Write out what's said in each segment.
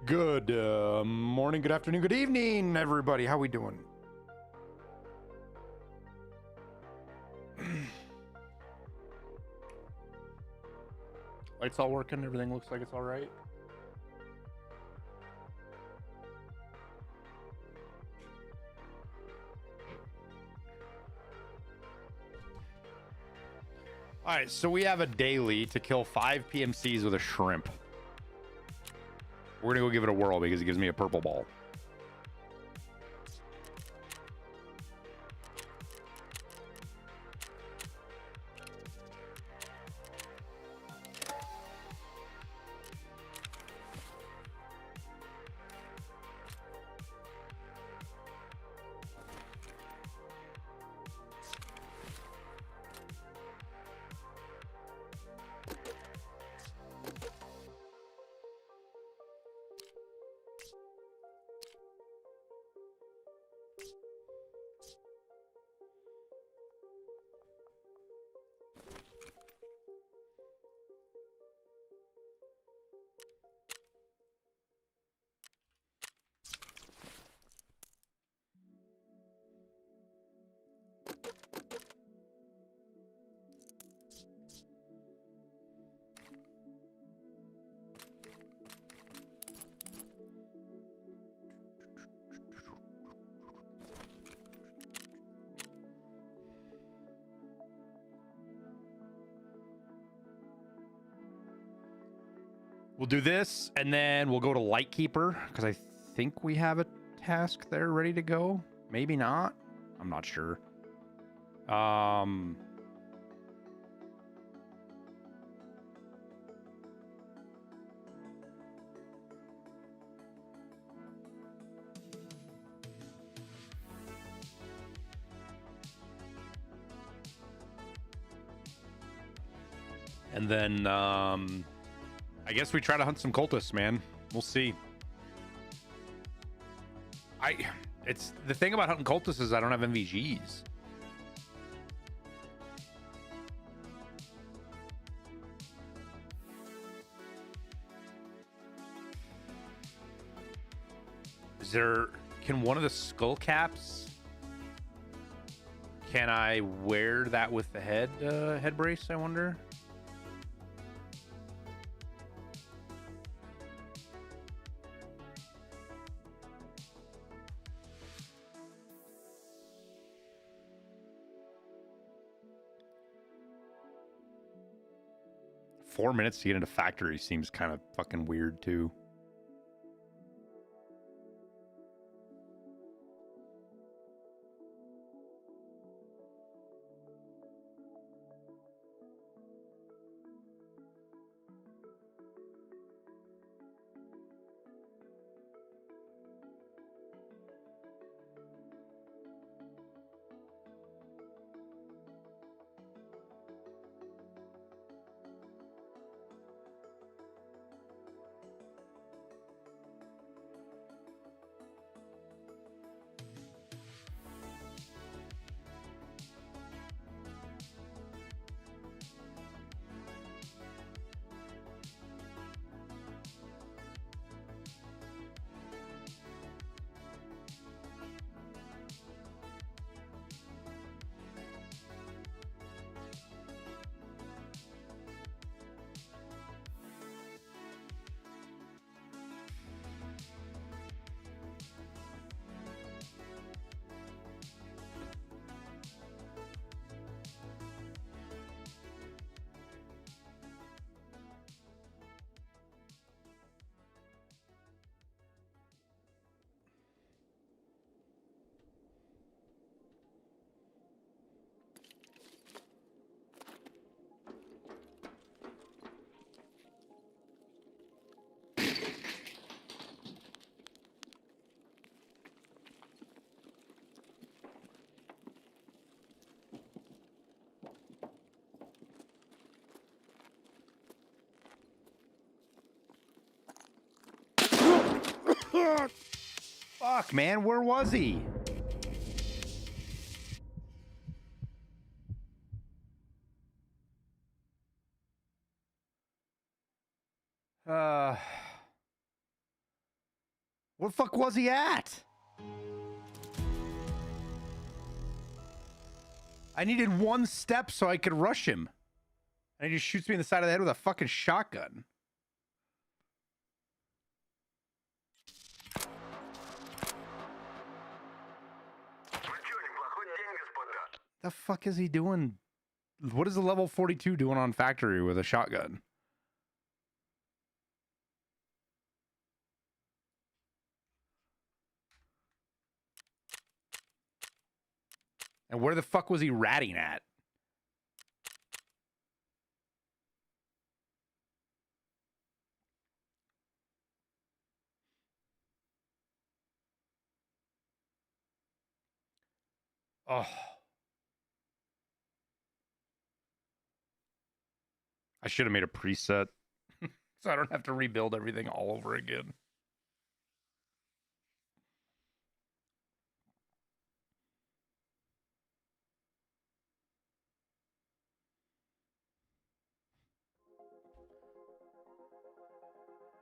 Good morning, good afternoon, good evening, everybody. How we doing? Lights all working. Everything looks like it's all right. All right, so we have a daily to kill 5 PMCs with a shrimp. We're gonna go give it a whirl because it gives me a purple ball. We'll do this, and then we'll go to Lightkeeper, because I think we have a task there ready to go. Maybe not. I'm not sure. And then, I guess we try to hunt some cultists, man. We'll see. It's the thing about hunting cultists is I don't have MVGs. Can one of the skull caps, can I wear that with the head brace, I wonder? Four minutes to get into factory seems kind of fucking weird too. Fuck, man, where was he? Where the fuck was he at? I needed one step so I could rush him. And he just shoots me in the side of the head with a fucking shotgun. The fuck is he doing? What is the level 42 doing on factory with a shotgun? And where the fuck was he ratting at? Oh. I should have made a preset so I don't have to rebuild everything all over again.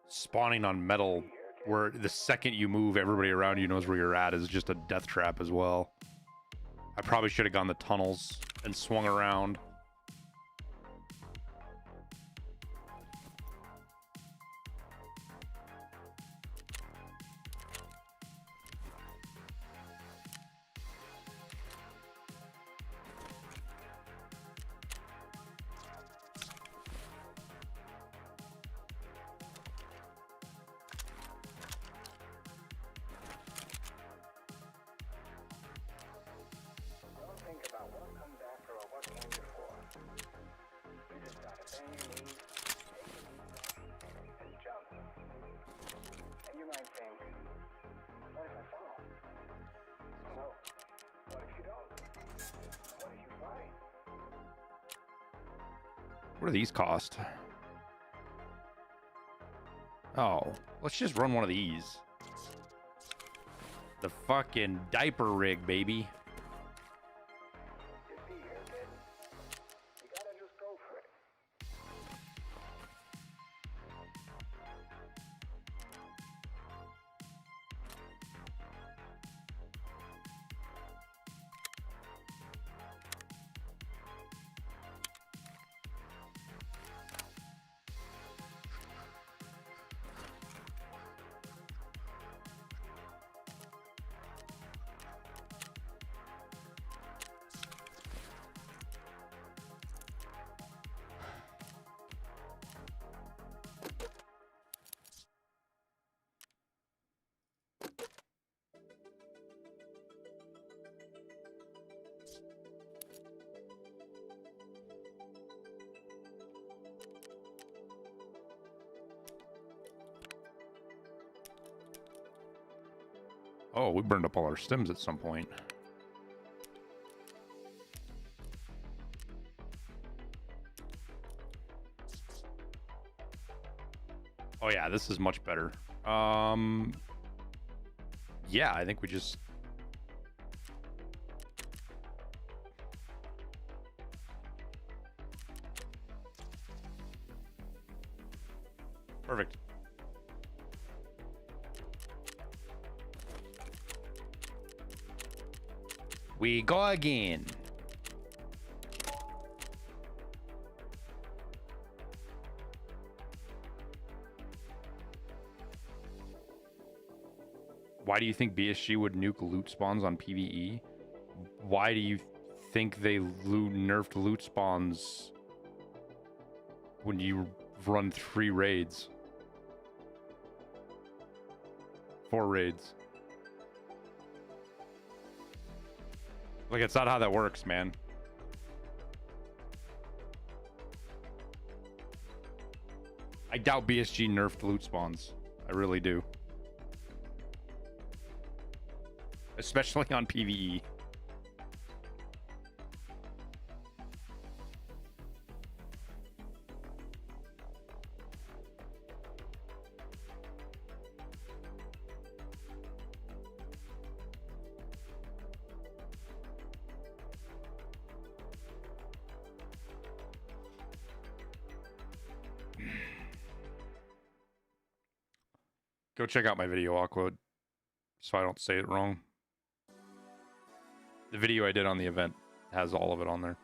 Spawning on metal, where the second you move, everybody around you knows where you're at, is just a death trap as well. I probably should have gone the tunnels and swung around. What do these cost? Oh, let's just run one of these. The fucking diaper rig, baby. Oh, we burned up all our stems at some point. Oh yeah, this is much better. Yeah, I think we just... Perfect. We go again. Why do you think BSG would nuke loot spawns on PvE? Why do you think they nerfed loot spawns when you run 3 raids? 4 raids. Like, it's not how that works, man. I doubt BSG nerfed loot spawns. I really do. Especially on PvE. Go check out my video, Aqua. so I don't say it wrong. The video I did on the event has all of it on there.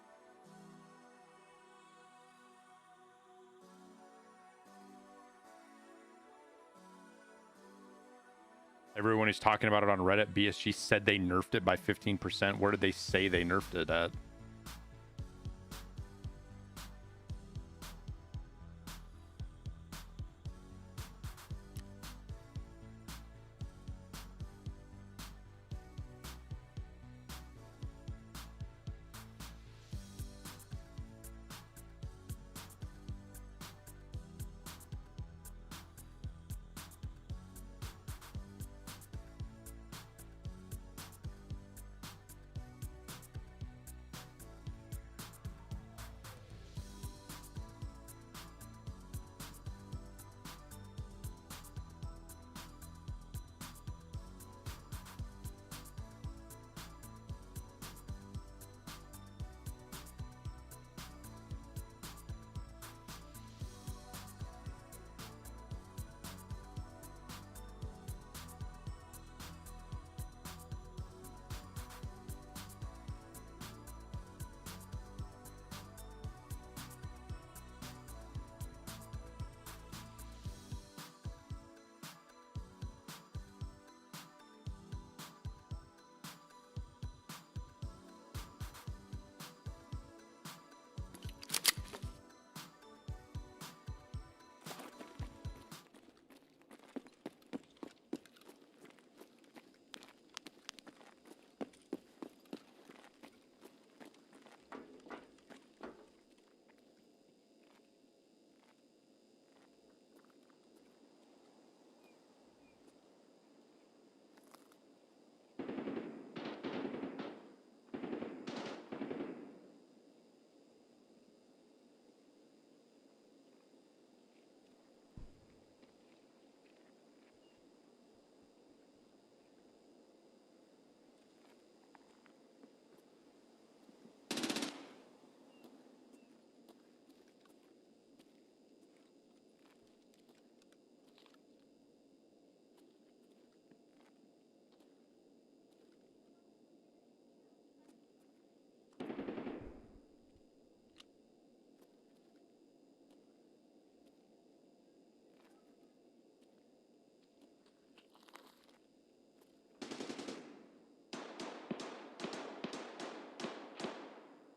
Everyone is talking about it on Reddit. BSG said they nerfed it by 15%. Where did they say they nerfed it at?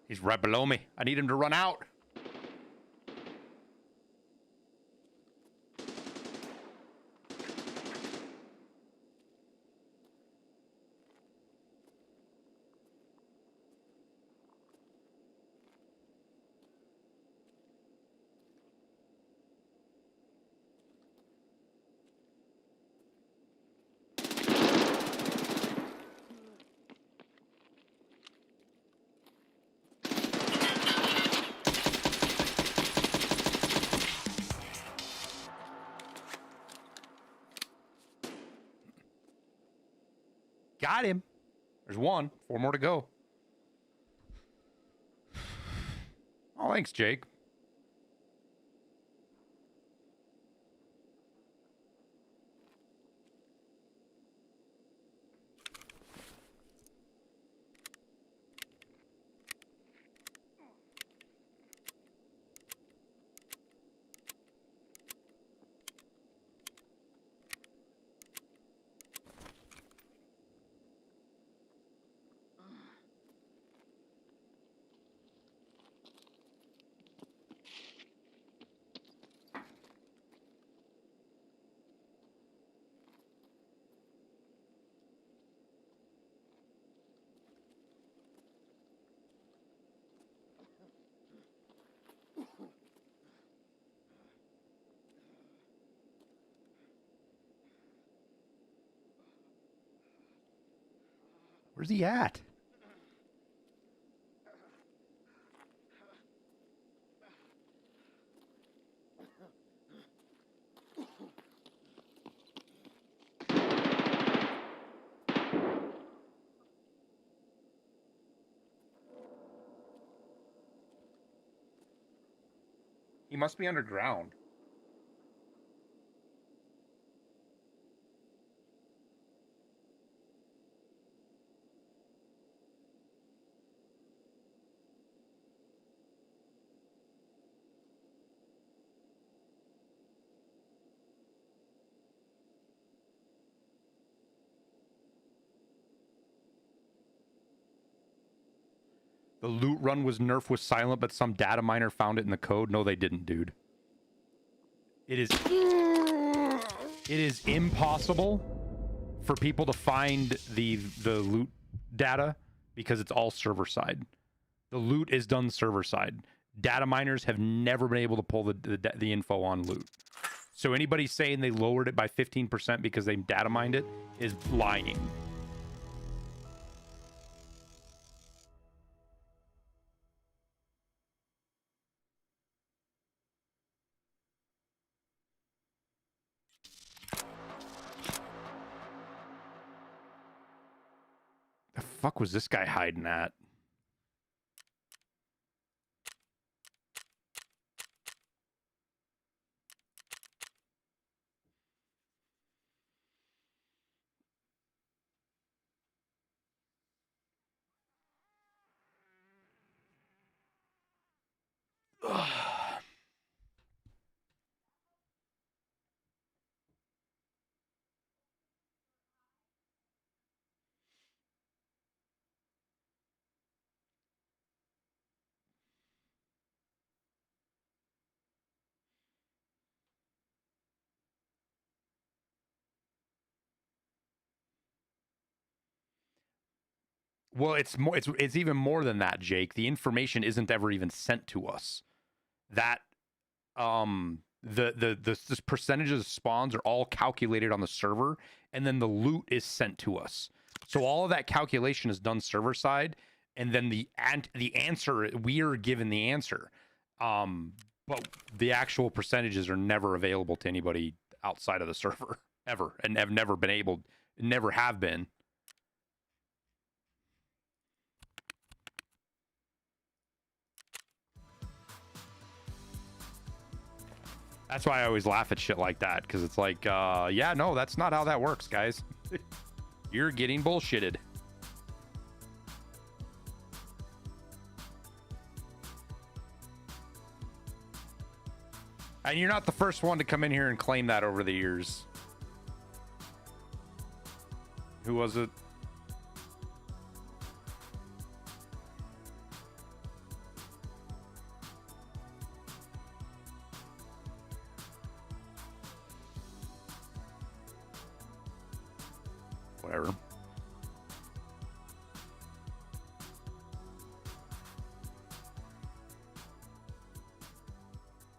He's right below me. I need him to run out. Got him. There's one. 4 more to go. Oh, thanks, Jake. Where's he at? He must be underground. The loot run nerf was silent, but some data miner found it in the code. No, they didn't, dude. It is impossible for people to find the loot data because it's all server side. The loot is done server side. Data miners have never been able to pull the info on loot. So anybody saying they lowered it by 15% because they data mined it is lying. The fuck was this guy hiding at? Well, it's more. It's even more than that, Jake. The information isn't ever even sent to us. That the percentages of spawns are all calculated on the server, and then the loot is sent to us. So all of that calculation is done server side, and then the answer, we are given the answer. But the actual percentages are never available to anybody outside of the server ever, and have never been able, never have been. That's why I always laugh at shit like that, because it's like, yeah, no, that's not how that works, guys. You're getting bullshitted. And you're not the first one to come in here and claim that over the years. Who was it? Whatever.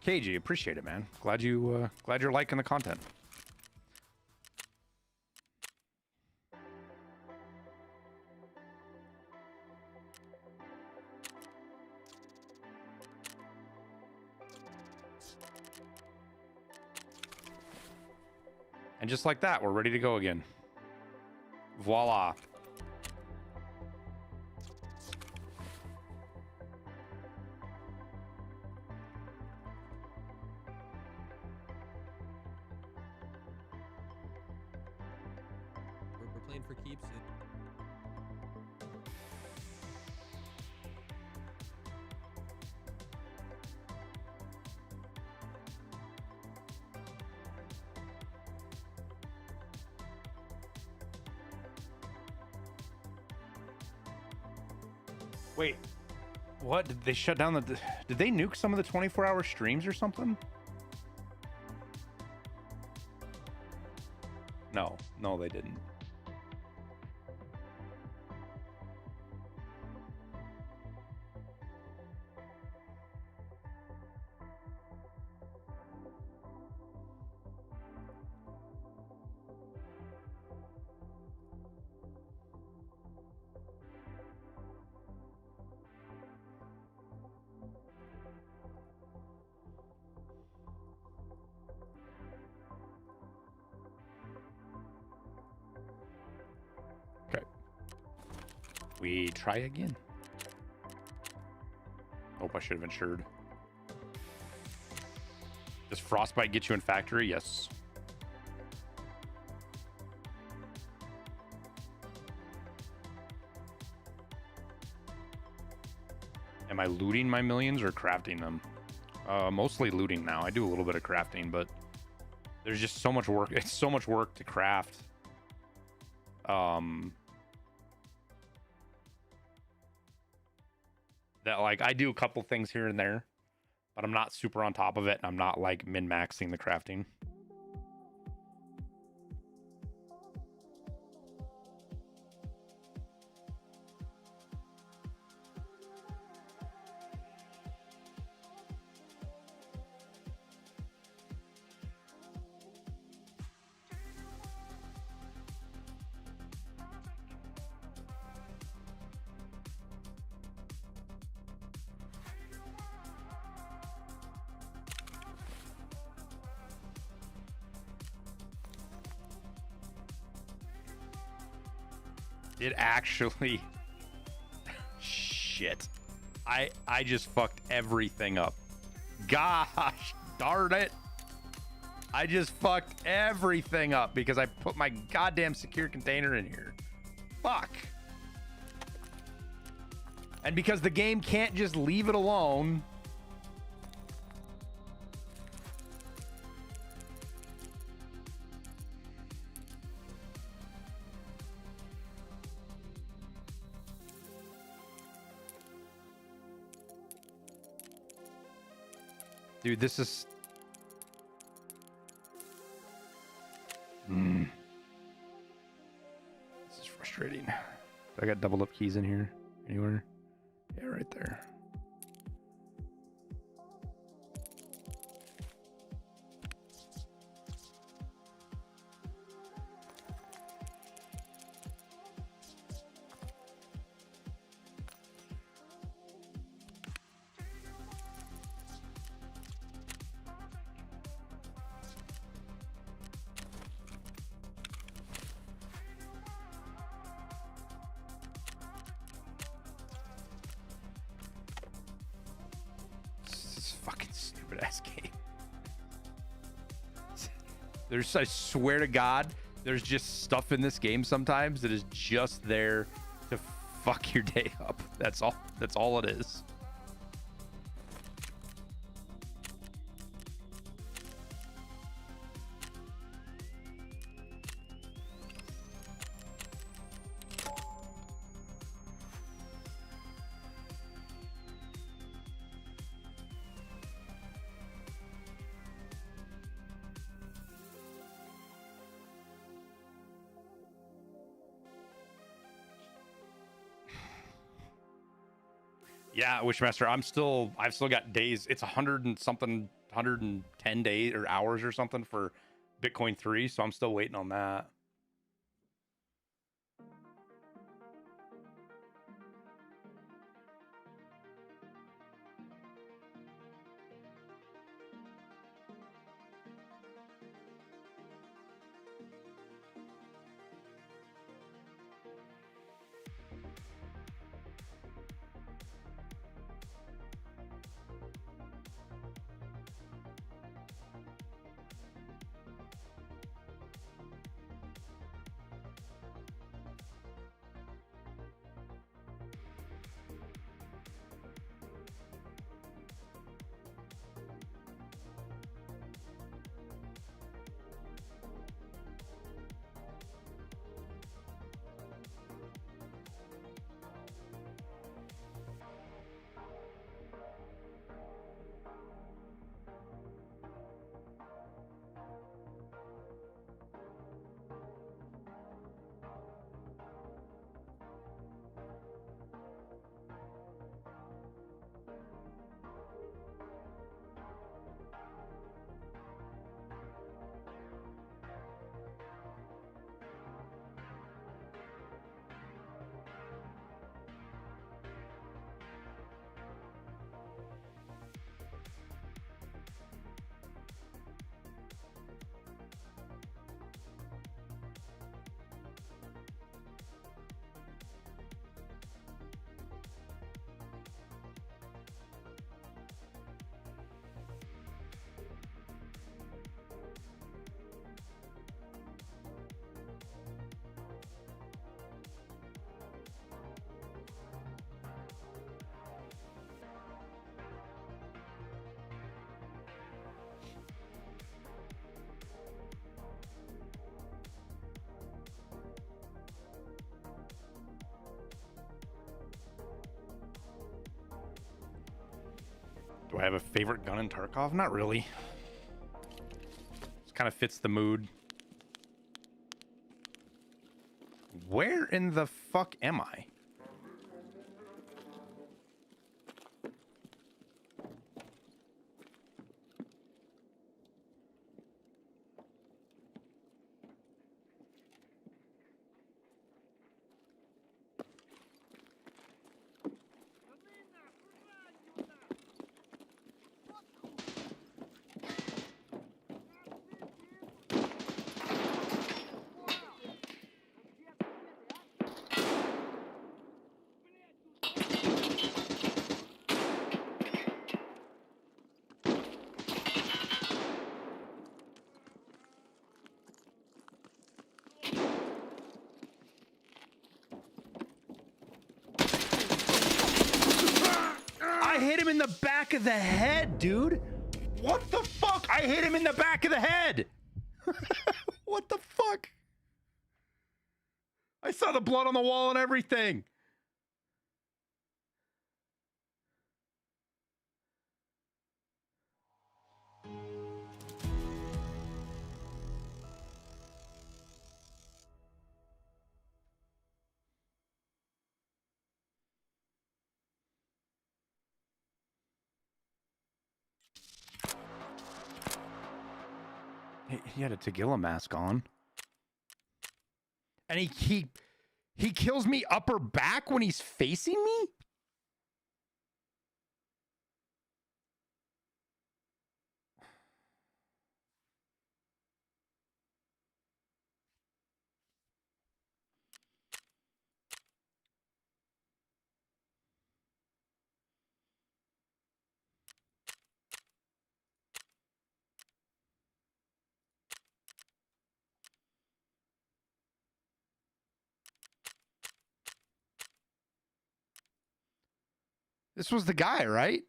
KG, appreciate it, man. Glad you're liking the content. And just like that, we're ready to go again. Voila. We're playing for keeps. Wait, what? Did they shut down the... Did they nuke some of the 24-hour streams or something? No, they didn't. We try again. Hope I should have insured. Does frostbite get you in factory? Yes. Am I looting my millions or crafting them? Mostly looting now. I do a little bit of crafting, but there's just so much work. It's so much work to craft. that like I do a couple things here and there, but I'm not super on top of it. And I'm not like min-maxing the crafting. It actually shit. I just fucked everything up. Gosh darn it. I just fucked everything up because I put my goddamn secure container in here. Fuck. And because the game can't just leave it alone. Dude, this is... This is frustrating. I got doubled up keys in here. Anywhere? Yeah, right there. I swear to God, there's just stuff in this game sometimes that is just there to fuck your day up. That's all. That's all it is. Yeah, Wishmaster, I've still got days. It's 100 and something, 110 days or hours or something for Bitcoin 3, so I'm still waiting on that. Do I have a favorite gun in Tarkov? Not really. Just kind of fits the mood. Where in the fuck am I? I hit him in the back of the head, dude. What the fuck? I hit him in the back of the head. What the fuck? I saw the blood on the wall and everything. He had a Tagilla mask on. And he kills me upper back when he's facing me? This was the guy, right?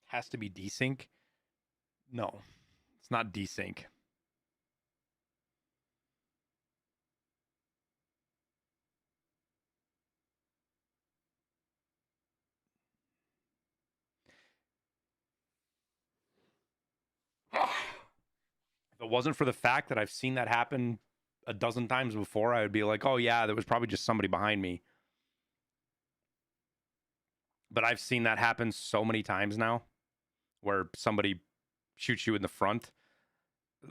Has to be desync. No, it's not desync. If it wasn't for the fact that I've seen that happen a dozen times before, I would be like, oh yeah, there was probably just somebody behind me. But I've seen that happen so many times now where somebody shoots you in the front.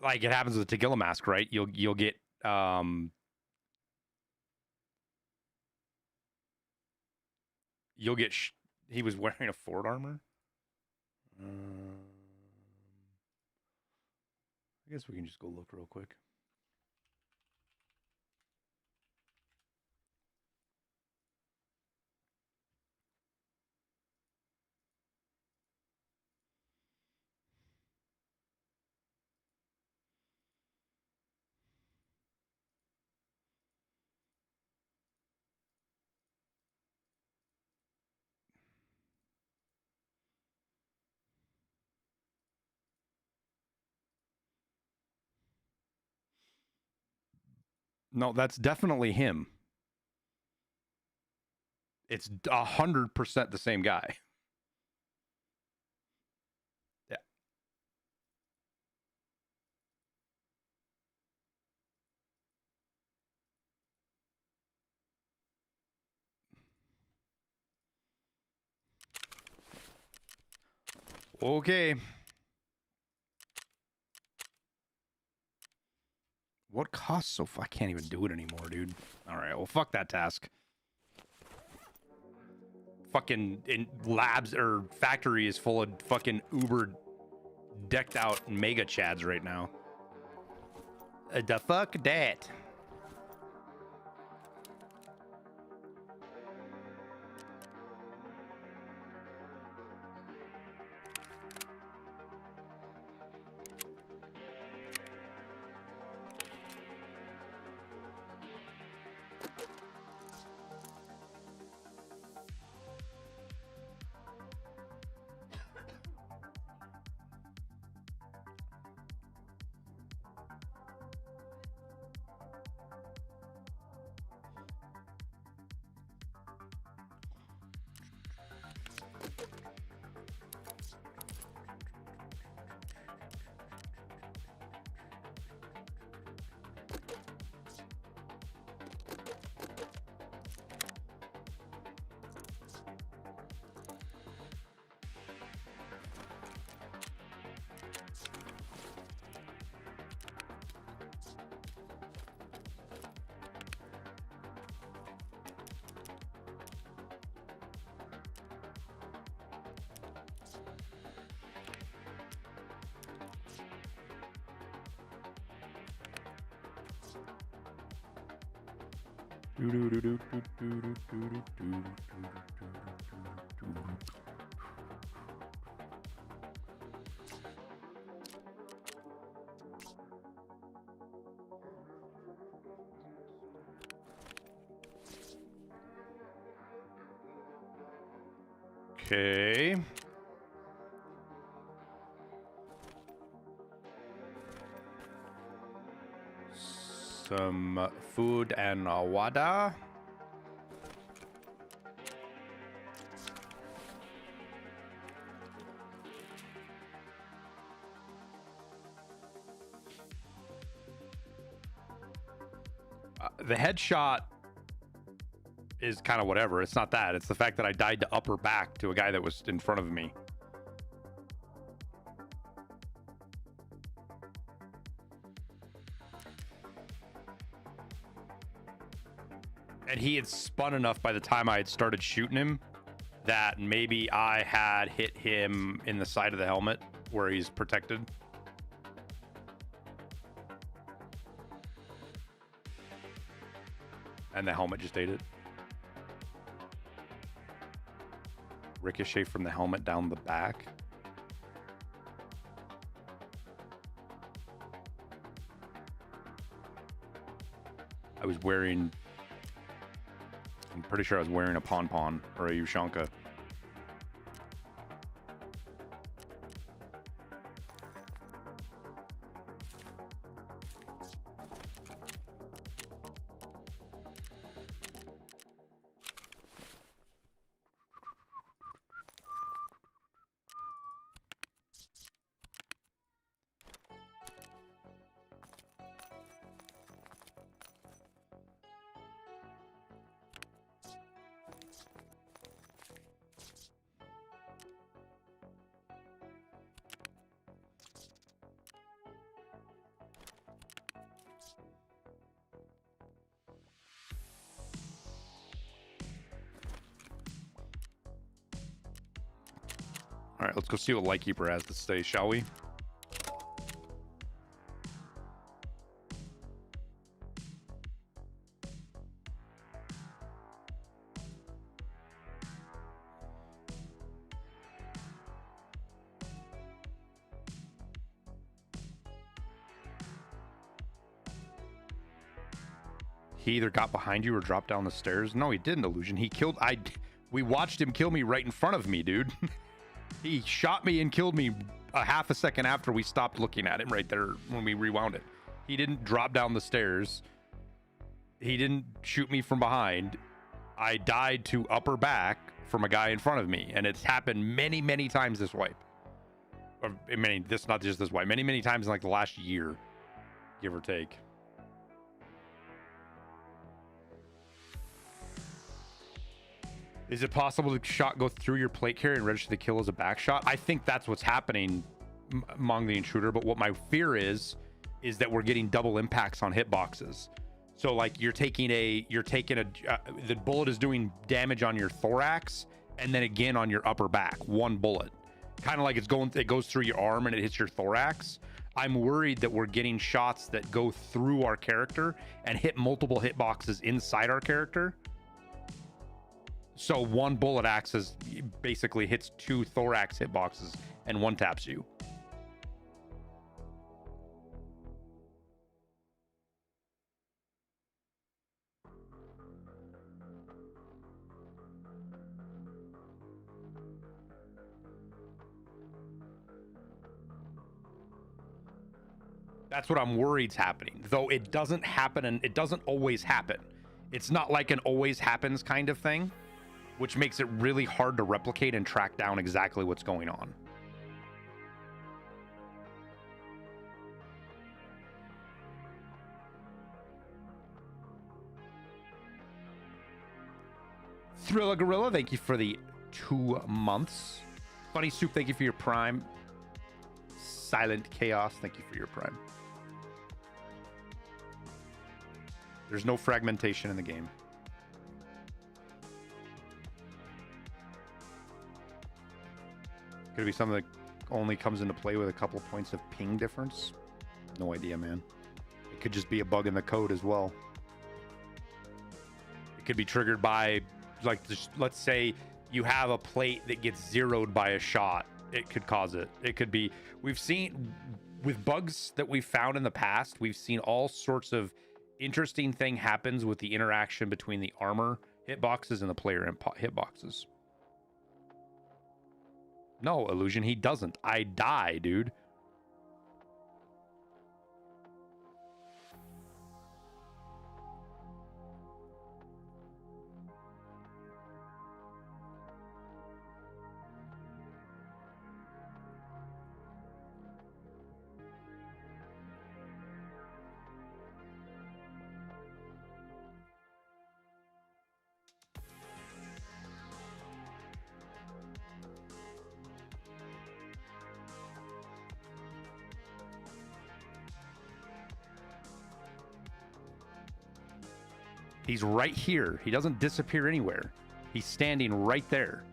Like it happens with the Tagilla mask, right? You'll get he was wearing a Ford armor. I guess we can just go look real quick. No, that's definitely him. It's 100% the same guy. Yeah. Okay. What costs so I can't even do it anymore, dude. All right, well, fuck that task. Fucking in labs or factory is full of fucking Uber decked out mega chads right now. The fuck that? Okay. Some food and water. The headshot is kind of whatever. It's not that. It's the fact that I died to upper back to a guy that was in front of me. And he had spun enough by the time I had started shooting him that maybe I had hit him in the side of the helmet where he's protected. And the helmet just ate it. Ricochet from the helmet down the back. I was wearing... I'm pretty sure I was wearing a POMPON or a Ushanka. All right, let's go see what Lightkeeper has to say, shall we? He either got behind you or dropped down the stairs. No, he didn't, Illusion. He killed... We watched him kill me right in front of me, dude. He shot me and killed me a half a second after we stopped looking at him right there when we rewound it. He didn't drop down the stairs. He didn't shoot me from behind. I died to upper back from a guy in front of me, and it's happened many, many times this wipe. Or, not just this wipe. Many, many times in like the last year, give or take. Is it possible the shot go through your plate carrier and register the kill as a back shot? I think that's what's happening among the intruder, but what my fear is that we're getting double impacts on hitboxes. So like the bullet is doing damage on your thorax and then again on your upper back, one bullet. Kind of like it goes through your arm and it hits your thorax. I'm worried that we're getting shots that go through our character and hit multiple hitboxes inside our character. So one bullet basically hits two thorax hitboxes and one taps you. That's what I'm worried's happening. Though it doesn't happen, and it doesn't always happen. It's not like an always happens kind of thing, which makes it really hard to replicate and track down exactly what's going on. Thriller Gorilla, thank you for the 2 months. Funny Soup, thank you for your Prime. Silent Chaos, thank you for your Prime. There's no fragmentation in the game. Could it be something that only comes into play with a couple points of ping difference? No idea, man. It could just be a bug in the code as well. could be triggered by, like, let's say you have a plate that gets zeroed by a shot. It could cause it. It could be, we've seen with bugs that we've found in the past, we've seen all sorts of interesting thing happens with the interaction between the armor hitboxes and the player hitboxes. No, Illusion, he doesn't. I die, dude. He's right here. He doesn't disappear anywhere. He's standing right there.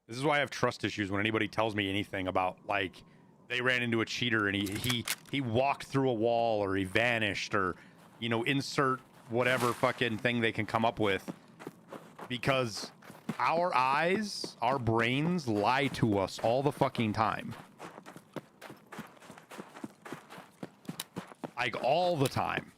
This is why I have trust issues when anybody tells me anything about, like, they ran into a cheater and he walked through a wall, or he vanished, or, you know, insert whatever fucking thing they can come up with. Because our eyes, our brains lie to us all the fucking time. Like, all the time.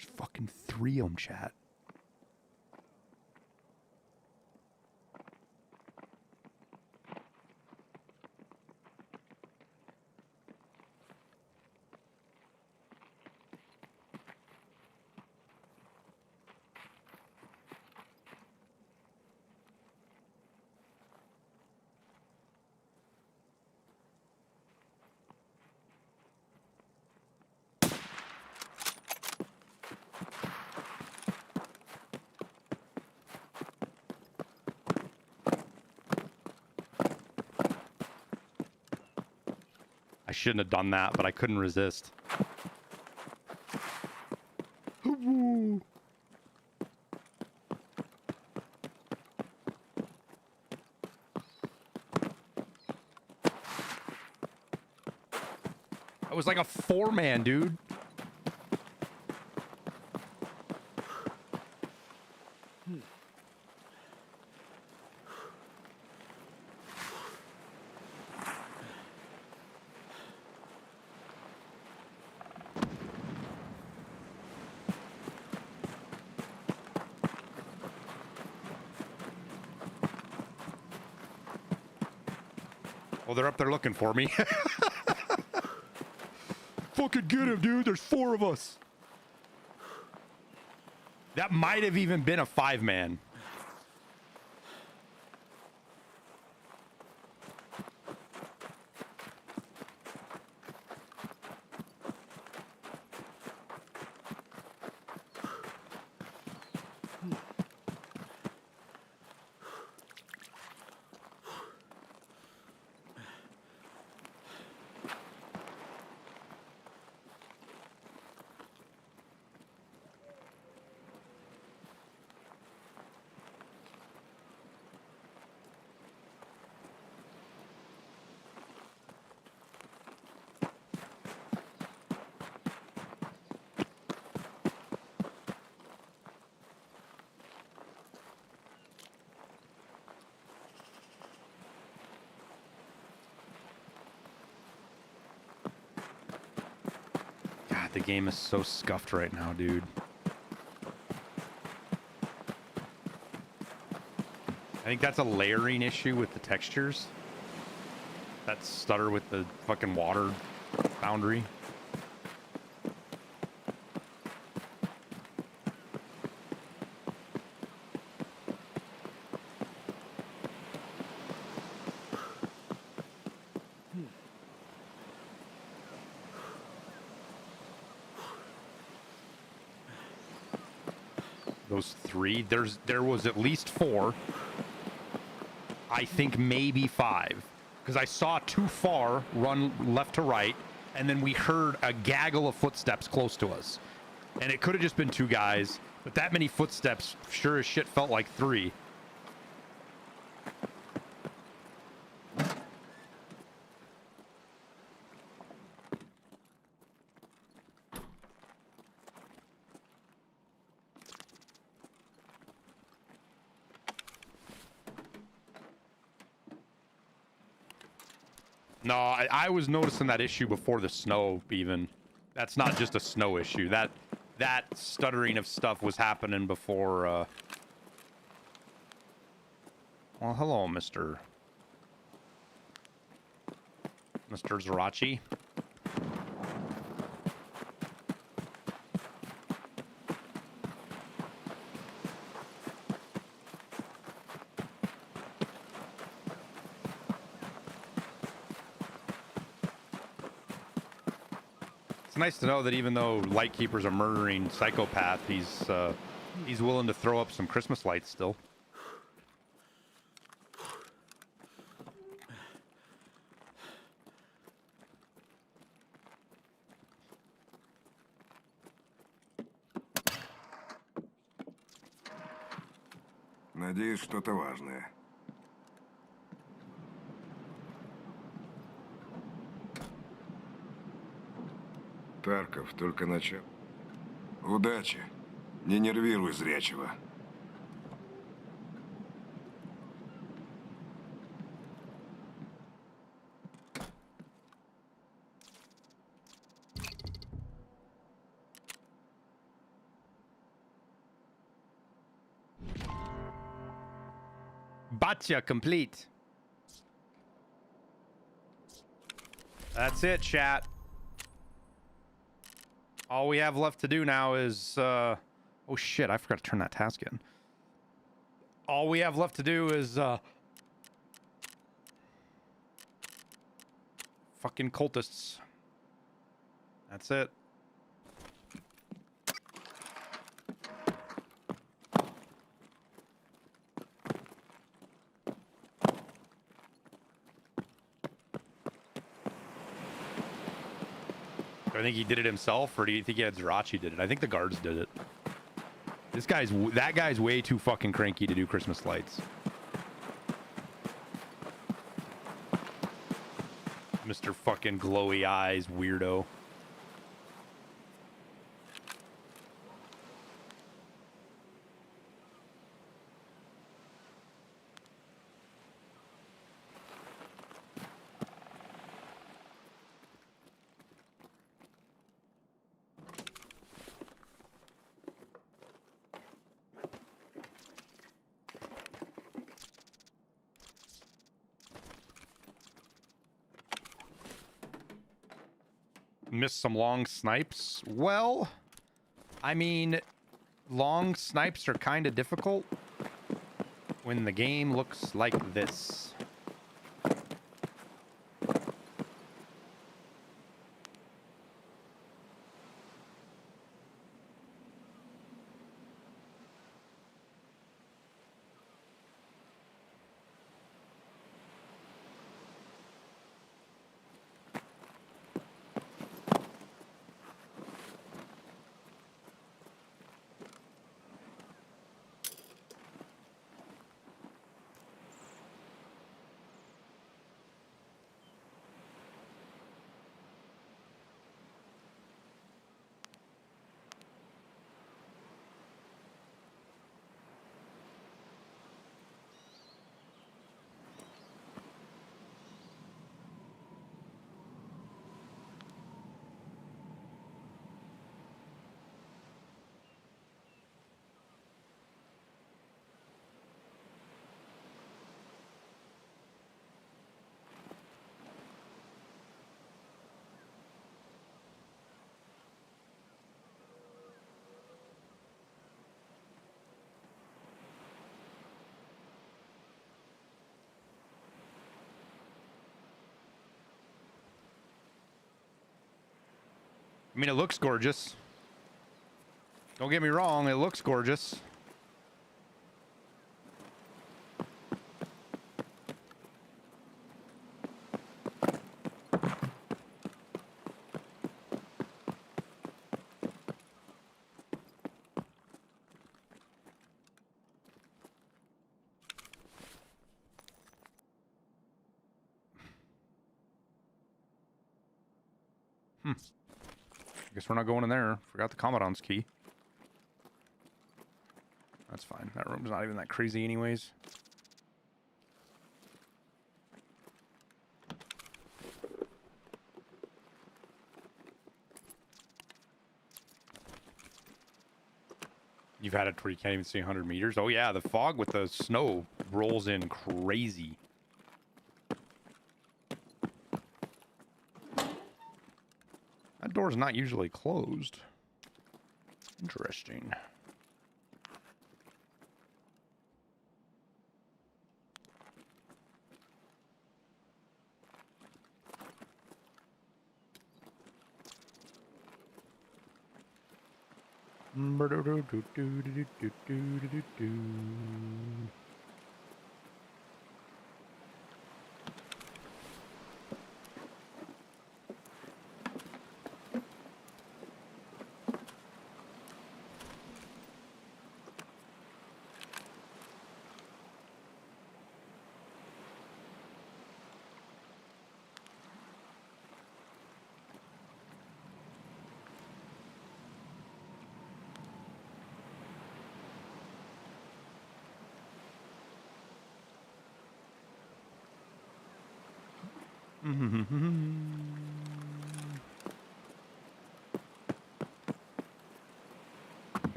There's fucking 3 of them, chat. I shouldn't have done that, but I couldn't resist. I was like a 4-man, dude. Oh, they're up there looking for me. Fucking get him, dude. There's 4 of us. That might have even been a 5-man. God, the game is so scuffed right now, dude. I think that's a layering issue with the textures. That stutter with the fucking water boundary. Those 3, there was at least 4. I think maybe 5, because I saw 2 far run left to right, and then we heard a gaggle of footsteps close to us, and it could have just been 2 guys, but that many footsteps sure as shit felt like 3. No, I was noticing that issue before the snow even. That's not just a snow issue. That stuttering of stuff was happening before, Well, hello, Mr. Zerachi. It's nice to know that even though Lightkeeper's a murdering psychopath, he's willing to throw up some Christmas lights still. Надеюсь, что-то важное. Тарков, только начал. Удачи. Не нервируй зрячего. Batya complete. That's it, chat. All we have left to do now is, oh shit, I forgot to turn that task in. All we have left to do is, fucking cultists. That's it. I think he did it himself, or do you think he had Zerachi did it? I think the guards did it. That guy's way too fucking cranky to do Christmas lights. Mr. fucking glowy eyes weirdo. missed some long snipes. Well, I mean, long snipes are kind of difficult when the game looks like this. I mean, it looks gorgeous. Don't get me wrong, it looks gorgeous. Guess we're not going in there. Forgot the Commandant's key. That's fine. That room's not even that crazy anyways. You've had it where you can't even see 100 meters? Oh yeah, the fog with the snow rolls in crazy. That door's not usually closed. Interesting.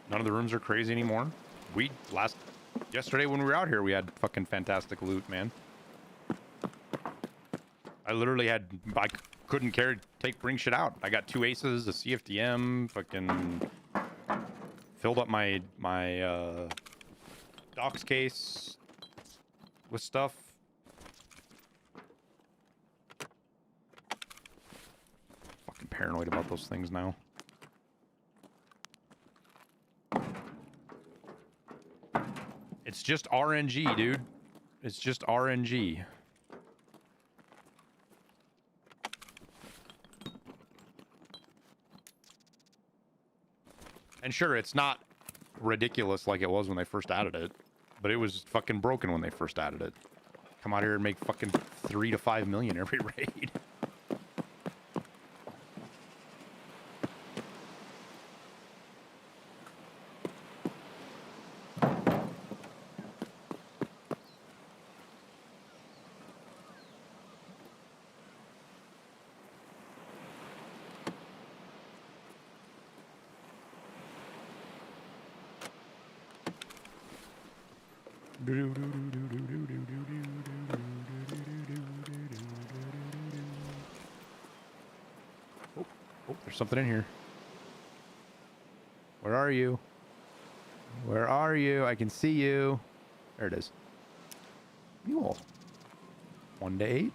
None of the rooms are crazy anymore. Yesterday when we were out here, we had fucking fantastic loot, man. I literally I couldn't bring shit out. I got 2 aces, a CFDM, fucking filled up my docs case with stuff. Fucking paranoid about those things now. It's just RNG, dude. It's just RNG. And sure, it's not ridiculous like it was when they first added it, but it was fucking broken when they first added it. Come out here and make fucking 3 to 5 million every raid. Oh, oh, there's something in here. Where are you? Where are you? I can see you. There it is. Mule. 1 to 8.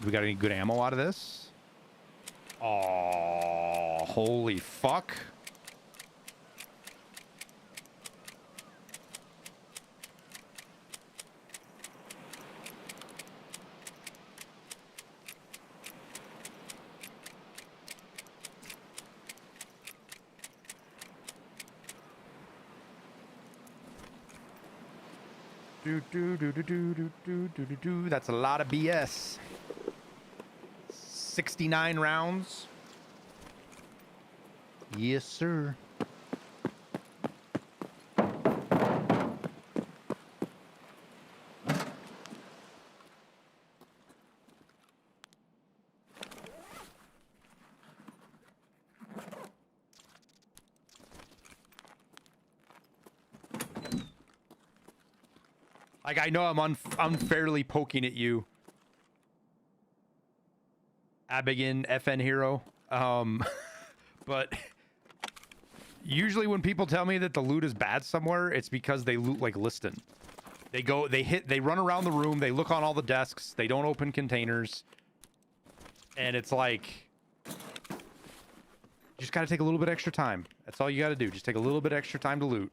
We got any good ammo out of this? Oh, holy fuck. That's a lot of BS. 69 rounds. Yes, sir. Like, I know I'm unfairly poking at you, Abigail FN Hero. But usually when people tell me that the loot is bad somewhere, it's because they loot like Liston. They run around the room, they look on all the desks, they don't open containers. And it's like, you just gotta take a little bit extra time. That's all you gotta do. Just take a little bit extra time to loot.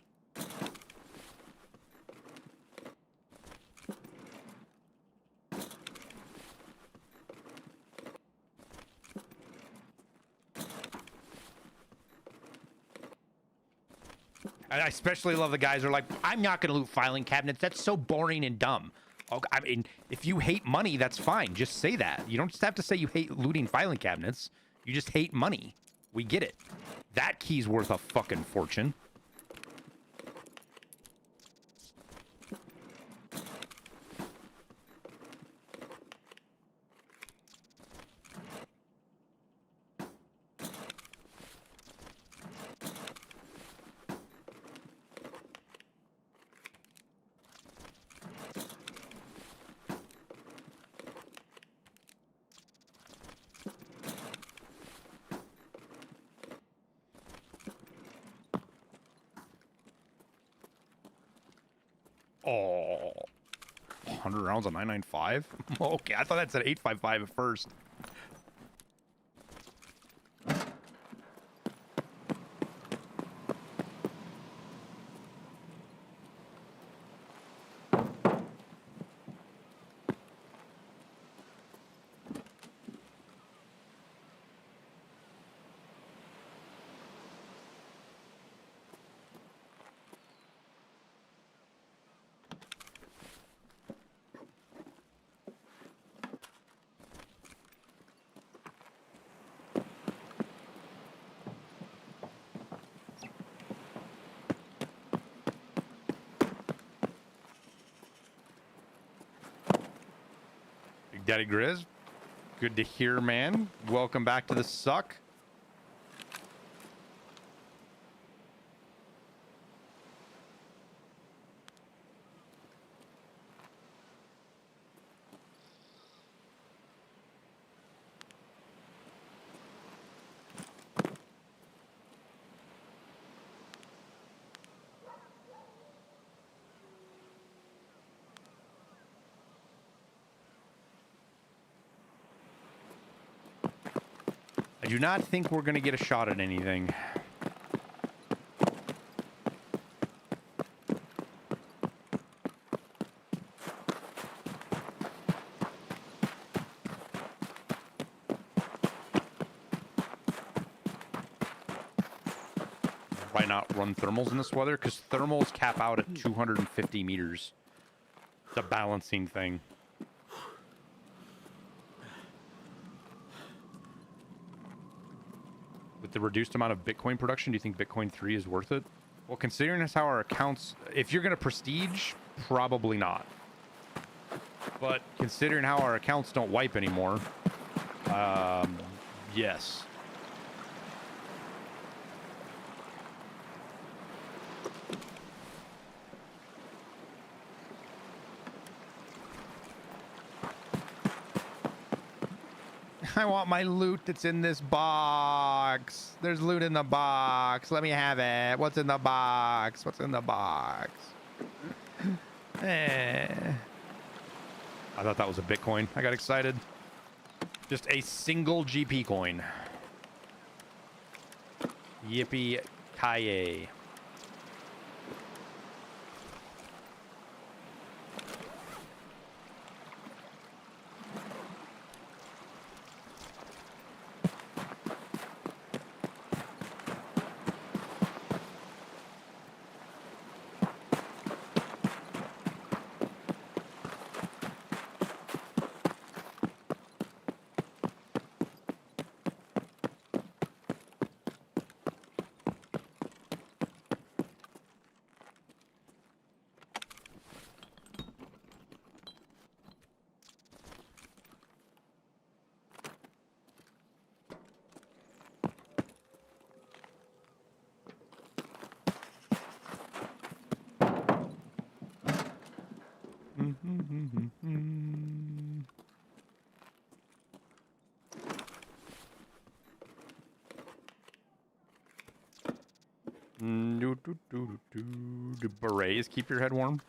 I especially love the guys who are like, I'm not going to loot filing cabinets. That's so boring and dumb. Okay, I mean, if you hate money, that's fine. Just say that. You don't just have to say you hate looting filing cabinets. You just hate money. We get it. That key's worth a fucking fortune. Oh, 100 rounds on 995? Okay, I thought that said 855 at first. Daddy Grizz, good to hear, man. Welcome back to the suck. I do not think we're going to get a shot at anything. Why not run thermals in this weather? Because thermals cap out at 250 meters. It's a balancing thing. With the reduced amount of Bitcoin production, do you think Bitcoin 3 is worth it? Well, considering as how our accounts, if you're going to prestige, probably not. But considering how our accounts don't wipe anymore, yes. I want my loot that's in this box. There's loot in the box. Let me have it. What's in the box? What's in the box? I thought that was a Bitcoin. I got excited. Just a single GP coin. Yippee ki-yay. Do berets keep your head warm?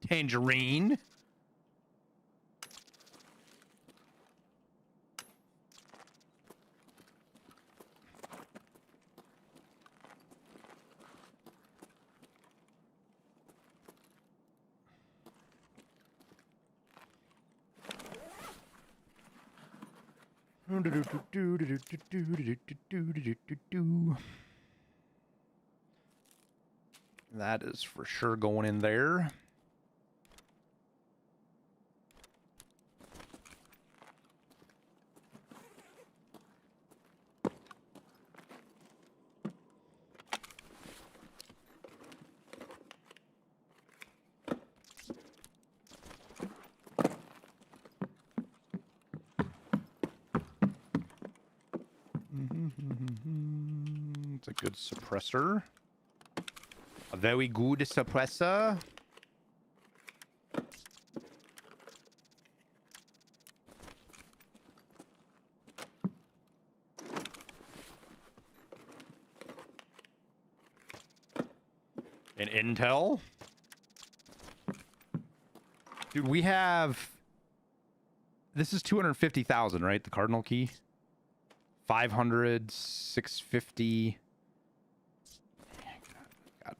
Tangerine. That is for sure going in there. It's a good suppressor. A very good suppressor. An Intel. Dude, we have... This is 250,000, right? The cardinal key. 500, 650. God.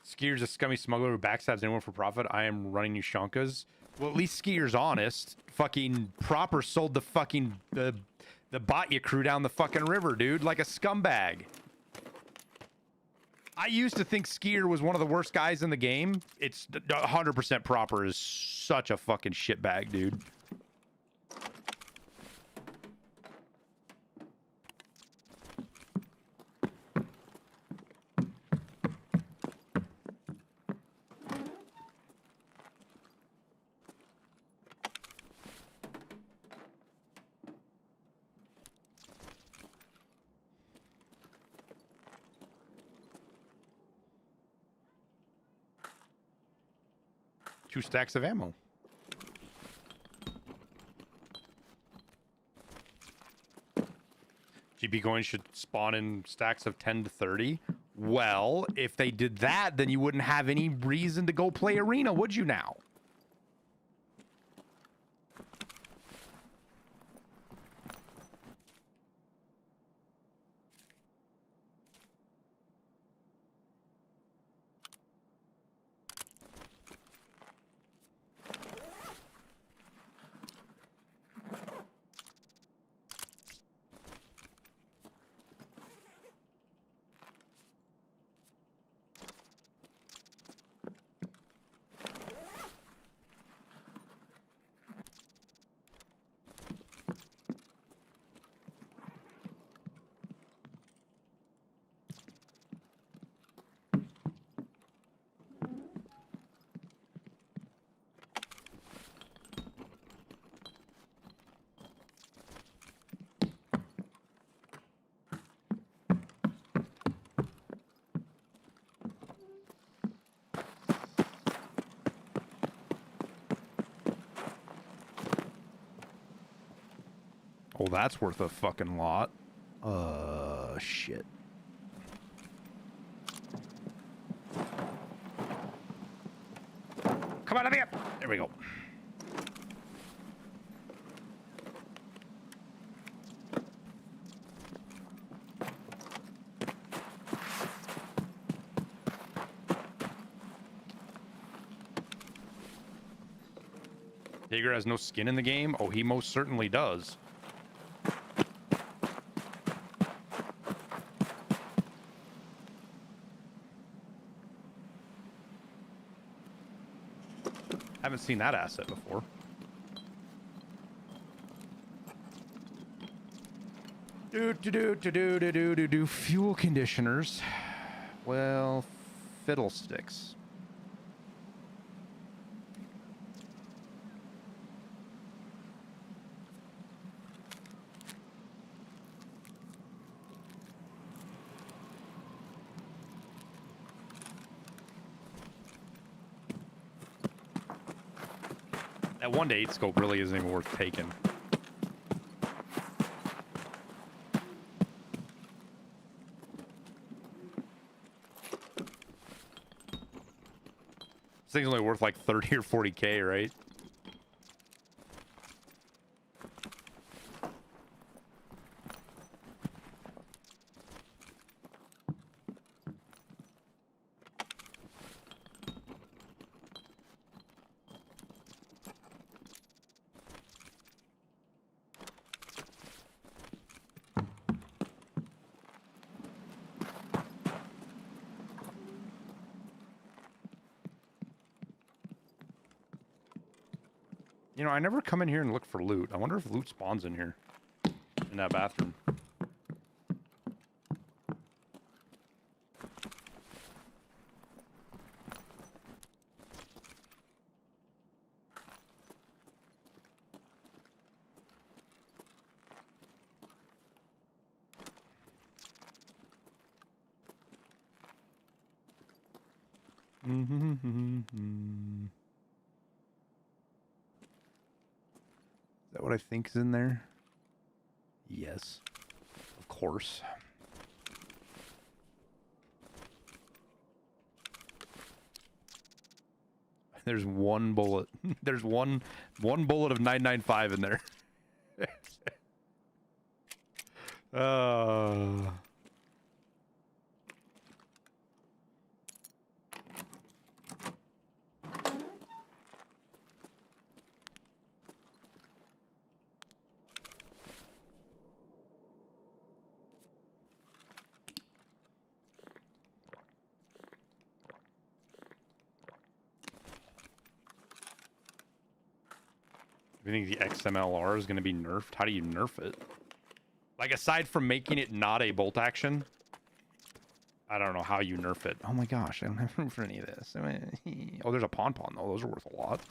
Skier's a scummy smuggler who backstabs anyone for profit. I am running you shonkas. Well, at least Skier's honest. Fucking Proper sold the fucking the Batya crew down the fucking river, dude, like a scumbag. I used to think Skier was one of the worst guys in the game. It's 100% Proper is such a fucking shitbag, dude. Two stacks of ammo. GP coins should spawn in stacks of 10 to 30. Well, if they did that, then you wouldn't have any reason to go play Arena, would you now? Oh, that's worth a fucking lot. Shit. Come on, let me up. There we go. Digger has no skin in the game? Oh, he most certainly does. Haven't seen that asset before. Fuel conditioners. Well, fiddlesticks. That 1:8 scope really isn't even worth taking. This thing's only worth like 30 or 40K, right? You know, I never come in here and look for loot. I wonder if loot spawns in here. In that bathroom. Is that what I think is in there? Yes. Of course. There's one bullet. There's one bullet of 995 in there. You think the XMLR is going to be nerfed? How do you nerf it? Like, aside from making it not a bolt action, I don't know how you nerf it. Oh my gosh, I don't have room for any of this. Oh, there's a POMPON, though. Those are worth a lot.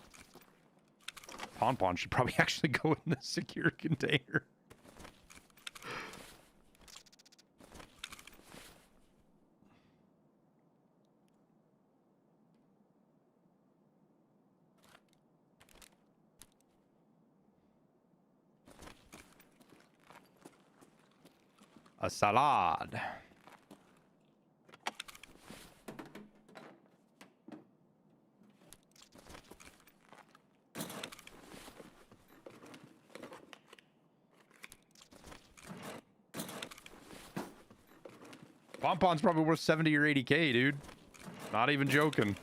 POMPON should probably actually go in the secure container. A salad. POMPON's probably worth 70 or 80K, dude. Not even joking.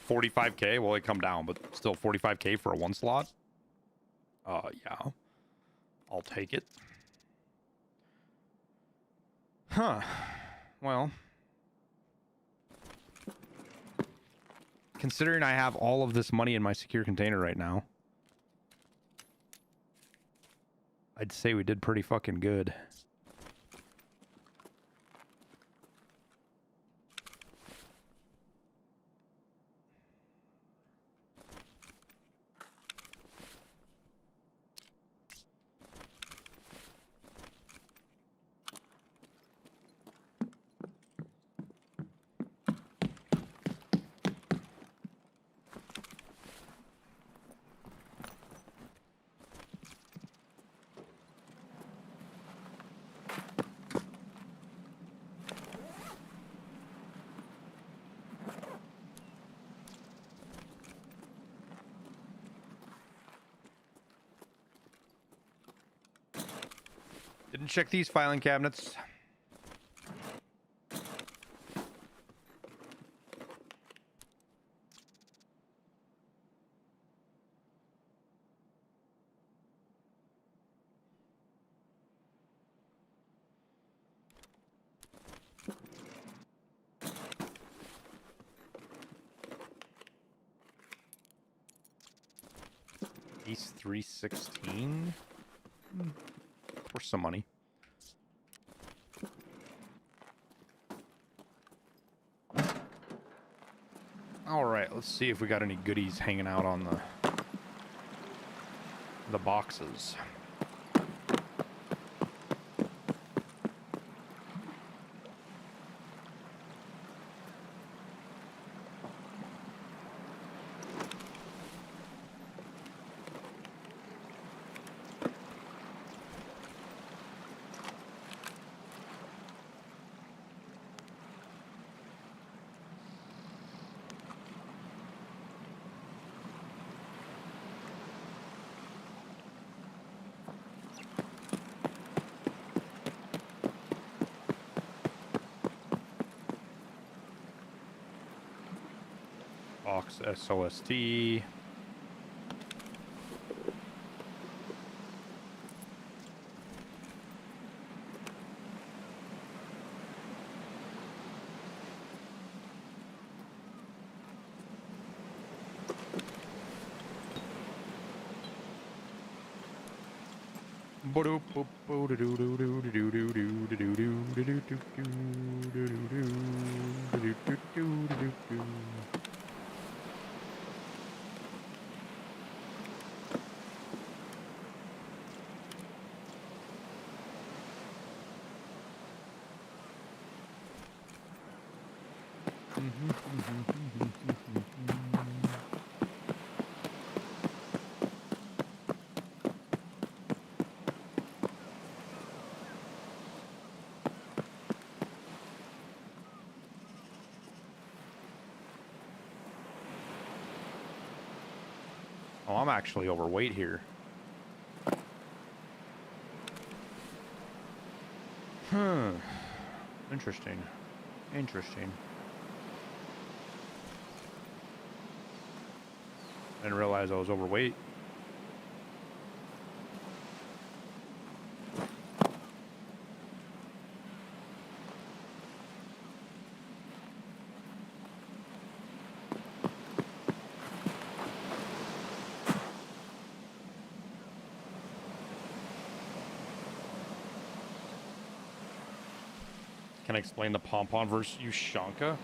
$45K? Well, it come down, but still $45K for a one slot? Yeah. I'll take it. Huh. Well. Considering I have all of this money in my secure container right now. I'd say we did pretty fucking good. Didn't check these filing cabinets. Ace 316. For some money. All right, let's see if we got any goodies hanging out on the boxes. Box SOST. Oh, I'm actually overweight here. Interesting. Interesting. Didn't realize I was overweight. Can I explain the Pompon versus Ushanka?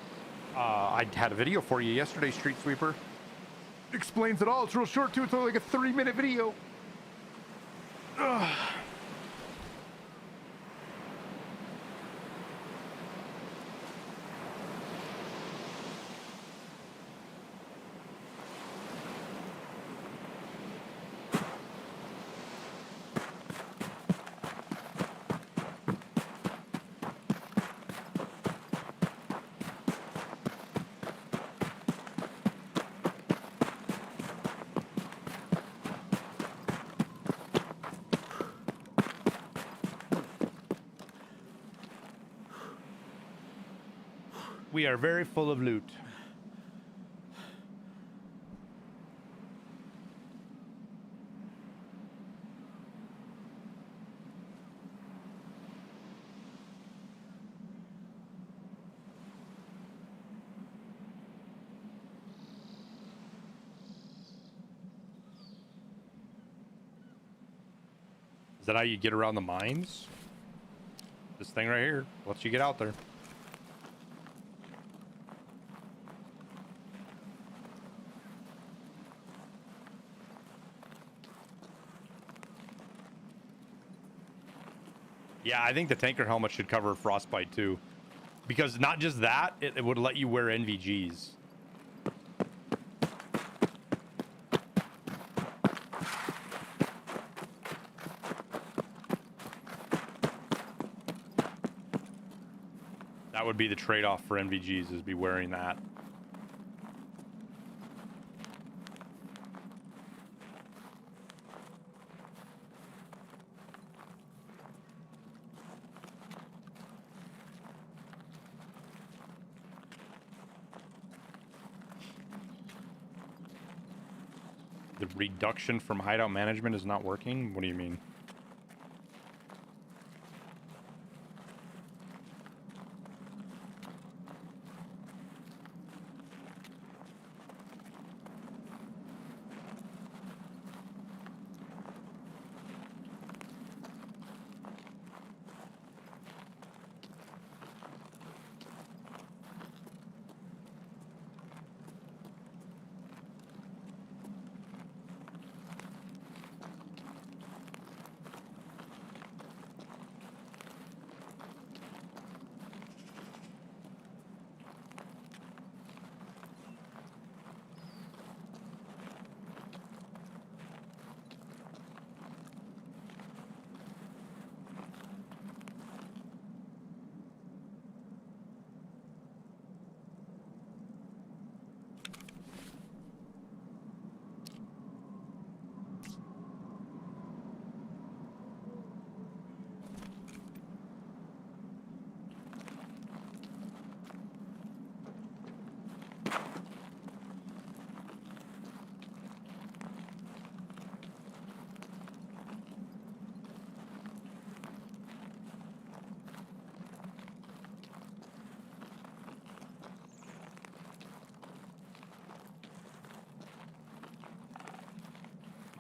I had a video for you yesterday, Street Sweeper. Explains it all. It's real short too. It's only like a 3-minute video. Ugh. We are very full of loot. Is that how you get around the mines? This thing right here lets you get out there. Yeah, I think the tanker helmet should cover frostbite too. Because not just that, it would let you wear NVGs. That would be the trade-off for NVGs, is be wearing that. The reduction from hideout management is not working? What do you mean?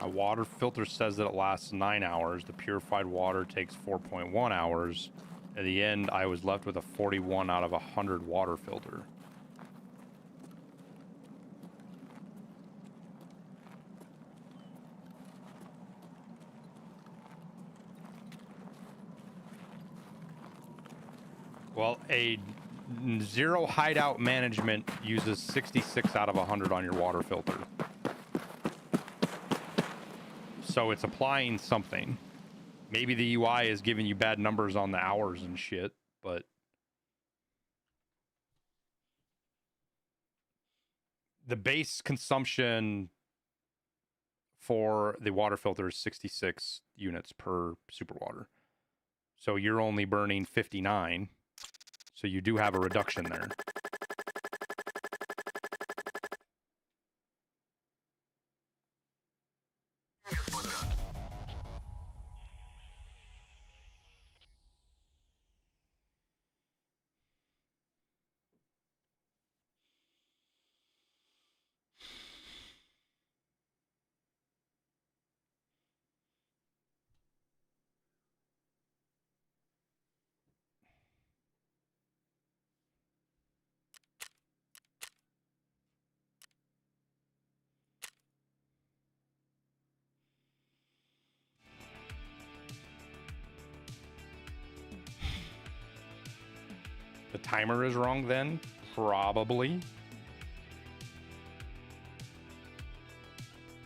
My water filter says that it lasts 9 hours. The purified water takes 4.1 hours. At the end, I was left with a 41 out of 100 water filter. Well, a zero hideout management uses 66 out of 100 on your water filter. So it's applying something. Maybe the UI is giving you bad numbers on the hours and shit, but the base consumption for the water filter is 66 units per super water. So you're only burning 59. So you do have a reduction there. The timer is wrong then? Probably.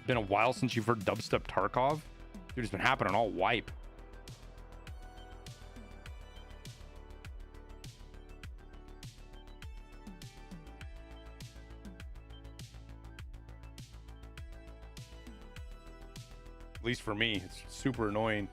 Been a while since you've heard dubstep Tarkov? Dude, it's been happening all wipe. At least for me, it's super annoying.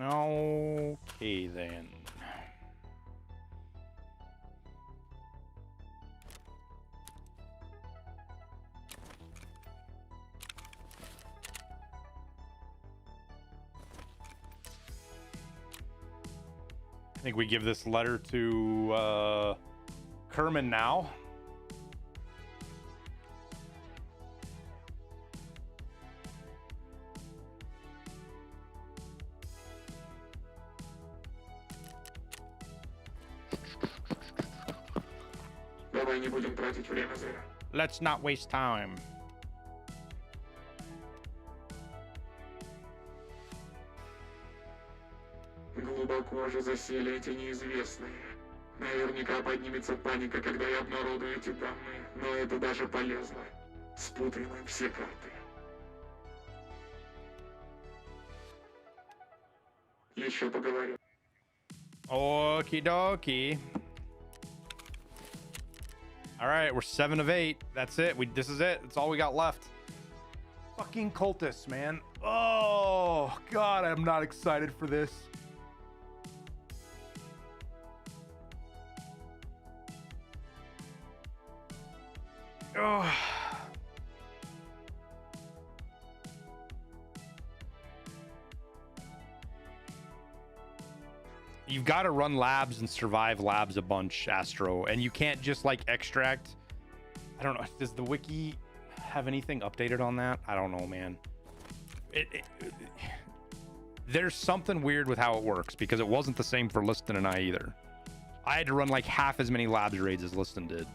Okay, then. I think we give this letter to Kerman now. Давай не будем тратить время зря. Let's not waste time. Глубоко же засели эти неизвестные. Наверняка поднимется паника, когда я обнародую эти данные, но это даже полезно. Спутаем им все карты. Еще поговорим. Okie dokie. All right, we're 7 of 8. That's it. This is it. That's all we got left. Fucking cultists, man. Oh God, I'm not excited for this. Oh. You've got to run labs and survive labs a bunch, Astro, and you can't just like extract. I don't know. Does the wiki have anything updated on that? I don't know, man. There's something weird with how it works because it wasn't the same for Liston and I either. I had to run like half as many labs raids as Liston did.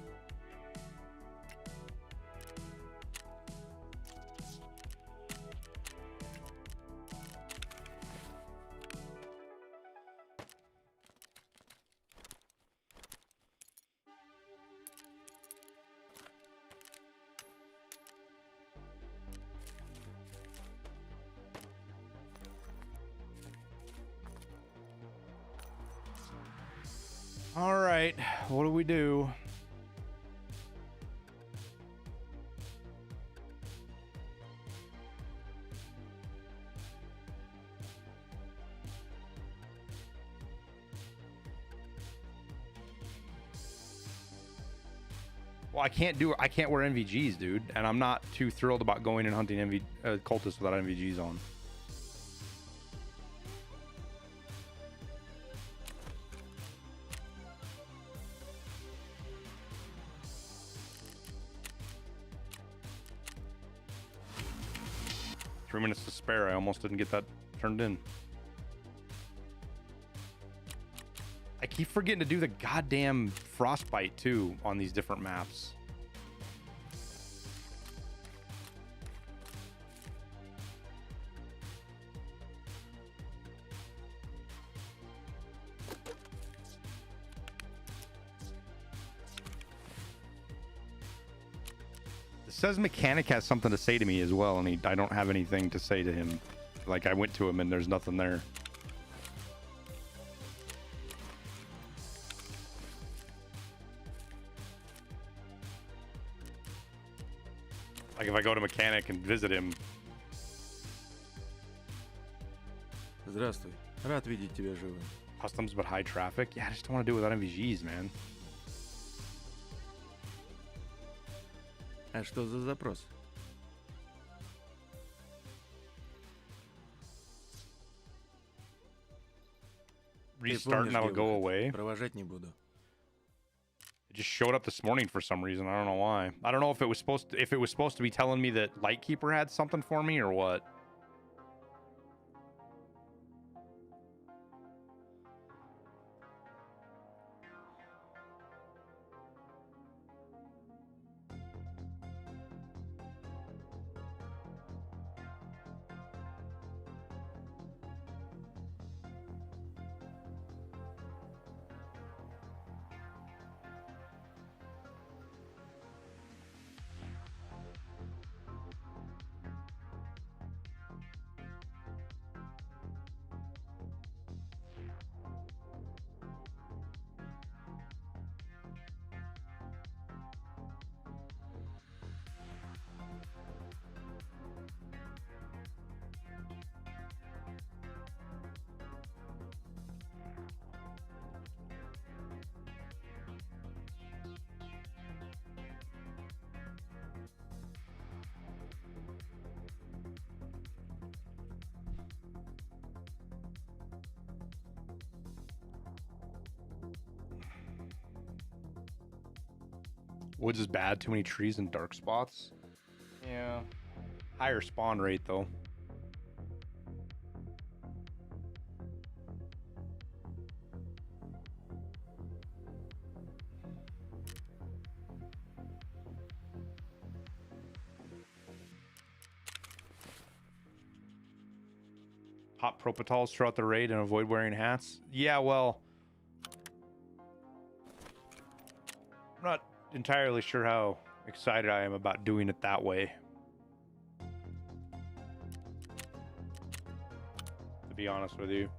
All right, what do we do? Well, I can't wear NVGs, dude, and I'm not too thrilled about going and hunting cultists without NVGs on. Minutes to spare. I almost didn't get that turned in. I keep forgetting to do the goddamn frostbite too on these different maps. Says Mechanic has something to say to me as well, and I don't have anything to say to him. Like, I went to him and there's nothing there. Like, if I go to Mechanic and visit him. Здравствуй. Рад видеть тебя живым. Customs but high traffic? Yeah, I just don't want to do it without MVGs, man. А что за запрос? Restart and that'll go away. Провожать не буду. It just showed up this morning for some reason. I don't know why. I don't know if it was supposed to be telling me that Lightkeeper had something for me or what. Woods is bad. Too many trees and dark spots. Yeah. Higher spawn rate, though. Pop propitols throughout the raid and avoid wearing hats. Yeah, well, I'm not entirely sure how excited I am about doing it that way. To be honest with you.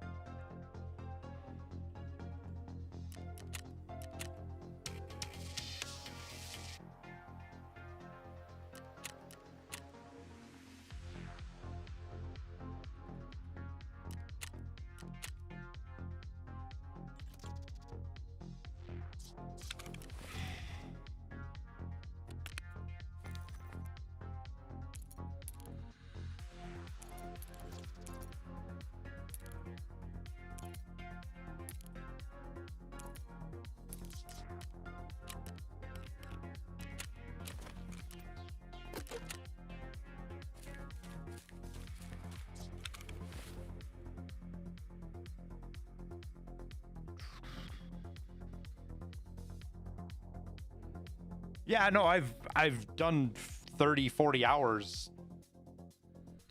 Yeah, no, I've done 30, 40 hours,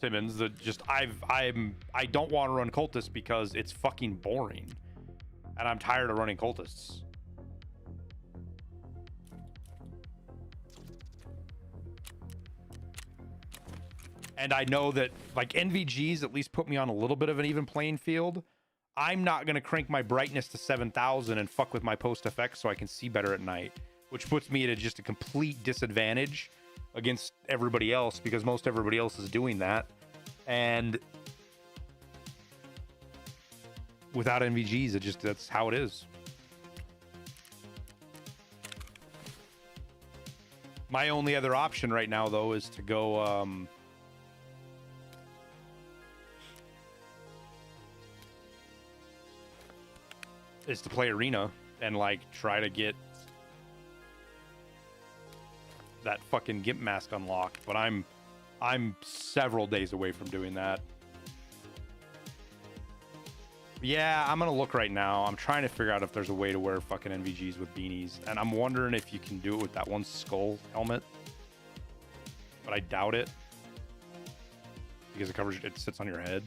Timmons, that just I don't want to run Cultist because it's fucking boring. And I'm tired of running Cultists. And I know that like NVGs at least put me on a little bit of an even playing field. I'm not going to crank my brightness to 7,000 and fuck with my post effects so I can see better at night, which puts me at just a complete disadvantage against everybody else because most everybody else is doing that. And without NVGs, that's how it is. My only other option right now, though, is to go is to play arena and like try to get that fucking GIMP mask unlocked, but I'm several days away from doing that. Yeah, I'm gonna look right now. I'm trying to figure out if there's a way to wear fucking NVGs with beanies, and I'm wondering if you can do it with that one skull helmet, but I doubt it because it sits on your head.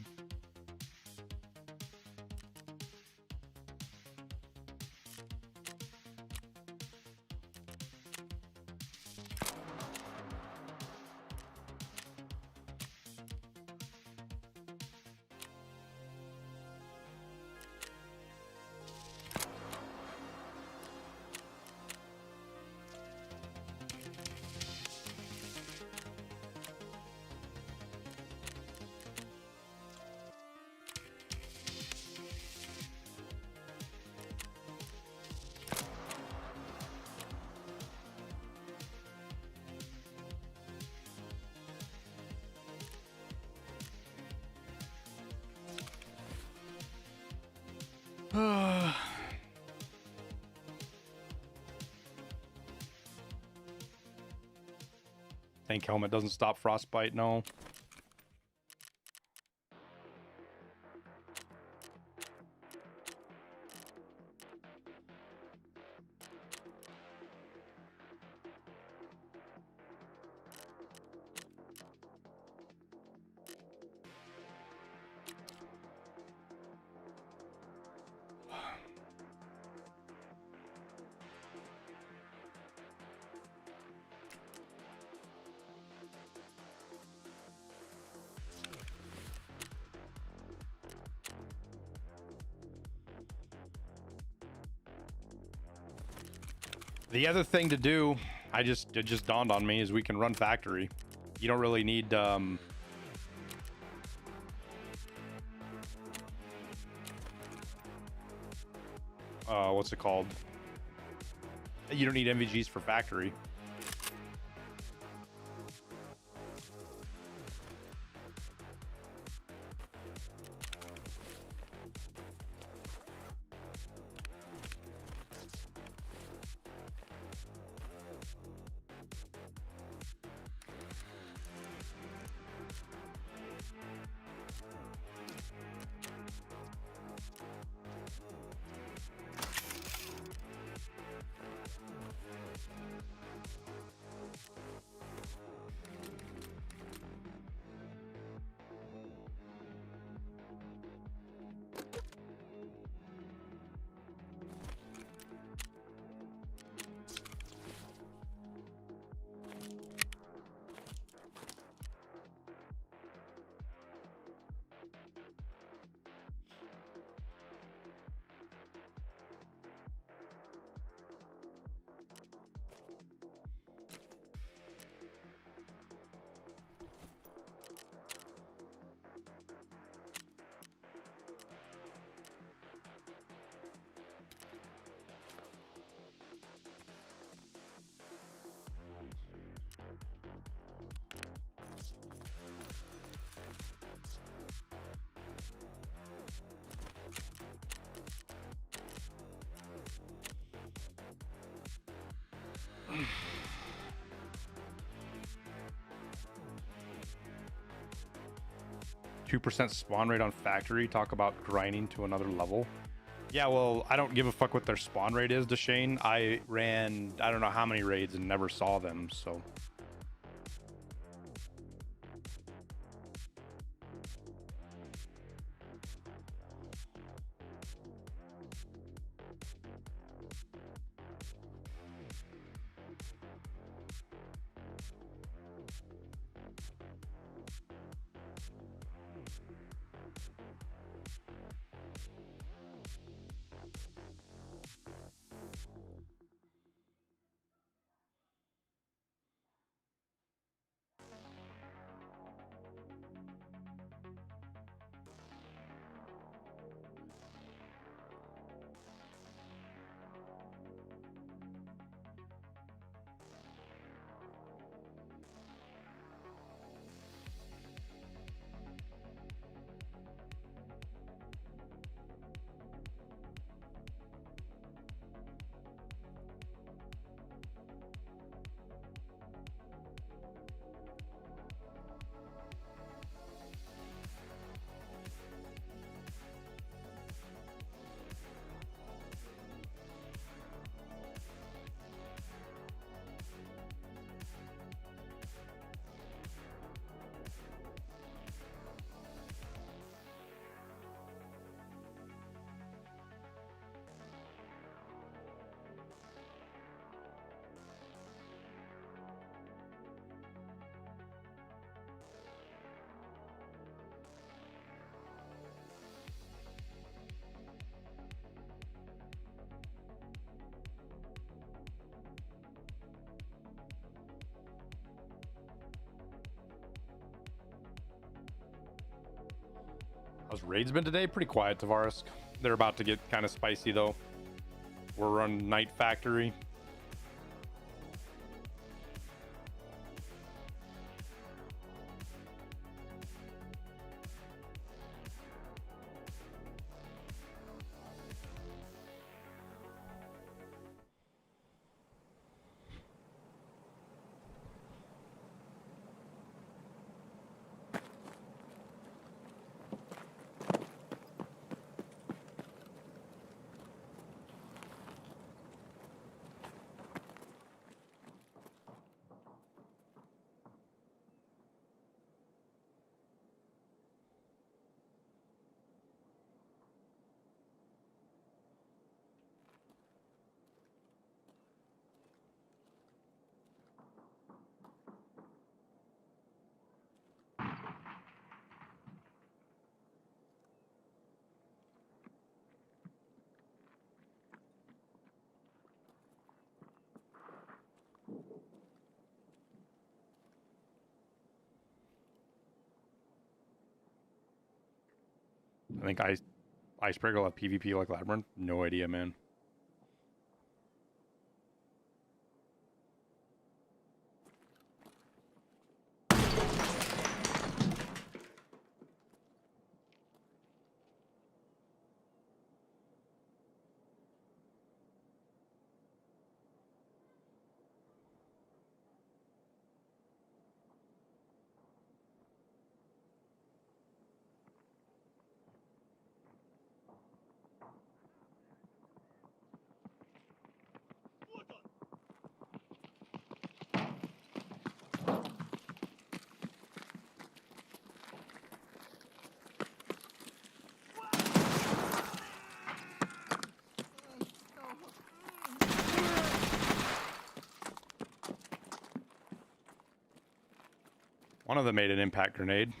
Tank helmet doesn't stop frostbite, no. The other thing to do, it just dawned on me, is we can run factory. You don't really need what's it called? You don't need NVGs for factory. 2% spawn rate on factory. Talk about grinding to another level. Yeah, well, I don't give a fuck what their spawn rate is, Deshane. I ran, I don't know how many raids and never saw them, so. How's raids been today? Pretty quiet, Tavares. They're about to get kind of spicy though. We're running Night Factory. I think Icebreaker will have PvP like Labyrinth. No idea, man. One of them made an impact grenade.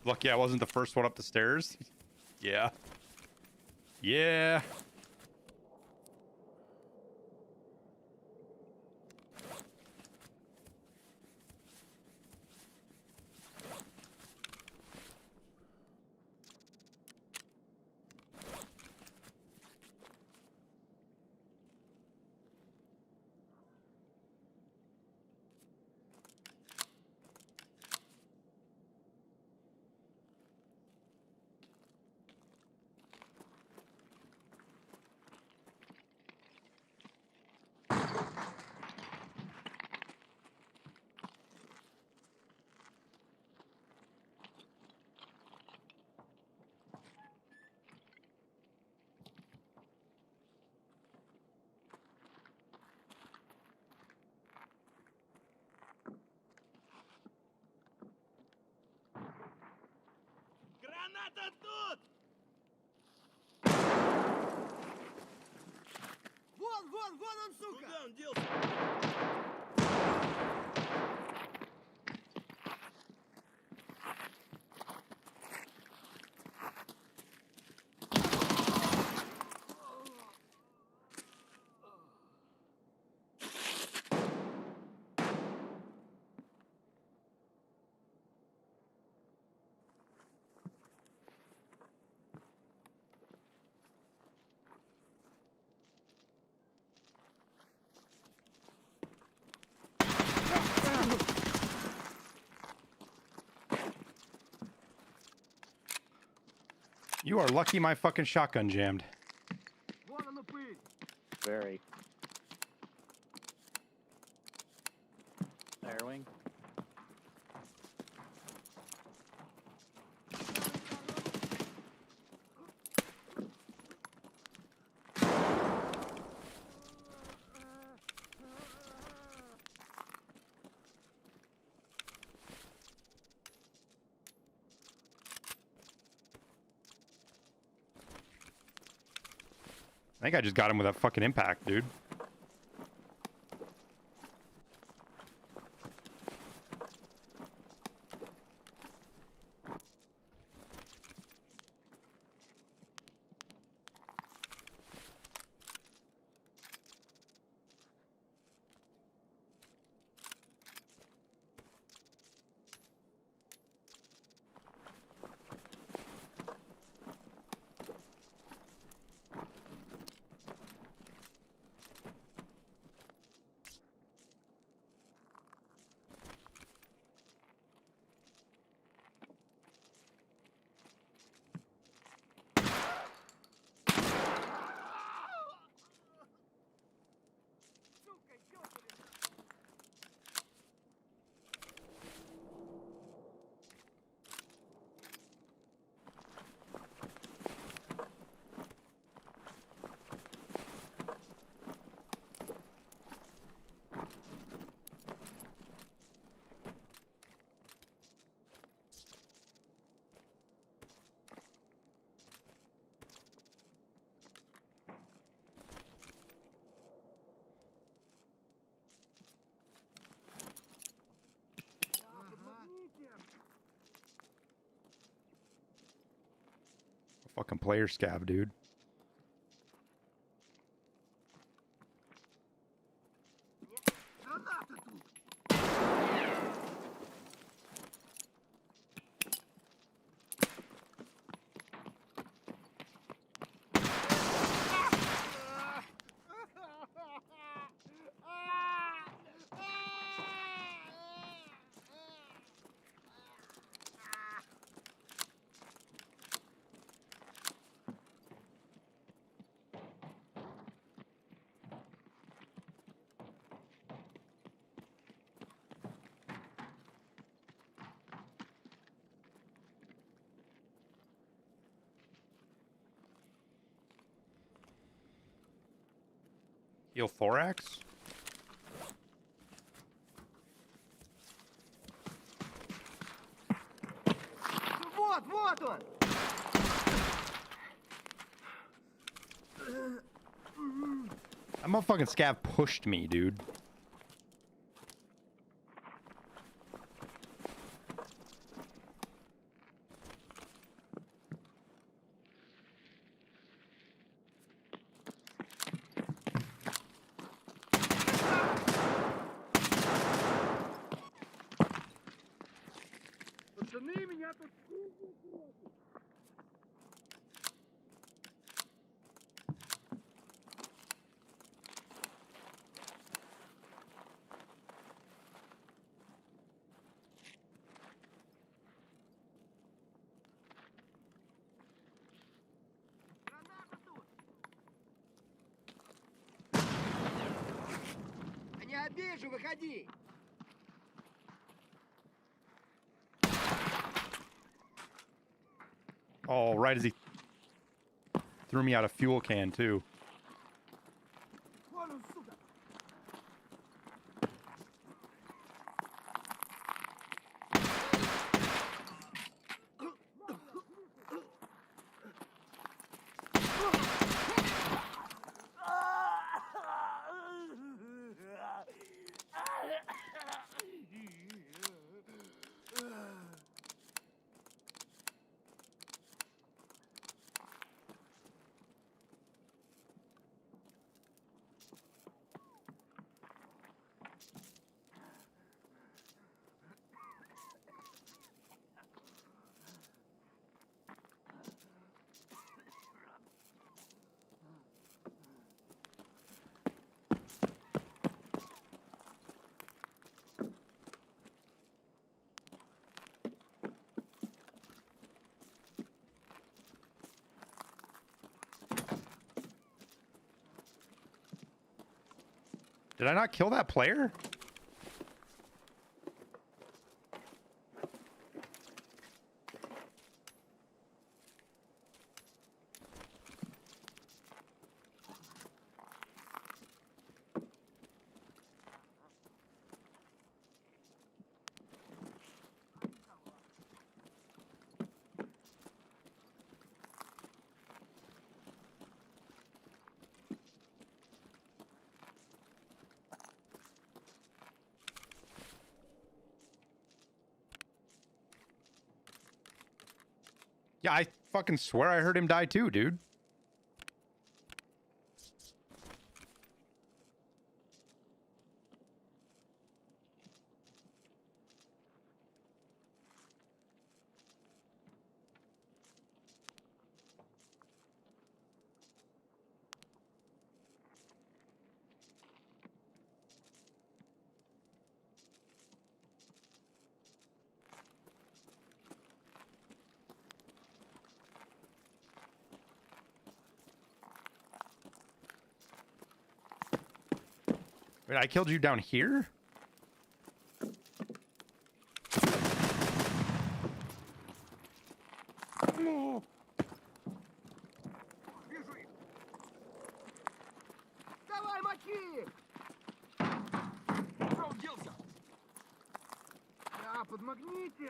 Lucky I wasn't the first one up the stairs. Yeah. Yeah. You are lucky my fucking shotgun jammed. Very. Airwing. I think I just got him with that fucking impact, dude. Fucking player scav, dude. Heal thorax? Вот, вот он! That motherfucking scav pushed me, dude. Пацаны, меня тут... Не обижу, выходи! Oh, right as he threw me out a fuel can, too. Вон он, сука! Did I not kill that player? Yeah, I fucking swear I heard him die too, dude. Wait, I killed you down here? Вижу их. Давай, мочи их. Куда он делся? Да, подмагните.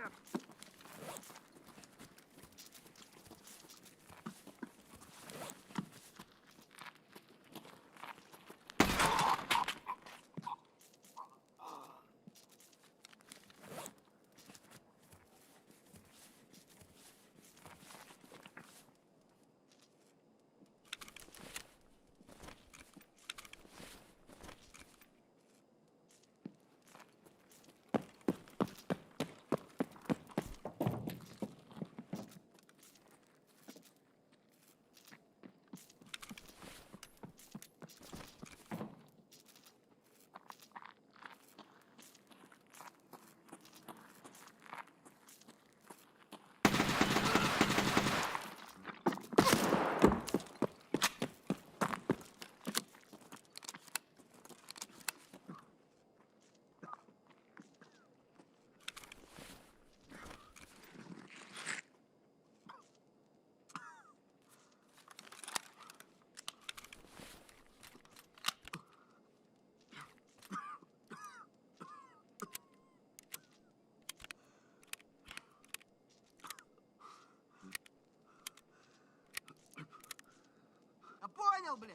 Я понял, бля.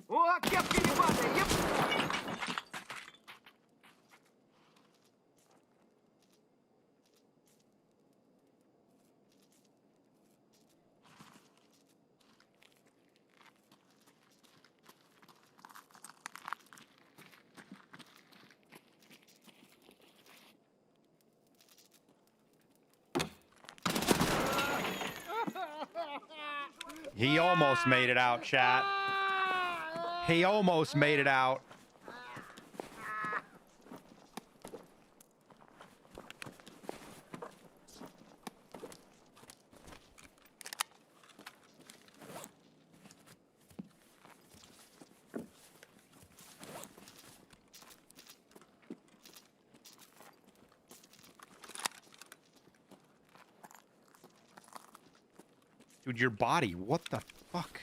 О, кепка ебаная, еб... He almost made it out, chat. He almost made it out. Dude, your body, what the fuck?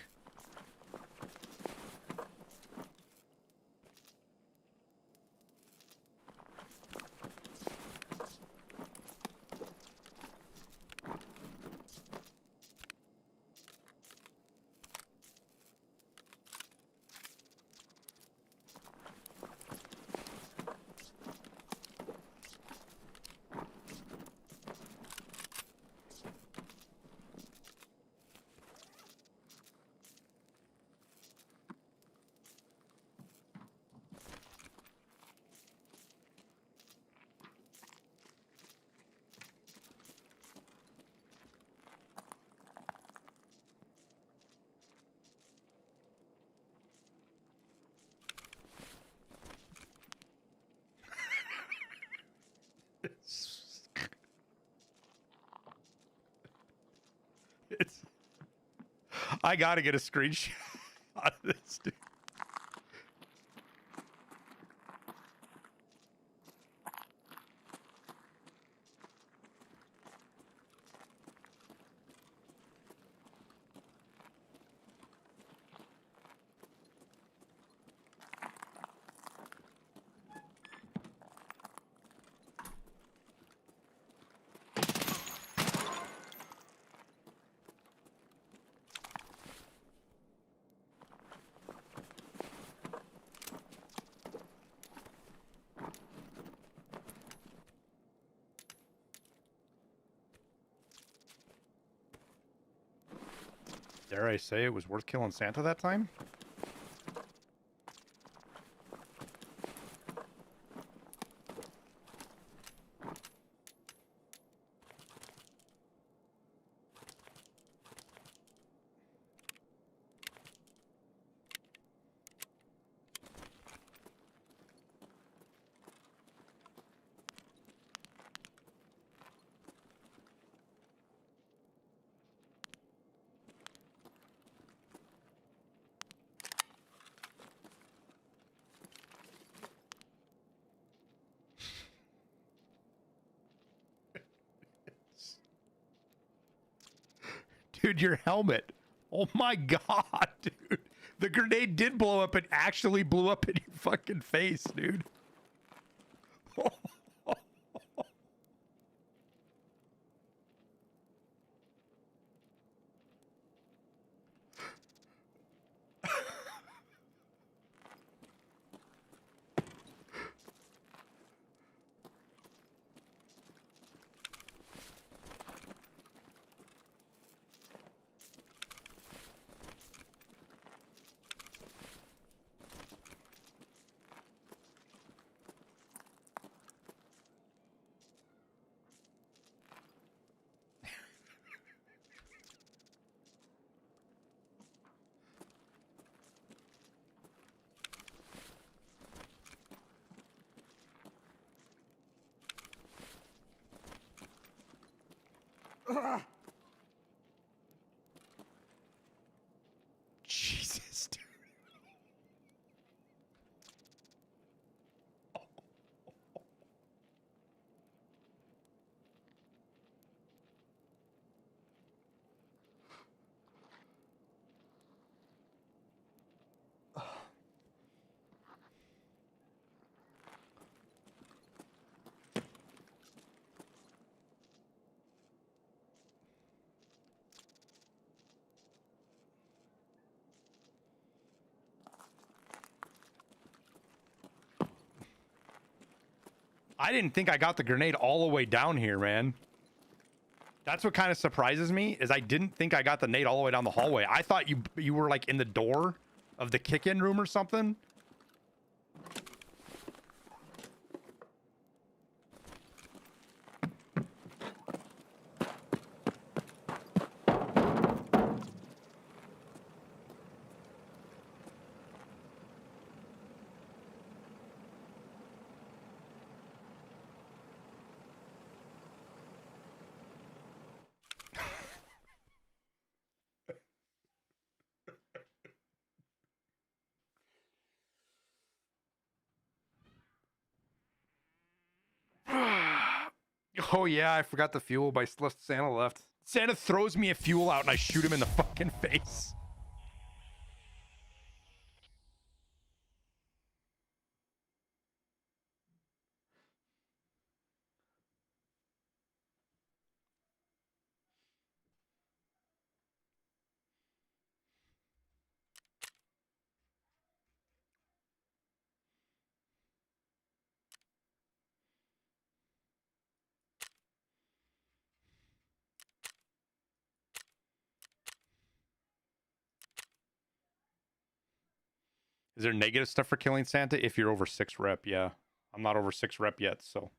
It's, I gotta get a screenshot of this, dude. Dare I say it was worth killing Santa that time? Dude, your helmet. Oh my god, dude. The grenade did blow up. It actually blew up in your fucking face, dude. Jesus, dude. I didn't think I got the grenade all the way down here, man. That's what kind of surprises me, is I didn't think I got the nade all the way down the hallway. I thought you were like in the door of the kick-in room or something. Oh yeah, I forgot the fuel by Santa left. Santa throws me a fuel out and I shoot him in the fucking face. Is there negative stuff for killing Santa if you're over 6 rep? Yeah. I'm not over 6 rep yet, so.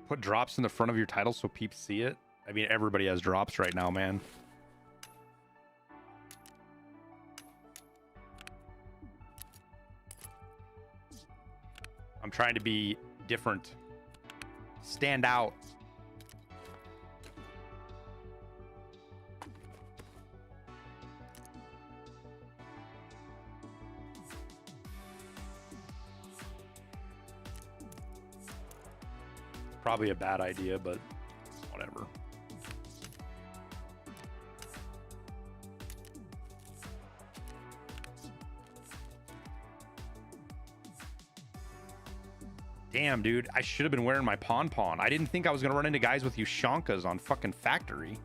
Put drops in the front of your title so peeps see it. I mean, everybody has drops right now, man. I'm trying to be different. Stand out. Probably a bad idea, but whatever. Damn, dude. I should have been wearing my POMPON. I didn't think I was going to run into guys with Ushankas on fucking factory.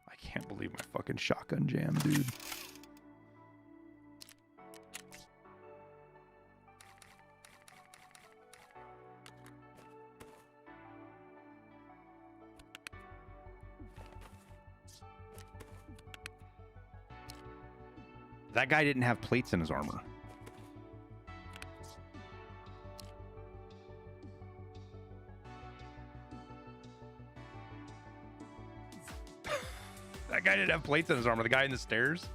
I can't believe my fucking shotgun jam, dude. That guy didn't have plates in his armor. That guy didn't have plates in his armor. The guy in the stairs.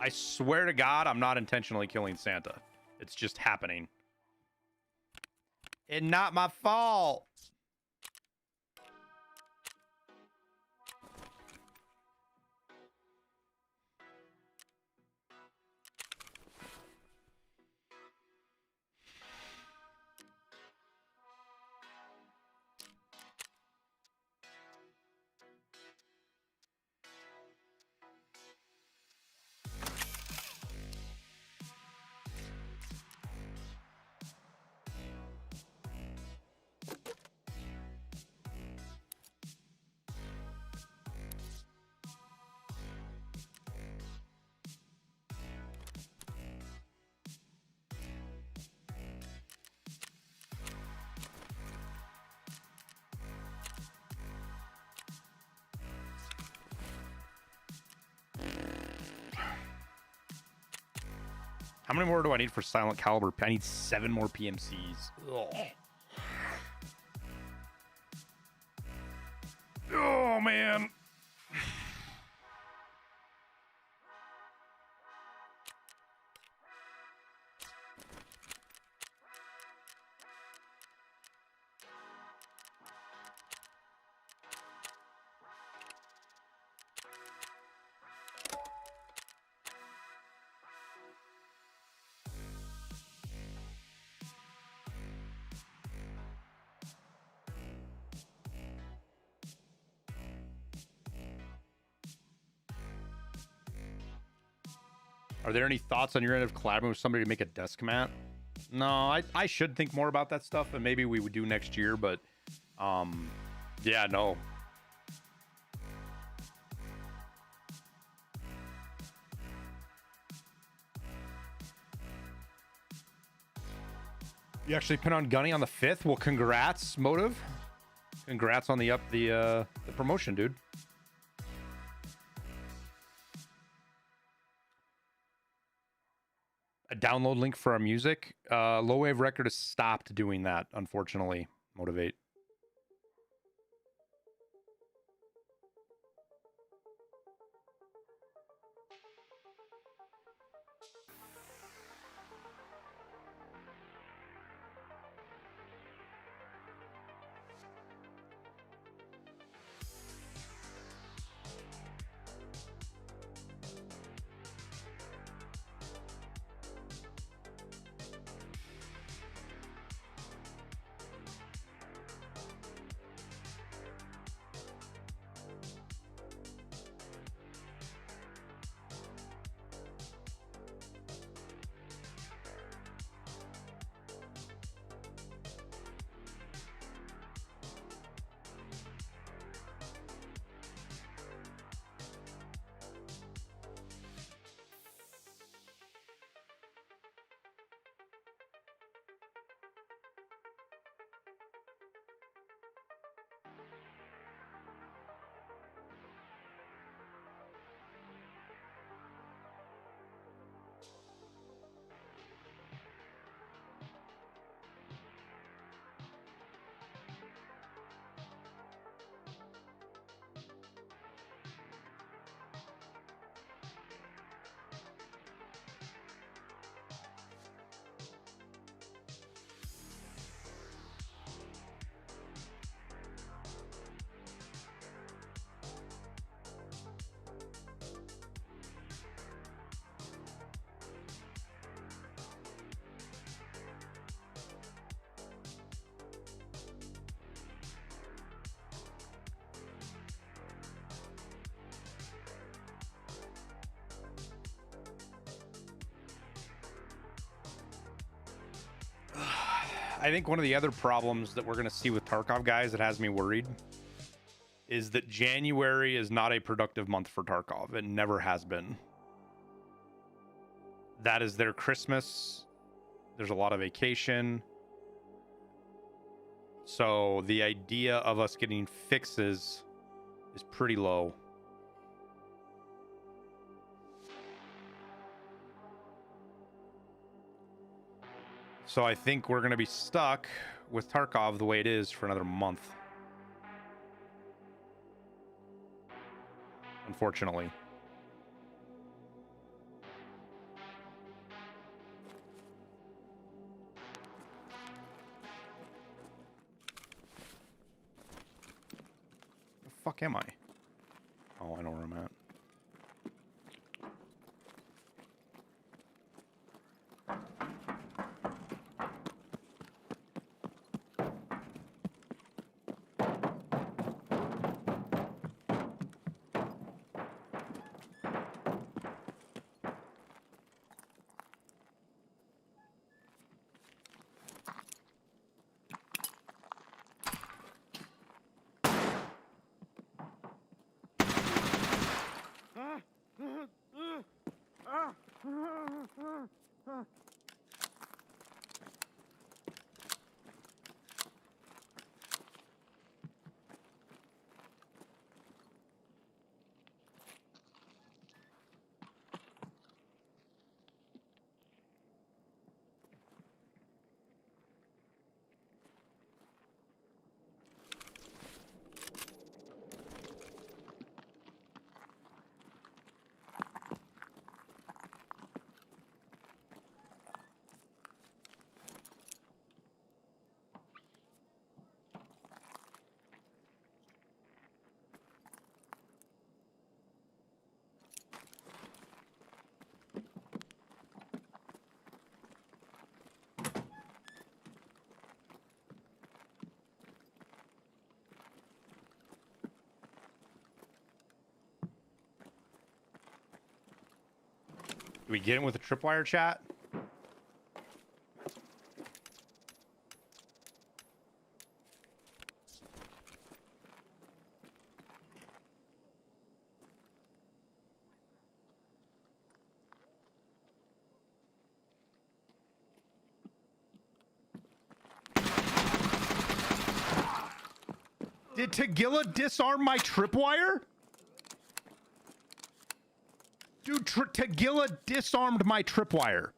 I swear to God, I'm not intentionally killing Santa. It's just happening. And not my fault. How many more do I need for silent caliber? I need 7 more PMCs. Ugh. Oh, man. Are there any thoughts on your end of collaborating with somebody to make a desk mat? No, I should think more about that stuff, and maybe we would do next year, but yeah, no. You actually pin on Gunny on the 5th? Well, congrats, Motive. Congrats on the promotion, dude. A download link for our music. Low Wave Record has stopped doing that, unfortunately. Motivate. I think one of the other problems that we're going to see with Tarkov guys that has me worried is that January is not a productive month for Tarkov. It never has been. That is their Christmas. There's a lot of vacation. So the idea of us getting fixes is pretty low. So I think we're going to be stuck with Tarkov the way it is for another month. Unfortunately. The fuck am I? Oh, I know where I'm at. Do we get in with a tripwire chat? Did Tagilla disarm my tripwire? Dude, Tagilla disarmed my tripwire.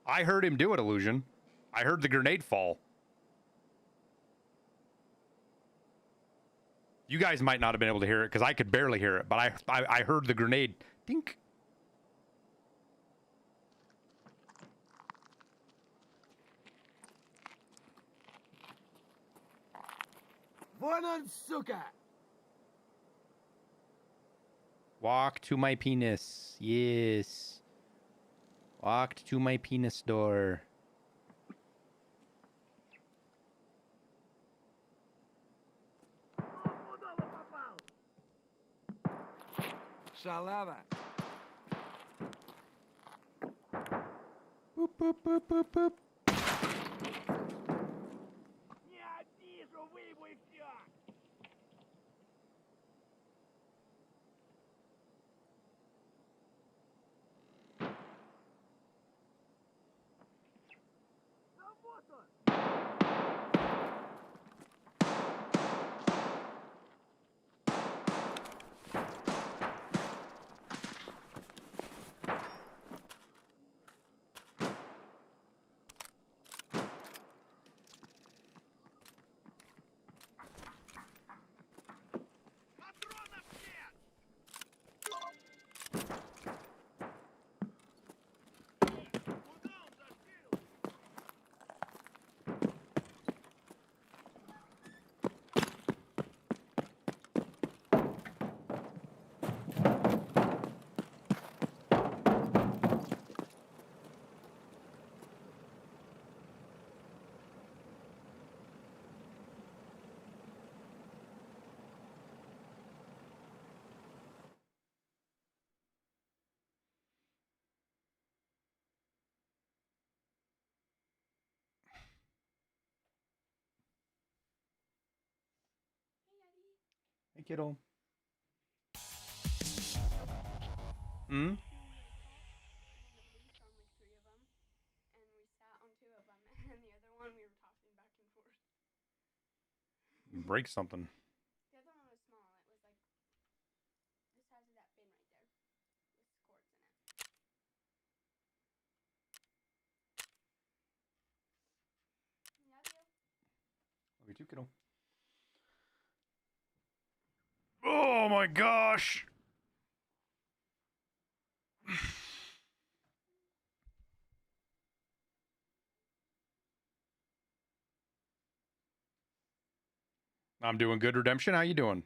I heard him do it, Illusion. I heard the grenade fall. You guys might not have been able to hear it because I could barely hear it, but I heard the grenade dink. Вон он, сука! Walk to my penis. Yes. Walked to my penis door. Шалава! Boop, boop, boop, boop, boop. Не Hey, kiddo. Hmm? Break something. The other one was small. It was like the size of that bin right there with cords in it. Love you. Love you too, kiddo. Oh my gosh! I'm doing good, Redemption. How you doing?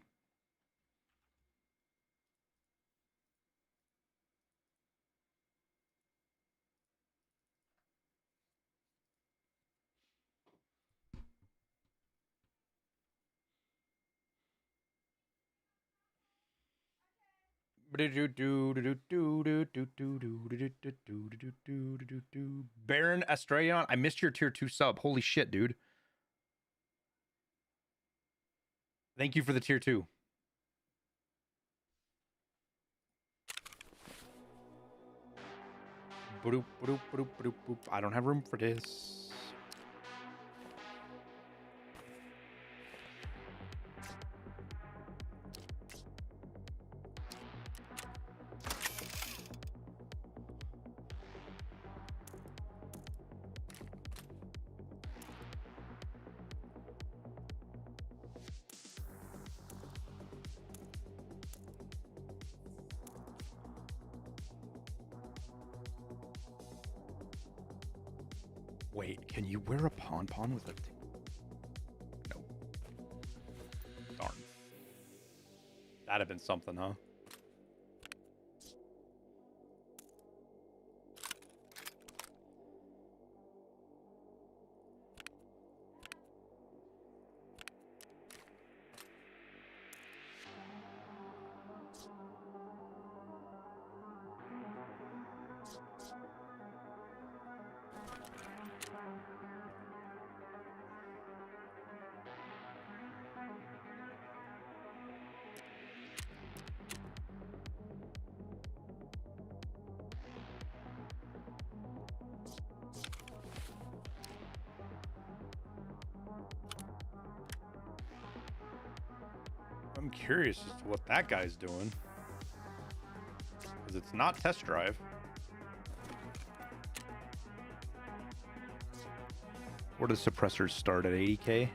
Baron Estrella, I missed your tier 2 sub. Holy shit, dude. Thank you for the tier 2. I don't have room for this. Wait, can you wear a pompon with a... No. Darn. That'd have been something, huh? I'm curious as to what that guy's doing. Because it's not test drive. Where do the suppressors start at 80K?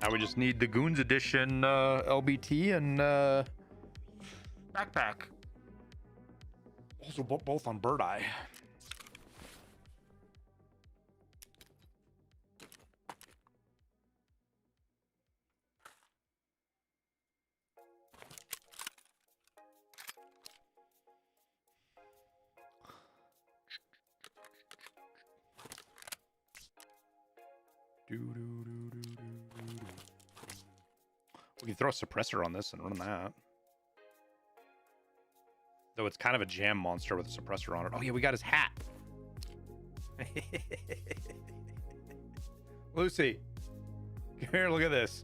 Now we just need the Goons Edition LBT and backpack. Also both on Bird Eye. We can throw a suppressor on this and run that. Though it's kind of a jam monster with a suppressor on it. Oh yeah, we got his hat. Lucy, come here, look at this.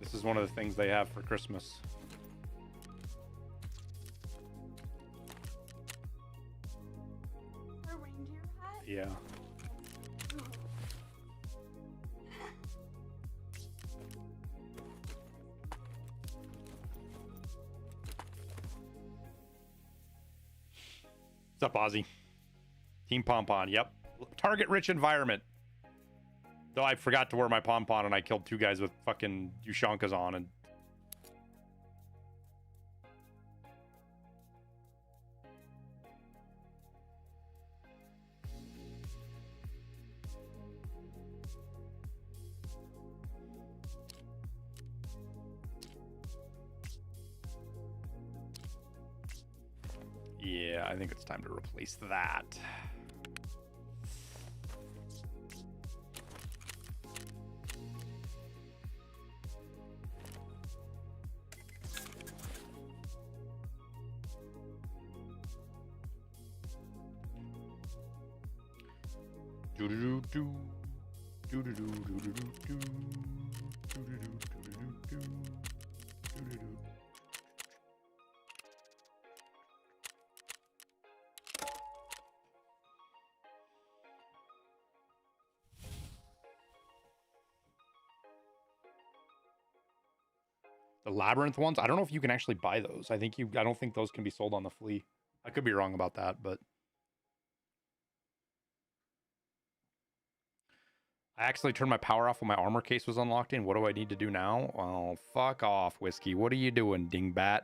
This is one of the things they have for Christmas. A reindeer hat? Yeah. What's up, Ozzy? Team Pompon, yep. Target-rich environment. Though I forgot to wear my Pompon and I killed 2 guys with fucking Ushankas on and... Yeah, I think it's time to replace that. Do-do-do-do. Do-do-do-do-do-do-do. Do-do-do-do-do-do. Do-do-do. The labyrinth ones, I don't know if you can actually buy those. I don't think those can be sold on the flea. I could be wrong about that, but I actually turned my power off when my armor case was unlocked in. What do I need to do now? Oh, fuck off, Whiskey. What are you doing, dingbat?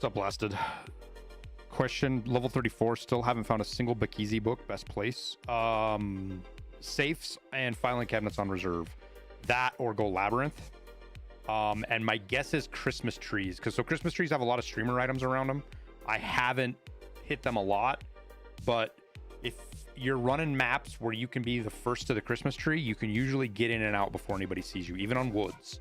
What's up, Blasted? Question, level 34, still haven't found a single Bakizi book, best place. Safes and filing cabinets on reserve. That or go Labyrinth. And my guess is Christmas trees, because so Christmas trees have a lot of streamer items around them. I haven't hit them a lot, but if you're running maps where you can be the first to the Christmas tree, you can usually get in and out before anybody sees you, even on woods.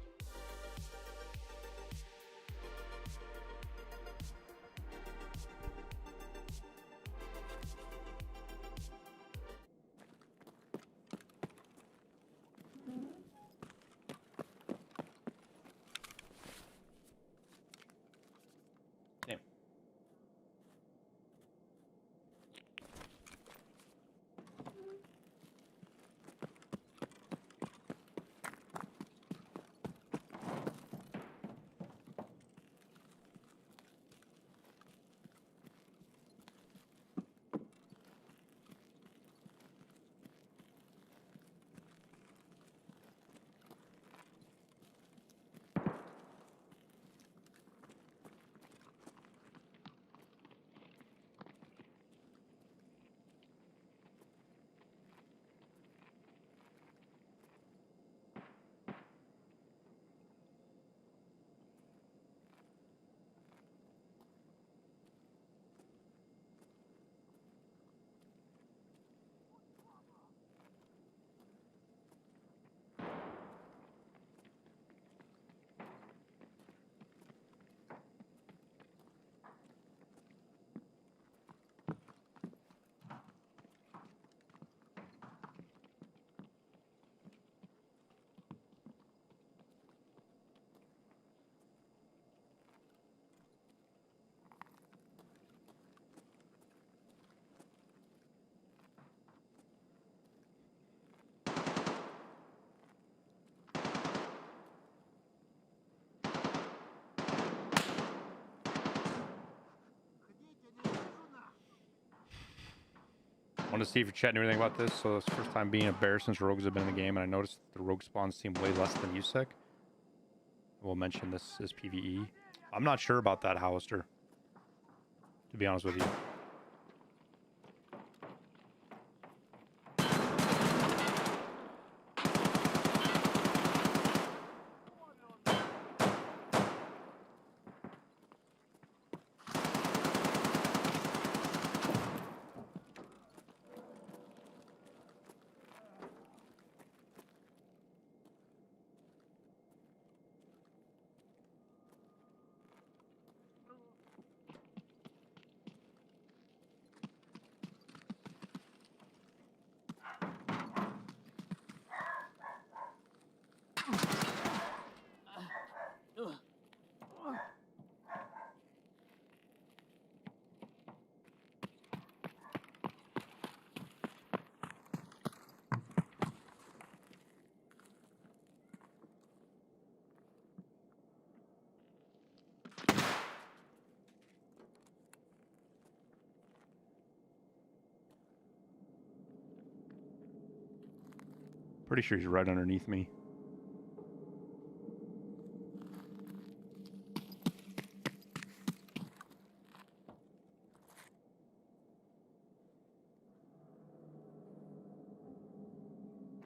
Want to see if you're chatting anything about this. So it's the first time being a bear since rogues have been in the game, and I noticed the rogue spawns seem way less than USEC. We'll mention this as PvE. I'm not sure about that, Hollister, to be honest with you. Pretty sure he's right underneath me.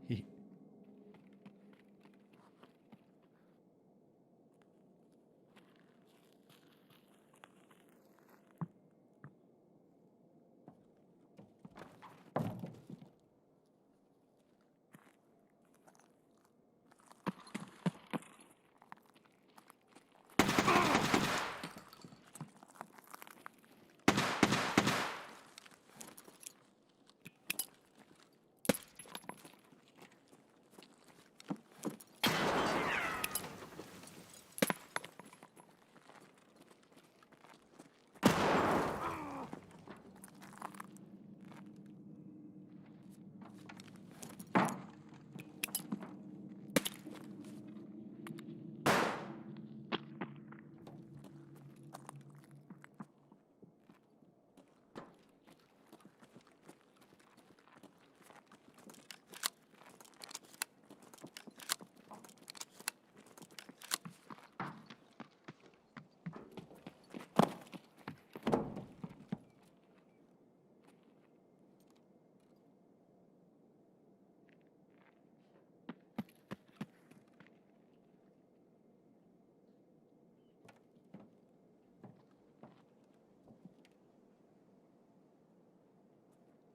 He...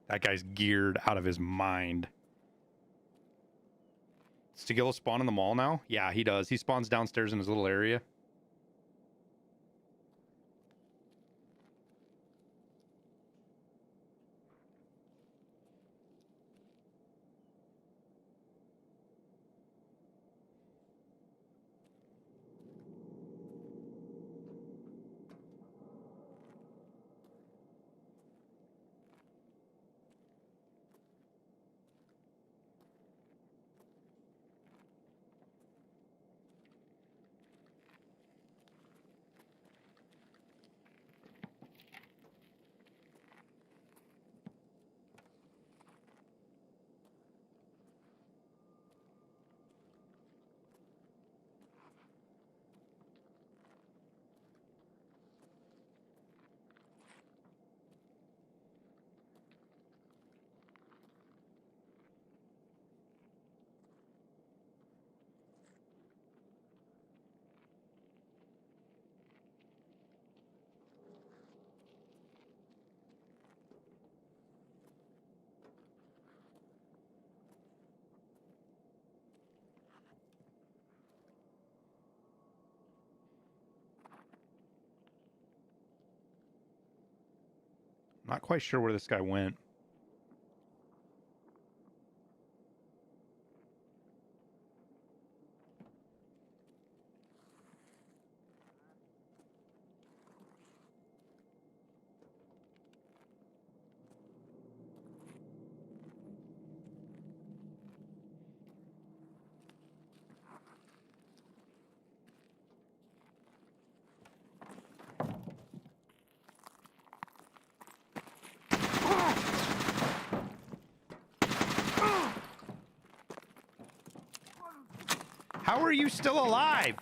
That guy's geared out of his mind. Does Stigilla spawn in the mall now? Yeah, he does. He spawns downstairs in his little area. Not quite sure where this guy went. How are you still alive?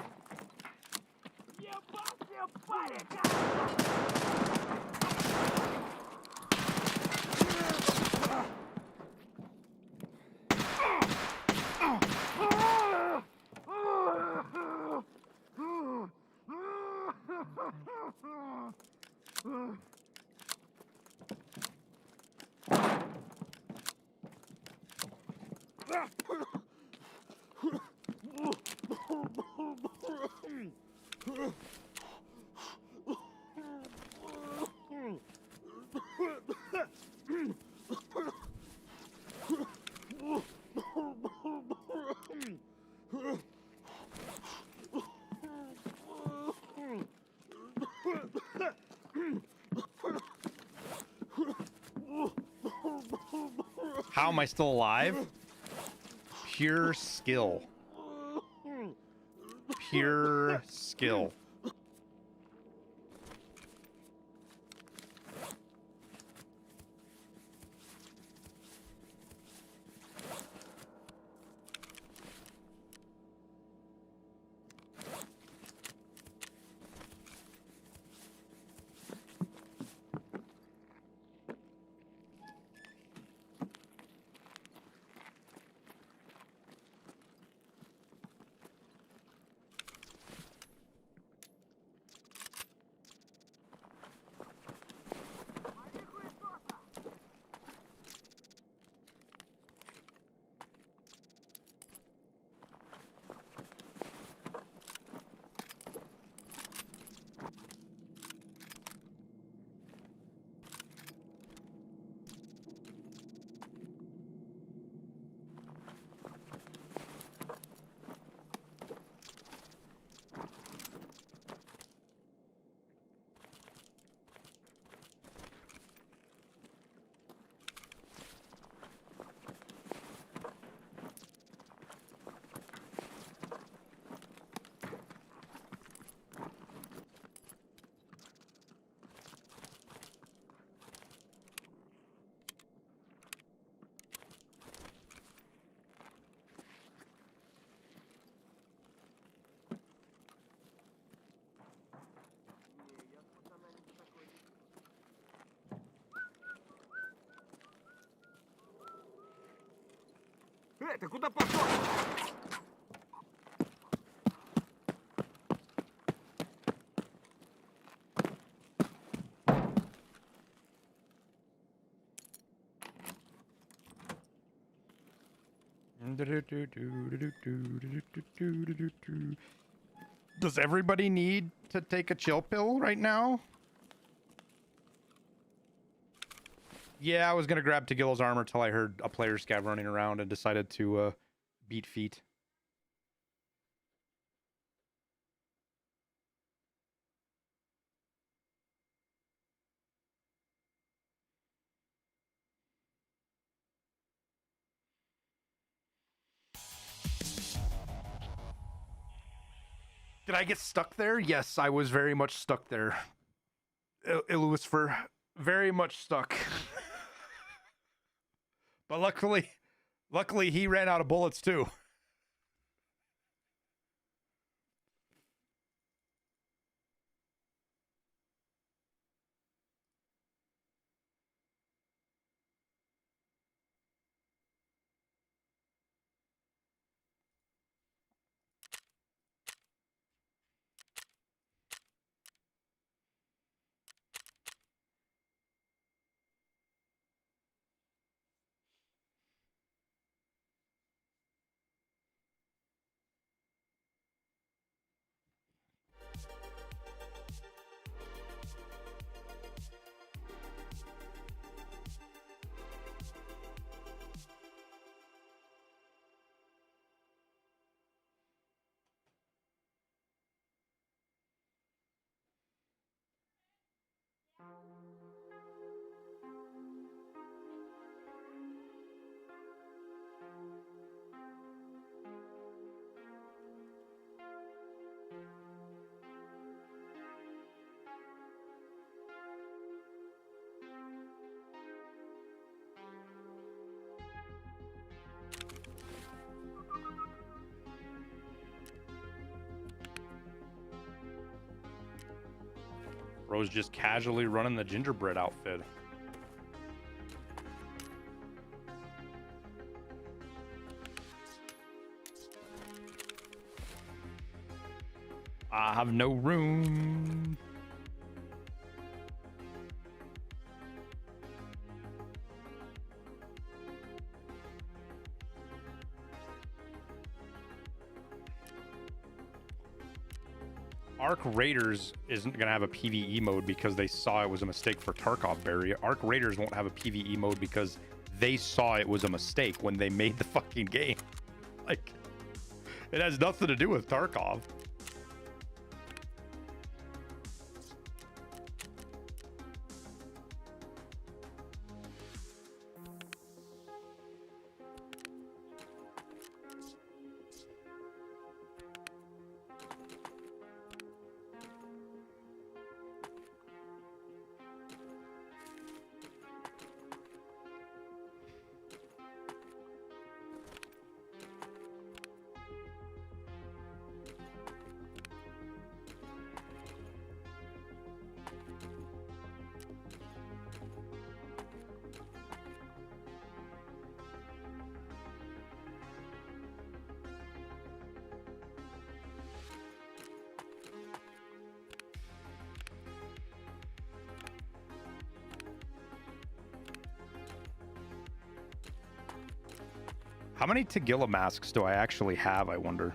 How am I still alive? Pure skill. Pure skill. Ты куда пошел? Does everybody need to take a chill pill right now? Yeah, I was gonna grab Tagillo's armor till I heard a player scav running around and decided to beat feet. Did I get stuck there? Yes, I was very much stuck there. Illuisfer, very much stuck. But luckily he ran out of bullets too. Bro's just casually running the gingerbread outfit. I have no room. Arc Raiders isn't going to have a PvE mode because they saw it was a mistake for Tarkov Berry. Arc Raiders won't have a PvE mode because they saw it was a mistake when they made the fucking game. Like, it has nothing to do with Tarkov. How many Tagilla masks do I actually have, I wonder?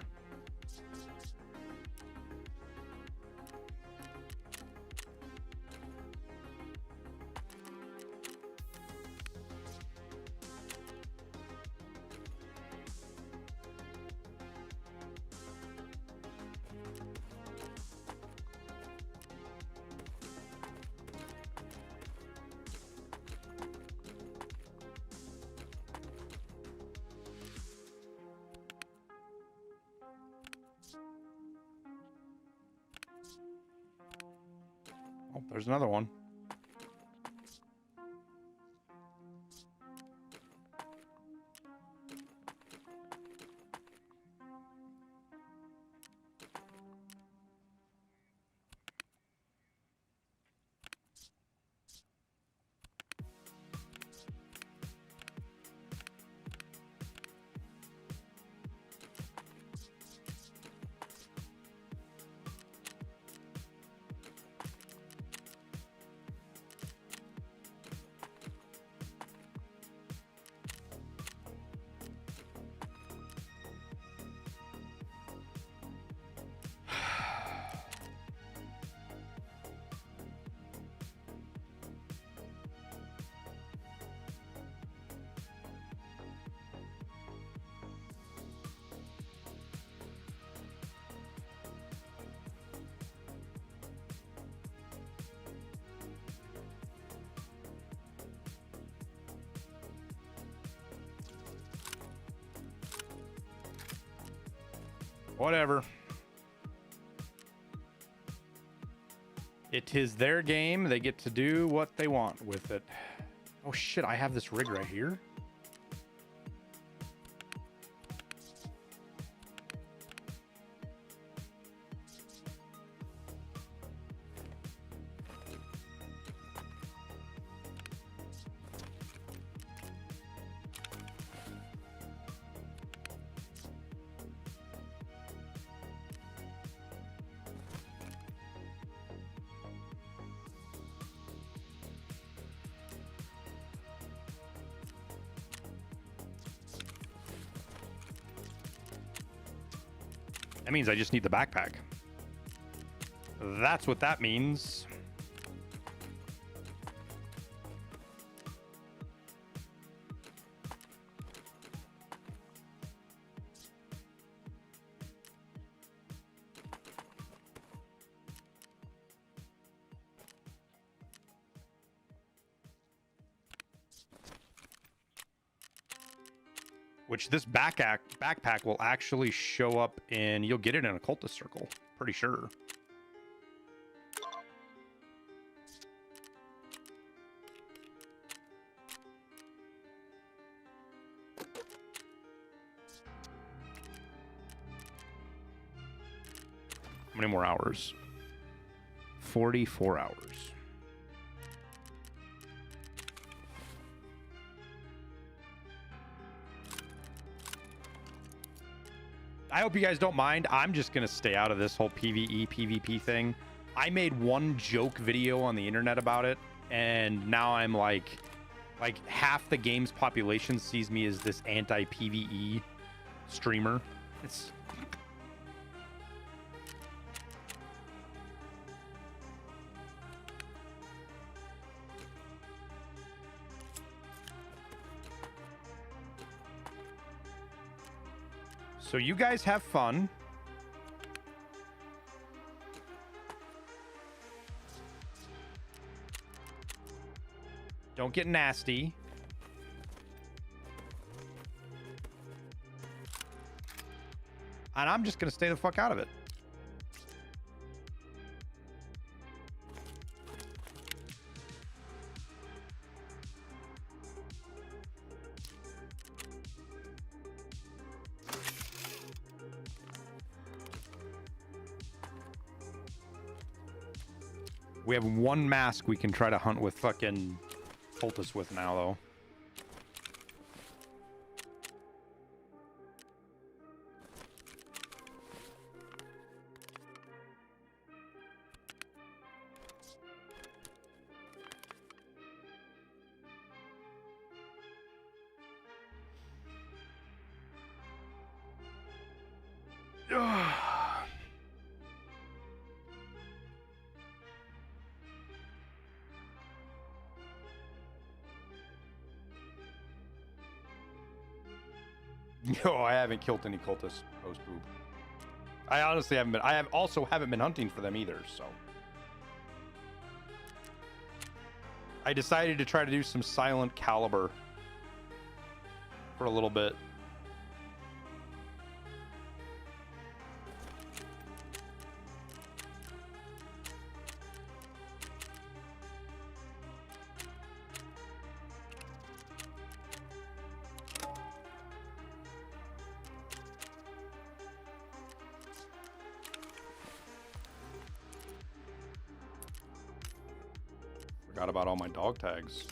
Oh, there's another one. Whatever. It is their game. They get to do what they want with it. Oh shit, I have this rig right here. That means I just need the backpack. That's what that means. Which this backpack will actually show up in, you'll get it in a cultist circle, pretty sure. How many more hours? 44 hours. I hope you guys don't mind. I'm just going to stay out of this whole PvE, PvP thing. I made one joke video on the internet about it, and now I'm like half the game's population sees me as this anti-PvE streamer. It's... So you guys have fun. Don't get nasty. And I'm just gonna stay the fuck out of it. We have one mask we can try to hunt with fucking Cultist with now, though. No, I haven't killed any cultists post-boob. I honestly haven't been. I haven't been hunting for them either, so. I decided to try to do some silent caliber for a little bit. Forgot about all my dog tags.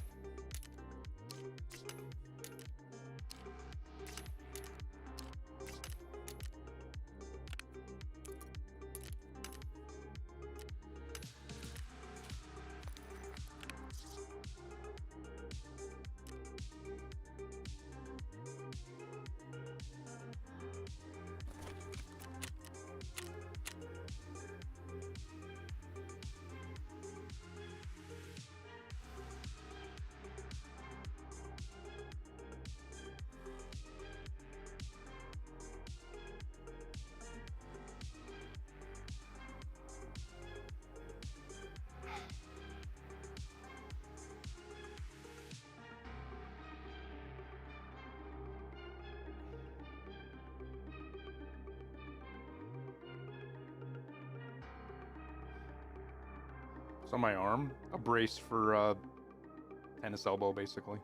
It's on my arm. A brace for tennis elbow, basically.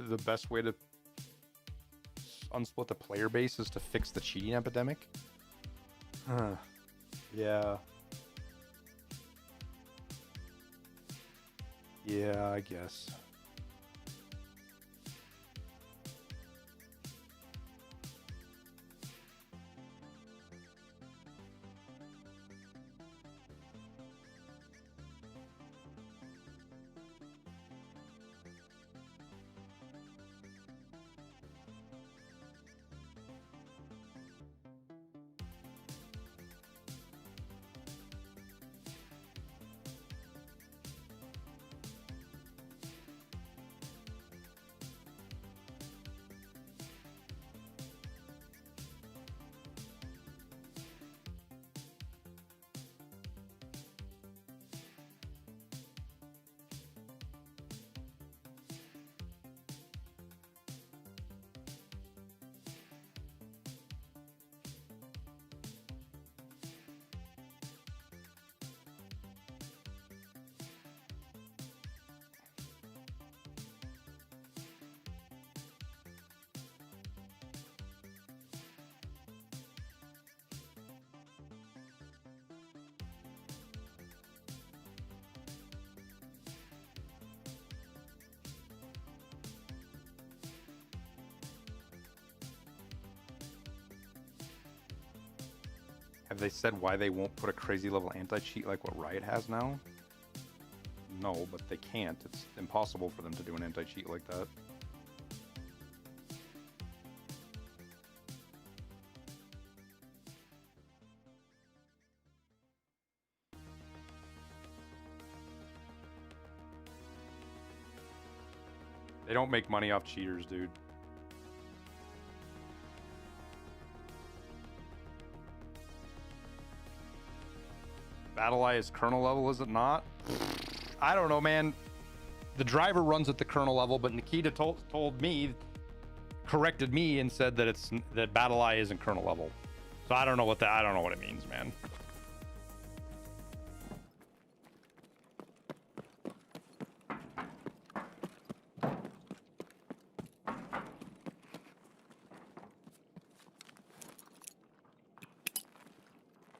The best way to unsplit the player base is to fix the cheating epidemic. Huh. Yeah. Yeah, I guess. Have they said why they won't put a crazy level anti-cheat like what Riot has now? No, but they can't. It's impossible for them to do an anti-cheat like that. They don't make money off cheaters, dude. BattlEye is kernel level, is it not? I don't know, man. The driver runs at the kernel level, but Nikita told me, corrected me, and said that that BattlEye isn't kernel level. So I don't know what I don't know what it means, man.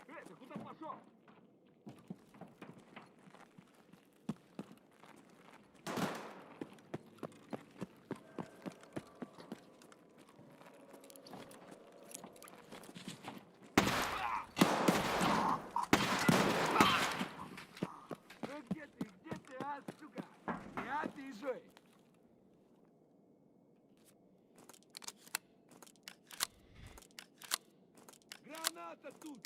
Ты куда пошел? Где ты, а, сука? Я ты жой. Граната тут!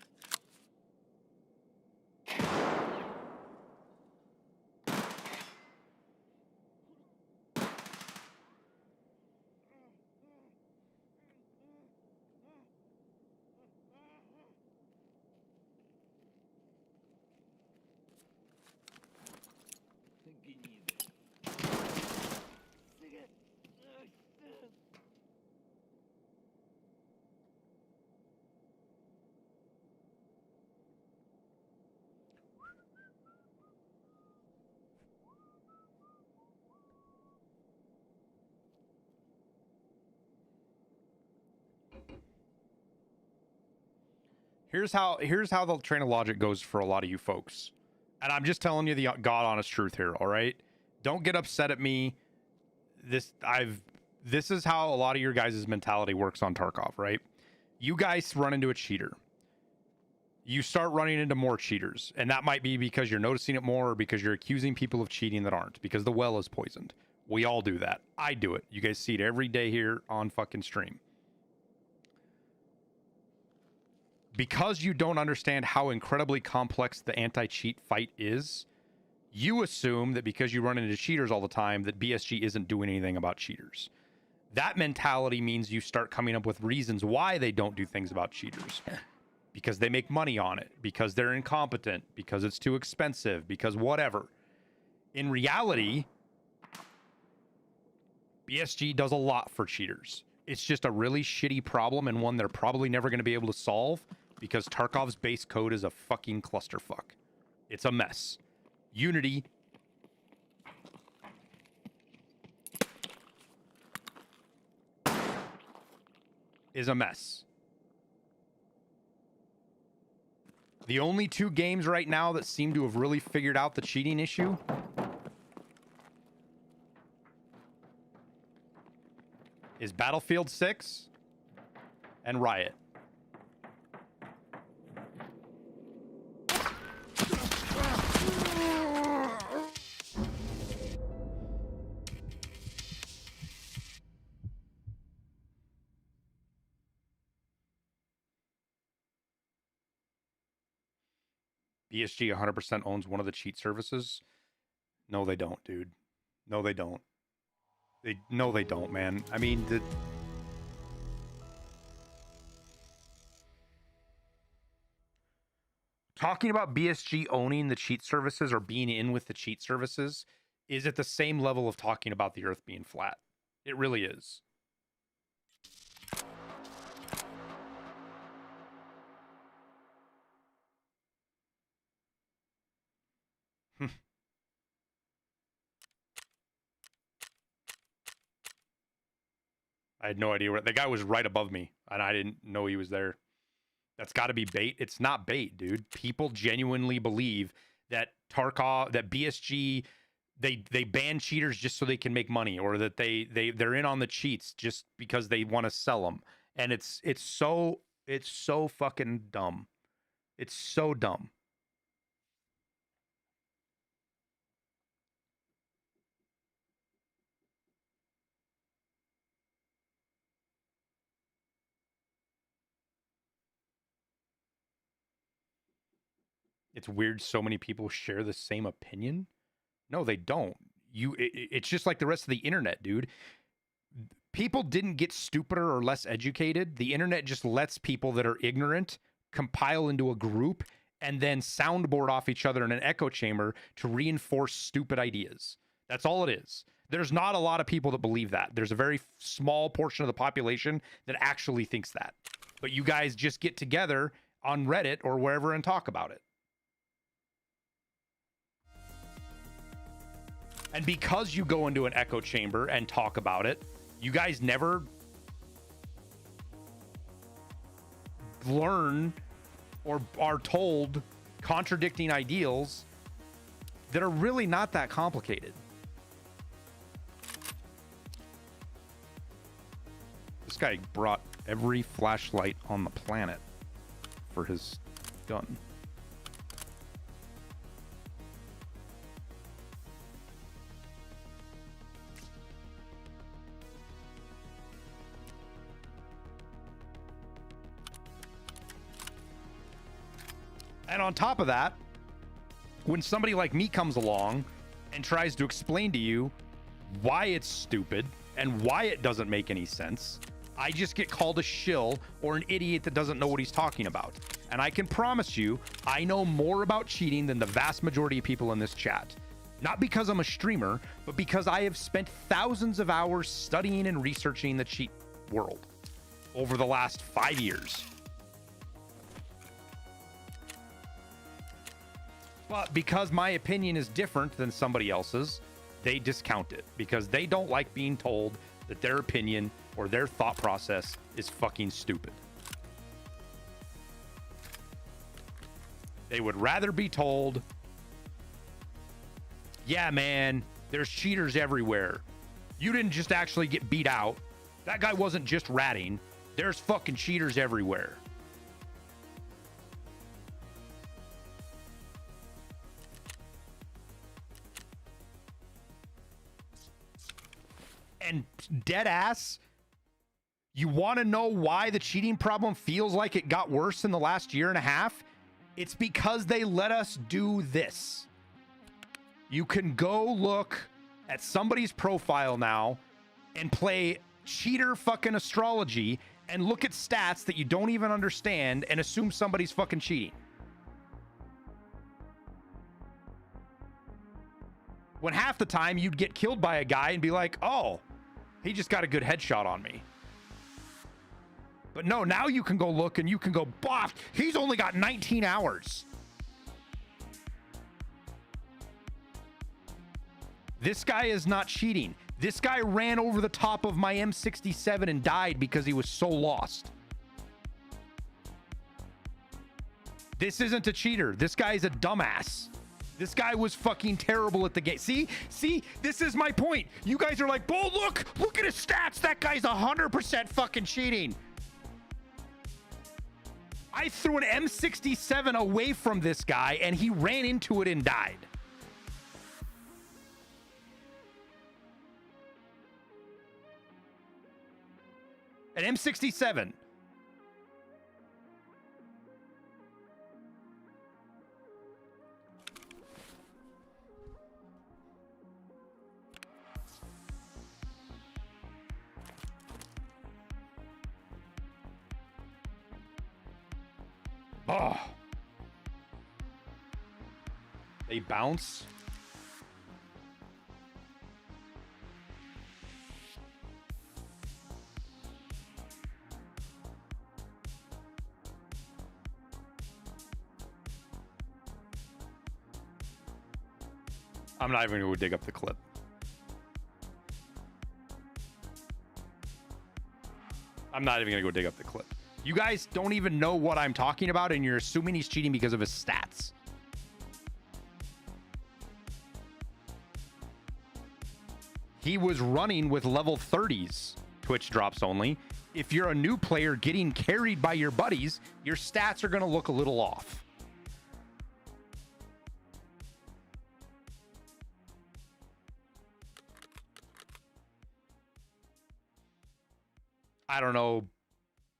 Гнида. Here's how the train of logic goes for a lot of you folks. And I'm just telling you the God honest truth here, all right? Don't get upset at me. This is how a lot of your guys' mentality works on Tarkov, right? You guys run into a cheater. You start running into more cheaters. And that might be because you're noticing it more or because you're accusing people of cheating that aren't, because the well is poisoned. We all do that. I do it. You guys see it every day here on fucking stream. Because you don't understand how incredibly complex the anti-cheat fight is, you assume that because you run into cheaters all the time, that BSG isn't doing anything about cheaters. That mentality means you start coming up with reasons why they don't do things about cheaters. Because they make money on it, because they're incompetent, because it's too expensive, because whatever. In reality, BSG does a lot for cheaters. It's just a really shitty problem and one they're probably never going to be able to solve because Tarkov's base code is a fucking clusterfuck. It's a mess. Unity is a mess. The only two games right now that seem to have really figured out the cheating issue is Battlefield 6 and Riot. BSG 100% owns one of the cheat services. No, they don't, dude. No, they don't. No, they don't, man. I mean, talking about BSG owning the cheat services or being in with the cheat services is at the same level of talking about the Earth being flat. It really is. I had no idea where the guy was right above me, and I didn't know he was there. That's got to be bait. It's not bait, dude. People genuinely believe that Tarkov, that BSG, they ban cheaters just so they can make money, or that they're in on the cheats just because they want to sell them. And it's so fucking dumb. It's so dumb. It's weird so many people share the same opinion. No, they don't. It's just like the rest of the internet, dude. People didn't get stupider or less educated. The internet just lets people that are ignorant compile into a group and then soundboard off each other in an echo chamber to reinforce stupid ideas. That's all it is. There's not a lot of people that believe that. There's a very small portion of the population that actually thinks that. But you guys just get together on Reddit or wherever and talk about it. And because you go into an echo chamber and talk about it, you guys never learn or are told contradicting ideals that are really not that complicated. This guy brought every flashlight on the planet for his gun. And on top of that, when somebody like me comes along and tries to explain to you why it's stupid and why it doesn't make any sense, I just get called a shill or an idiot that doesn't know what he's talking about. And I can promise you, I know more about cheating than the vast majority of people in this chat. Not because I'm a streamer, but because I have spent thousands of hours studying and researching the cheat world over the last 5 years. But because my opinion is different than somebody else's, they discount it because they don't like being told that their opinion or their thought process is fucking stupid. They would rather be told, yeah, man, there's cheaters everywhere. You didn't just actually get beat out. That guy wasn't just ratting. There's fucking cheaters everywhere. And dead ass, you want to know why the cheating problem feels like it got worse in the last year and a half? It's because they let us do this. You can go look at somebody's profile now and play cheater fucking astrology and look at stats that you don't even understand and assume somebody's fucking cheating. When half the time you'd get killed by a guy and be like, oh, he just got a good headshot on me. But no, now you can go look and you can go, boff, he's only got 19 hours. This guy is not cheating. This guy ran over the top of my M67 and died because he was so lost. This isn't a cheater. This guy's a dumbass. This guy was fucking terrible at the game. See, this is my point. You guys are like, oh, look at his stats. That guy's 100% fucking cheating. I threw an M67 away from this guy and he ran into it and died. An M67. Oh. They bounce. I'm not even going to dig up the clip. I'm not even going to go dig up the clip. You guys don't even know what I'm talking about, and you're assuming he's cheating because of his stats. He was running with level 30s, Twitch drops only, if you're a new player getting carried by your buddies, your stats are going to look a little off. I don't know,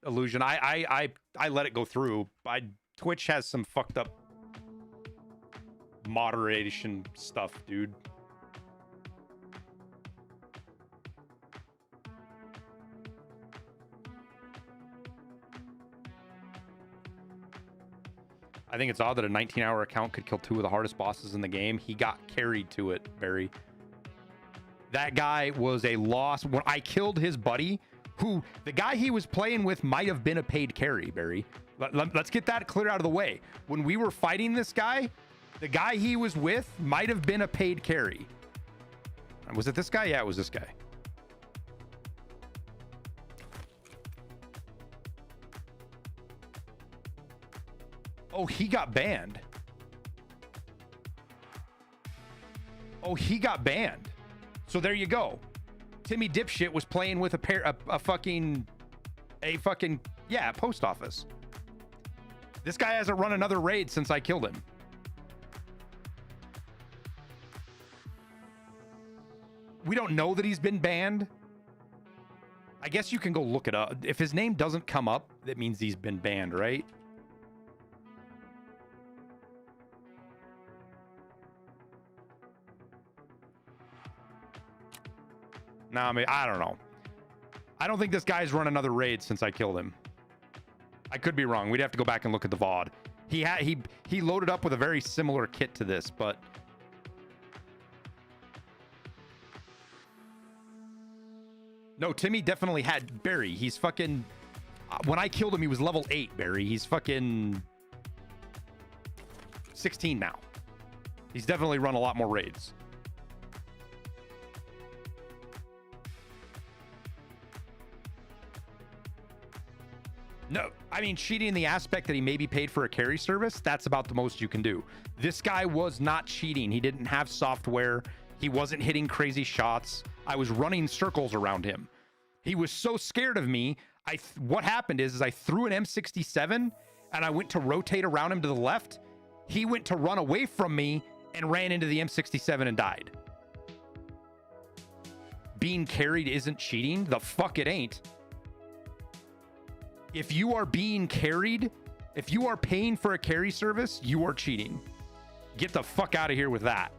Illusion. I let it go through. Twitch has some fucked up moderation stuff, dude. I think it's odd that a 19-hour account could kill 2 of the hardest bosses in the game. He got carried to it, Barry. That guy was a loss. When I killed his buddy, who the guy he was playing with might have been a paid carry, Barry. Let's get that clear out of the way. When we were fighting this guy, the guy he was with might have been a paid carry. Was it this guy? Yeah, it was this guy. Oh, he got banned. Oh, he got banned. So there you go. Timmy Dipshit was playing with a fucking post office. This guy hasn't run another raid since I killed him. We don't know that he's been banned. I guess you can go look it up. If his name doesn't come up, that means he's been banned, right? No, I mean, I don't know. I don't think this guy's run another raid since I killed him. I could be wrong. We'd have to go back and look at the VOD. He loaded up with a very similar kit to this, but no, Timmy definitely had Barry. He's fucking, when I killed him, he was level 8, Barry. He's fucking 16 now. He's definitely run a lot more raids. No, I mean, cheating in the aspect that he maybe paid for a carry service, that's about the most you can do. This guy was not cheating. He didn't have software. He wasn't hitting crazy shots. I was running circles around him. He was so scared of me. What happened is I threw an M67 and I went to rotate around him to the left. He went to run away from me and ran into the M67 and died. Being carried isn't cheating. The fuck it ain't. If you are being carried, if you are paying for a carry service, you are cheating. Get the fuck out of here with that.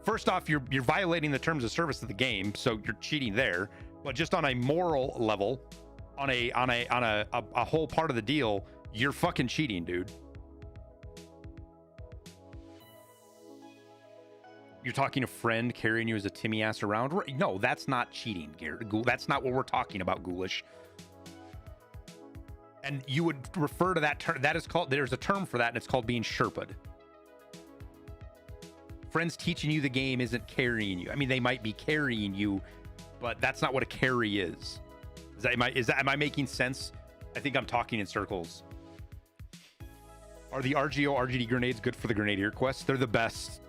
First off, you're violating the terms of service of the game, so you're cheating there. But just on a moral level, on a whole part of the deal, you're fucking cheating, dude. You're talking a friend carrying you as a Timmy ass around? No, that's not cheating, Garrett. That's not what we're talking about, Ghoulish. And you would refer to that term. That is called. There's a term for that, and it's called being Sherpa'd. Friends teaching you the game isn't carrying you. I mean, they might be carrying you, but that's not what a carry is. Am I making sense? I think I'm talking in circles. Are the RGO RGD grenades good for the Grenadier quest? They're the best,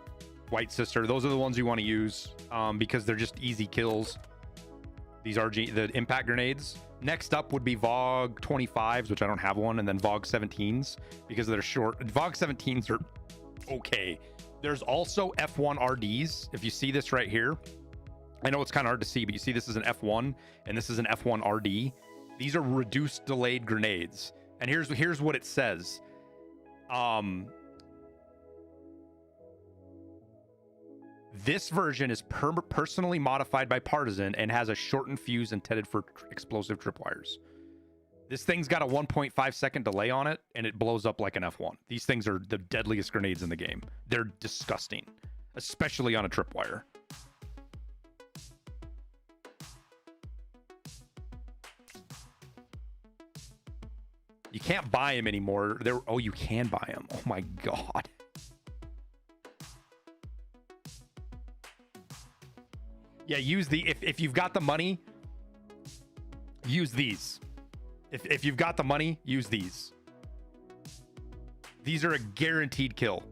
White Sister. Those are the ones you want to use because they're just easy kills. These the impact grenades. Next up would be VOG 25s, which I don't have one, and then VOG 17s because they're short. VOG 17s are okay. There's also F1 RDs. If you see this right here, I know it's kind of hard to see, but you see this is an F1 and this is an F1 RD. These are reduced delayed grenades. And here's what it says. This version is personally modified by Partisan and has a shortened fuse intended for explosive tripwires. This thing's got a 1.5 second delay on it, and it blows up like an F1. These things are the deadliest grenades in the game. They're disgusting, especially on a tripwire. You can't buy them anymore. Oh, you can buy them. Oh my God. Yeah, use the if you've got the money, use these. If you've got the money, use these. These are a guaranteed kill.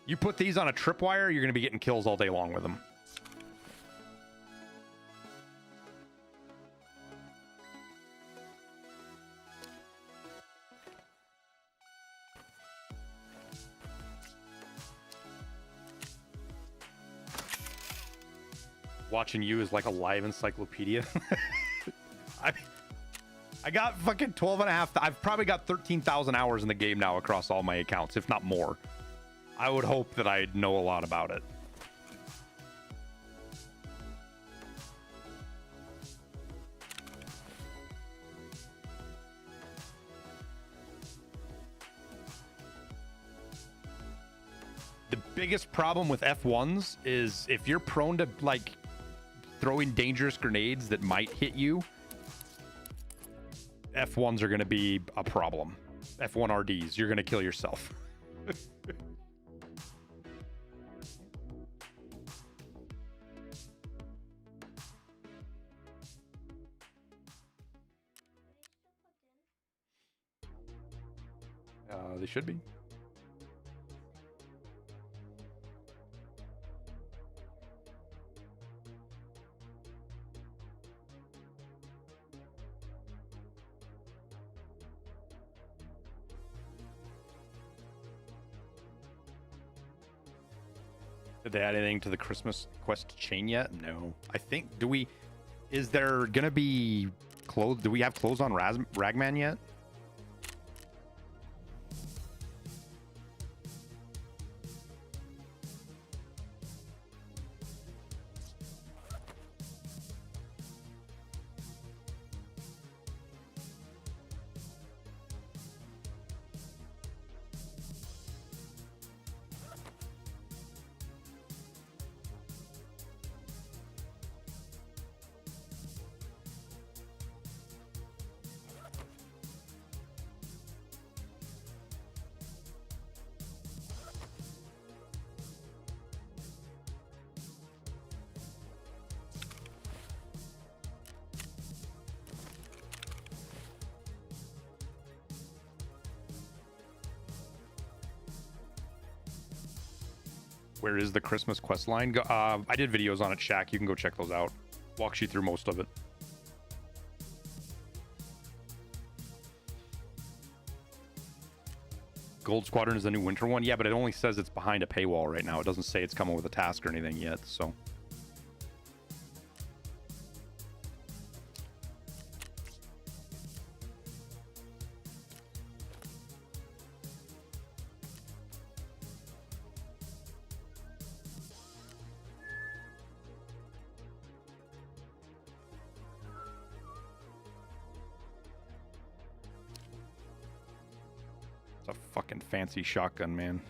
You put these on a tripwire, you're going to be getting kills all day long with them. Watching you is like a live encyclopedia. I got fucking 12 and a half. I've probably got 13,000 hours in the game now across all my accounts, if not more. I would hope that I know a lot about it. The biggest problem with F1s is if you're prone to like throwing dangerous grenades that might hit you, F1s are going to be a problem. F1 RDs, you're going to kill yourself. They should be. Did they add anything to the Christmas quest chain yet? No. I think, is there gonna be clothes? Do we have clothes on Ragman yet? Where is the Christmas quest line? I did videos on it, Shaq. You can go check those out. Walks you through most of it. Gold Squadron is the new winter one. Yeah, but it only says it's behind a paywall right now. It doesn't say it's coming with a task or anything yet, so. It's a fucking fancy shotgun, man.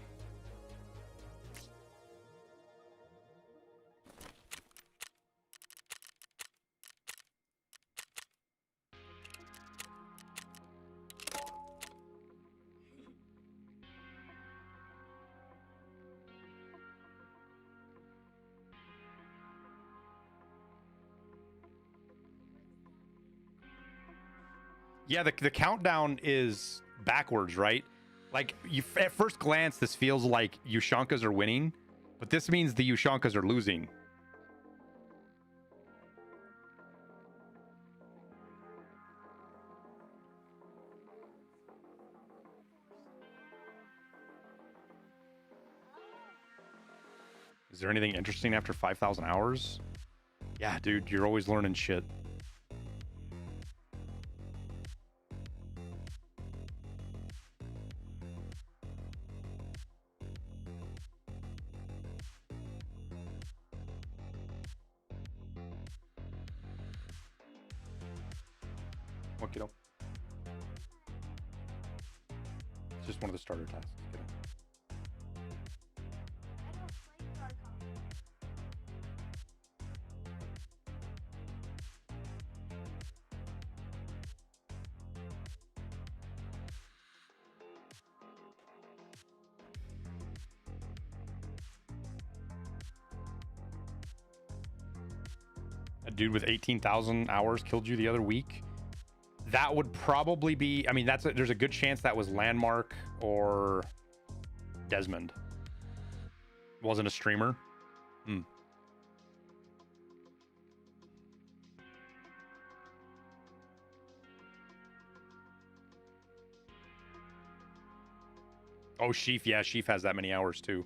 Yeah, the countdown is backwards, right? Like, at first glance, this feels like Ushankas are winning, but this means the Ushankas are losing. Is there anything interesting after 5,000 hours? Yeah, dude, you're always learning shit. What, kiddo? It's just one of the starter tasks, kiddo. A dude with 18,000 hours killed you the other week. That would probably be, I mean, there's a good chance that was Landmark or Desmond. Wasn't a streamer. Hmm. Oh, Sheaf. Yeah, Sheaf has that many hours too.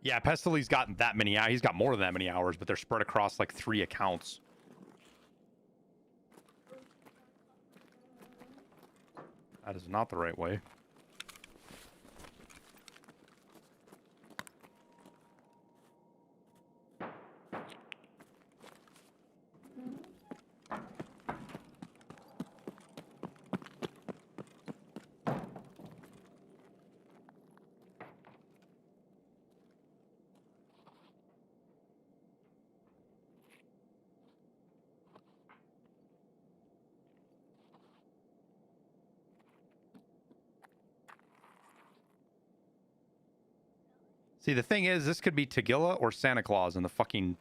Yeah, Pestily's gotten that many hours. He's got more than that many hours, but they're spread across like 3 accounts. That is not the right way. See, the thing is, this could be Tagilla or Santa Claus in the fucking...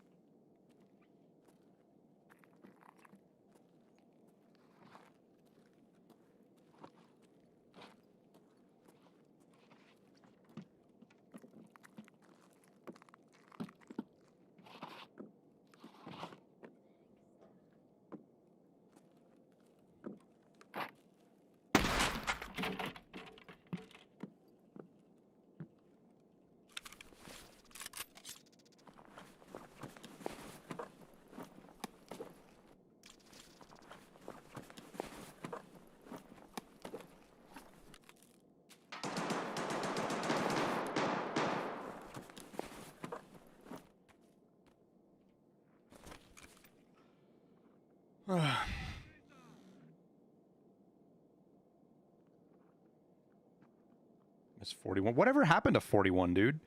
It's 41. Whatever happened to 41, dude?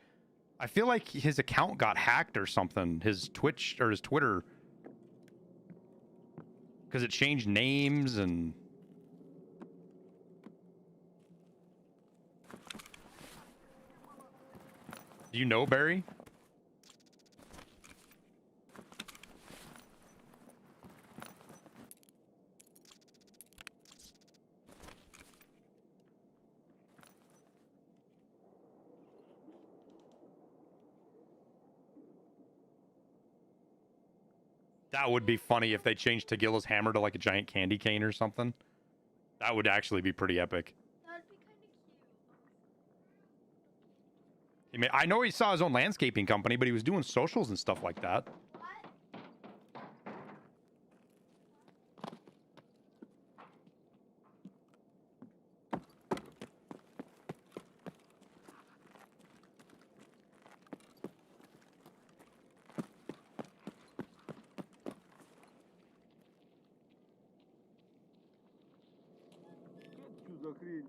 I feel like his account got hacked or something. His Twitch or his Twitter. Because it changed names and... Do you know, Barry? That would be funny if they changed Tagilla's hammer to like a giant candy cane or something. That would actually be pretty epic. That'd be kind of cute. I know he saw his own landscaping company, but he was doing socials and stuff like that. Что за хрень?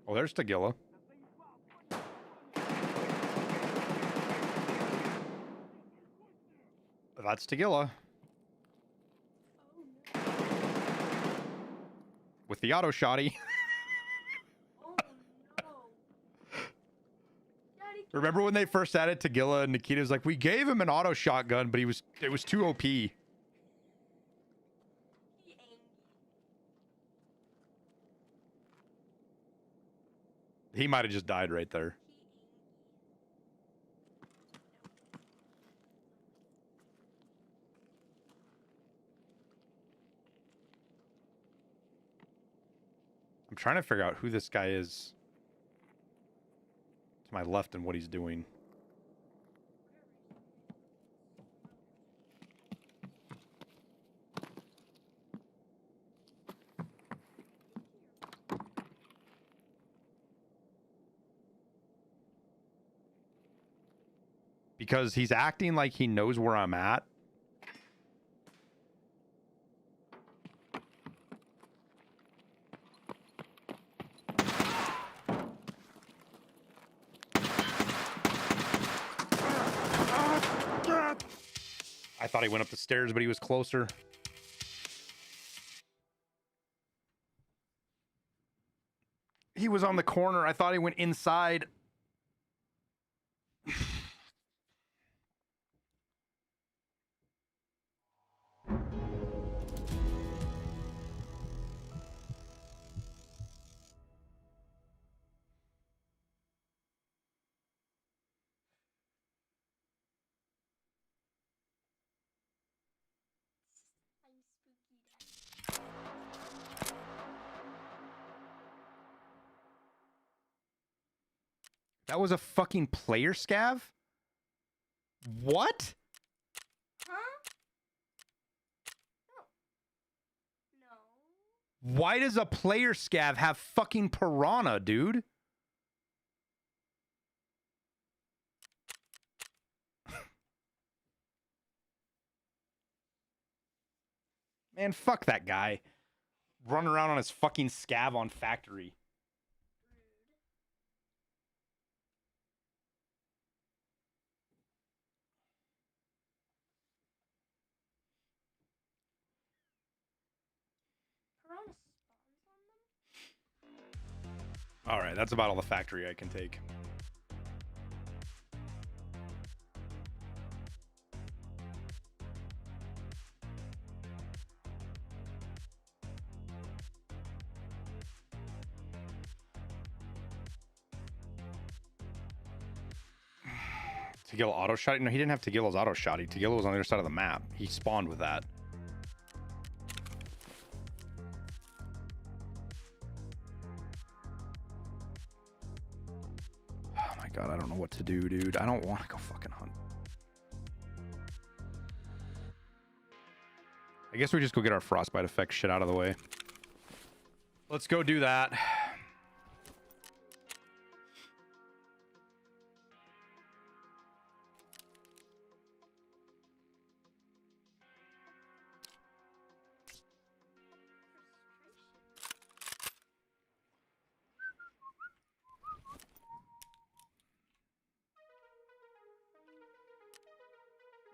Oh, there's Tagilla. That's Tagilla. With the auto shotty. Remember when they first added Tagilla and Nikita was like, we gave him an auto shotgun, but it was too OP. He angry. He might have just died right there. He angry. I'm trying to figure out who this guy is to my left and what he's doing. Because he's acting like he knows where I'm at. I thought he went up the stairs, but he was closer. He was on the corner. I thought he went inside. I'm spooky. That was a fucking player scav? What? Huh? No. Why does a player scav have fucking piranha, dude? Man, fuck that guy. Running around on his fucking scav on factory. Piranha spawns on them? All right, that's about all the factory I can take. Tagilla auto shot? No, he didn't have Tagilla's auto shot. Tagilla was on the other side of the map. He spawned with that. Oh my god, I don't know what to do, dude. I don't want to go fucking hunt. I guess we just go get our frostbite effect shit out of the way. Let's go do that.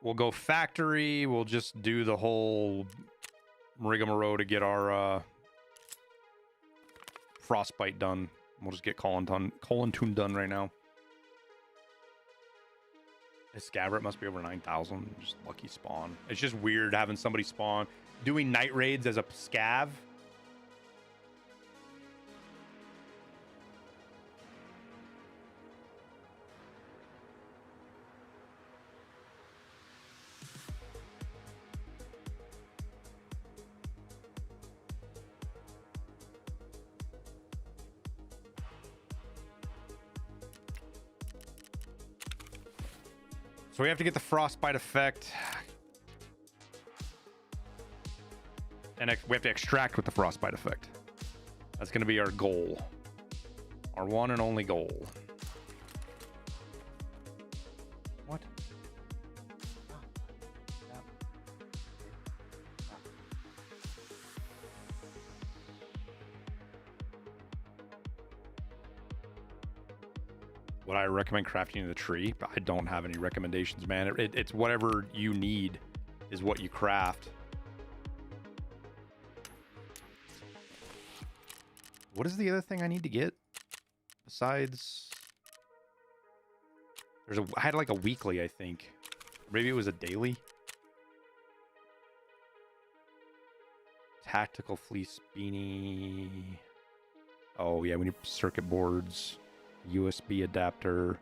We'll go factory. We'll just do the whole rigmarole to get our frostbite done. We'll just get colon tune done right now. His scabbard must be over 9,000. Just lucky spawn. It's just weird having somebody spawn. Doing night raids as a scav. So we have to get the frostbite effect. And we have to extract with the frostbite effect. That's going to be our goal. Our one and only goal. What? Would I recommend crafting in the tree? I don't have any recommendations, man. It's whatever you need is what you craft. What is the other thing I need to get besides I had like a weekly, I think. Maybe it was a daily. Tactical fleece beanie. Oh yeah, we need circuit boards, USB adapter.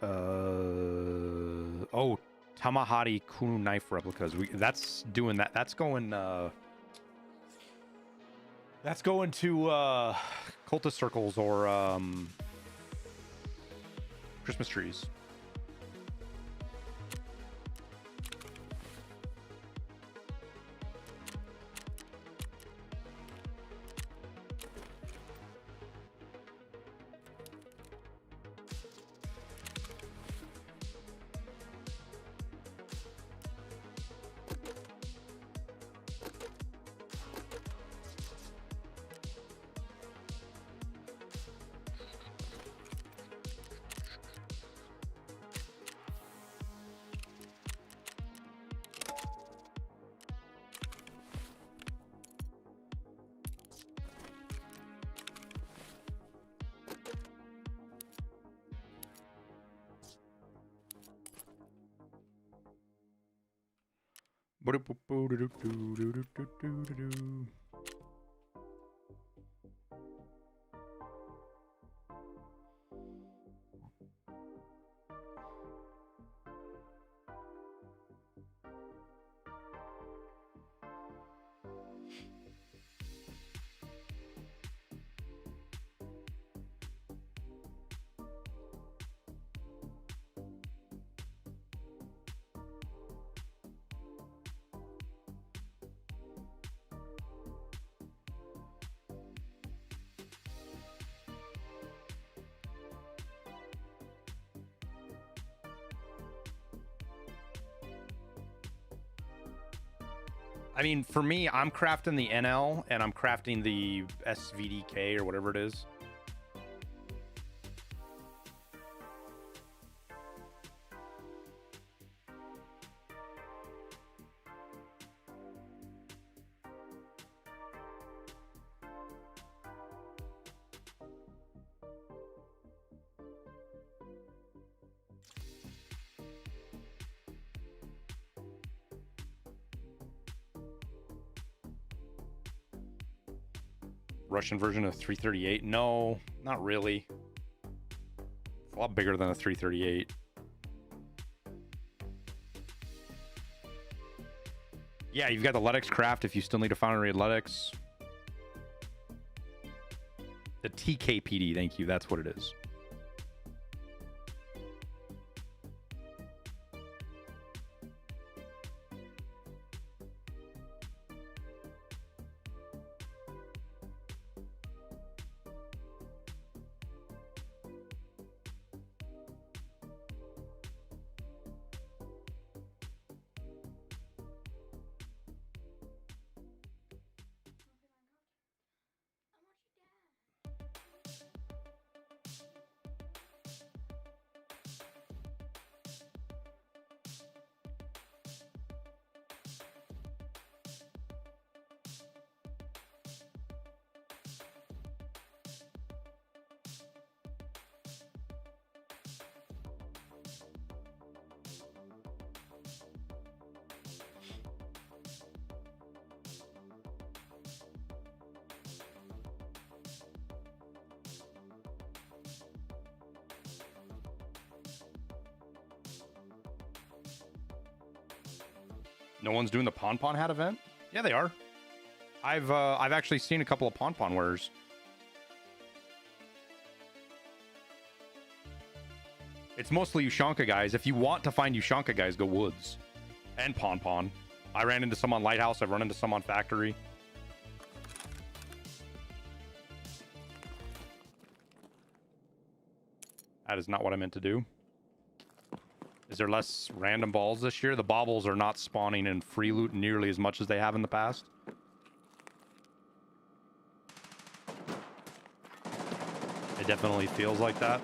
Oh, Tamahari Kunu knife replicas. That's doing that. That's going to cultist circles or Christmas trees. I mean, for me, I'm crafting the NL and I'm crafting the SVDK or whatever it is. Russian version of 338? No, not really. It's a lot bigger than a 338. Yeah, you've got the Ledex craft if you still need a foundry Ledex. The TKPD, thank you, that's what it is. No one's doing the POMPON hat event? Yeah, they are. I've actually seen a couple of POMPON wearers. It's mostly Ushanka guys. If you want to find Ushanka guys, go Woods and POMPON. I ran into some on Lighthouse. I've run into some on Factory. That is not what I meant to do. Is there less random balls this year? The baubles are not spawning in free loot nearly as much as they have in the past. It definitely feels like that.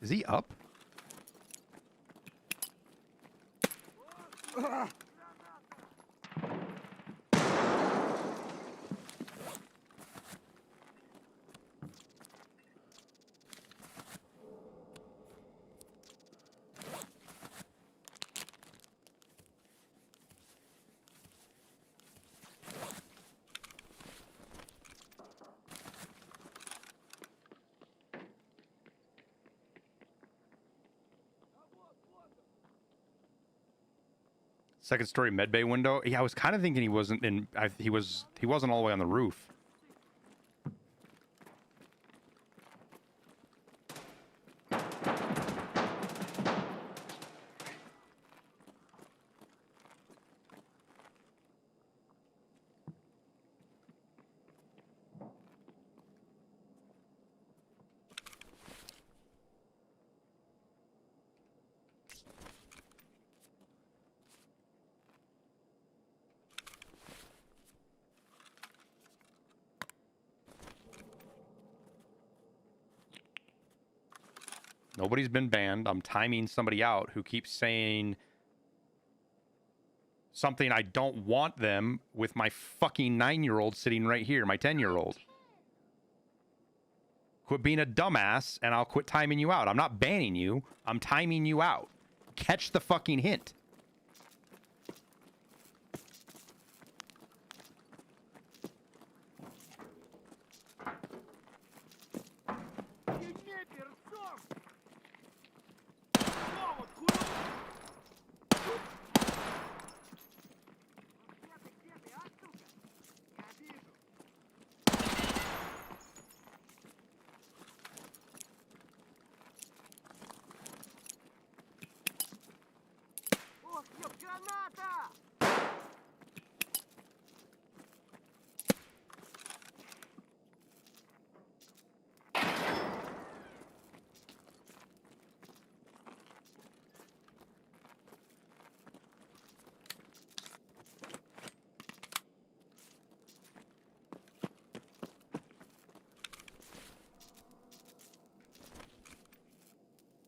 Is he up? Second story medbay window. Yeah, I was kind of thinking he wasn't in. He wasn't all the way on the roof. Nobody's been banned. I'm timing somebody out who keeps saying something I don't want them with my fucking 9-year-old sitting right here, my 10-year-old. Quit being a dumbass and I'll quit timing you out. I'm not banning you. I'm timing you out. Catch the fucking hint.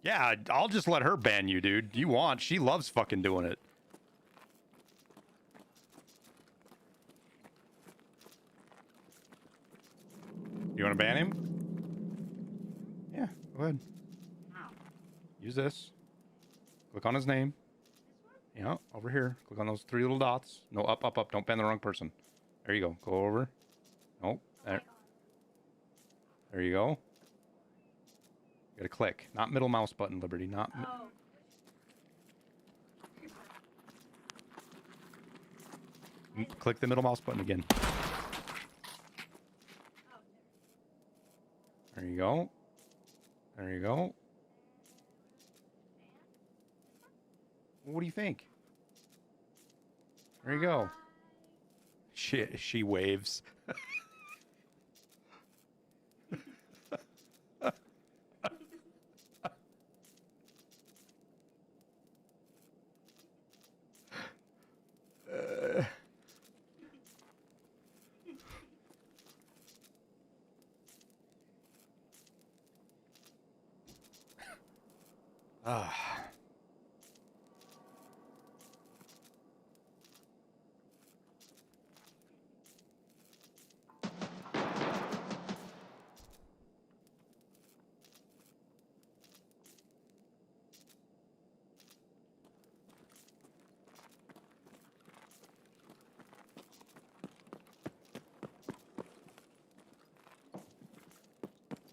Yeah, I'll just let her ban you, dude. You want? She loves fucking doing it. You want to ban him? Yeah, go ahead. Use this. Click on his name. Yeah, over here. Click on those 3 little dots. No, up, up, up. Don't ban the wrong person. There you go. Go over. Nope. There. There you go. You gotta click. Not middle mouse button, Liberty. Not. Click the middle mouse button again. There you go. There you go. What do you think? There you go. She waves.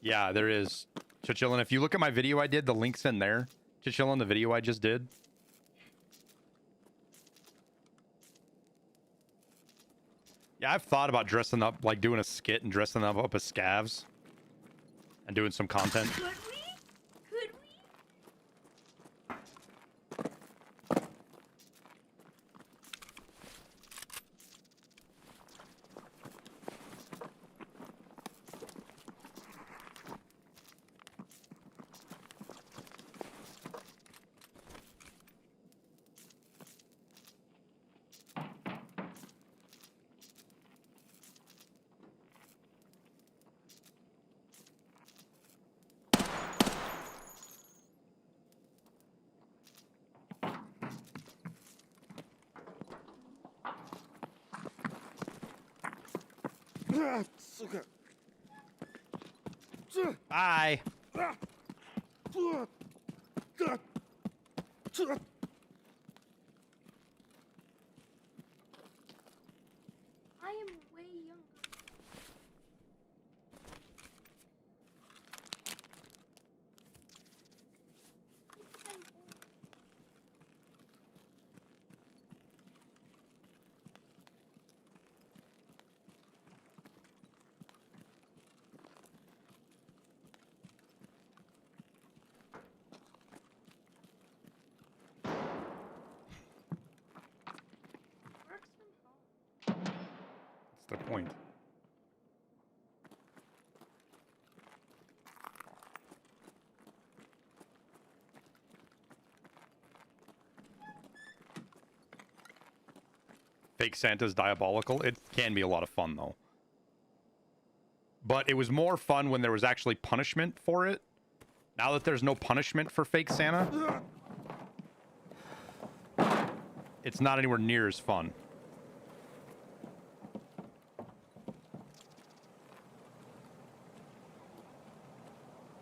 Yeah, there is. Chichillin', if you look at my video I did, the link's in there. Chichillin', the video I just did. Yeah, I've thought about dressing up, like doing a skit and dressing up as scavs. And doing some content. Could we? Could we? Сука. Bye. I am way younger. I'm old. Works from home. That's the point. Fake Santa's diabolical. It can be a lot of fun, though. But it was more fun when there was actually punishment for it. Now that there's no punishment for fake Santa, it's not anywhere near as fun.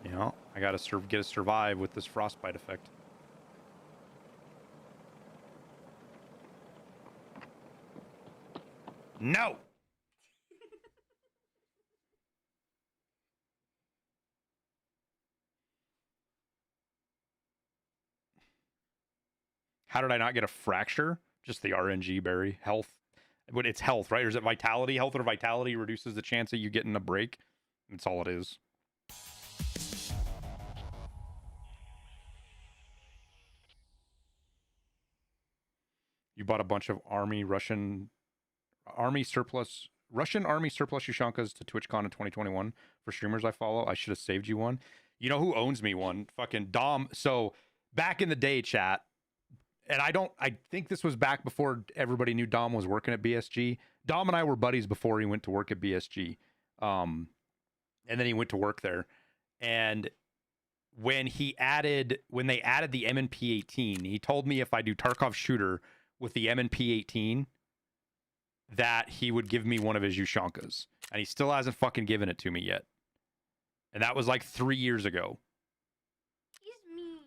You know, I gotta get to survive with this frostbite effect. No! How did I not get a fracture? Just the RNG berry. Health. But it's health, right? Or is it vitality? Health or vitality reduces the chance of you getting a break. That's all it is. You bought a bunch of Russian army surplus Ushankas to TwitchCon in 2021 for streamers I follow. I should have saved you one. You know who owns me one? Fucking Dom. So back in the day, chat, and I think this was back before everybody knew Dom was working at BSG. Dom and I were buddies before he went to work at BSG. And then he went to work there. And when they added the M&P18, he told me if I do Tarkov shooter with the M&P18, that he would give me one of his Ushankas. And he still hasn't fucking given it to me yet. And that was like 3 years ago. He's mean.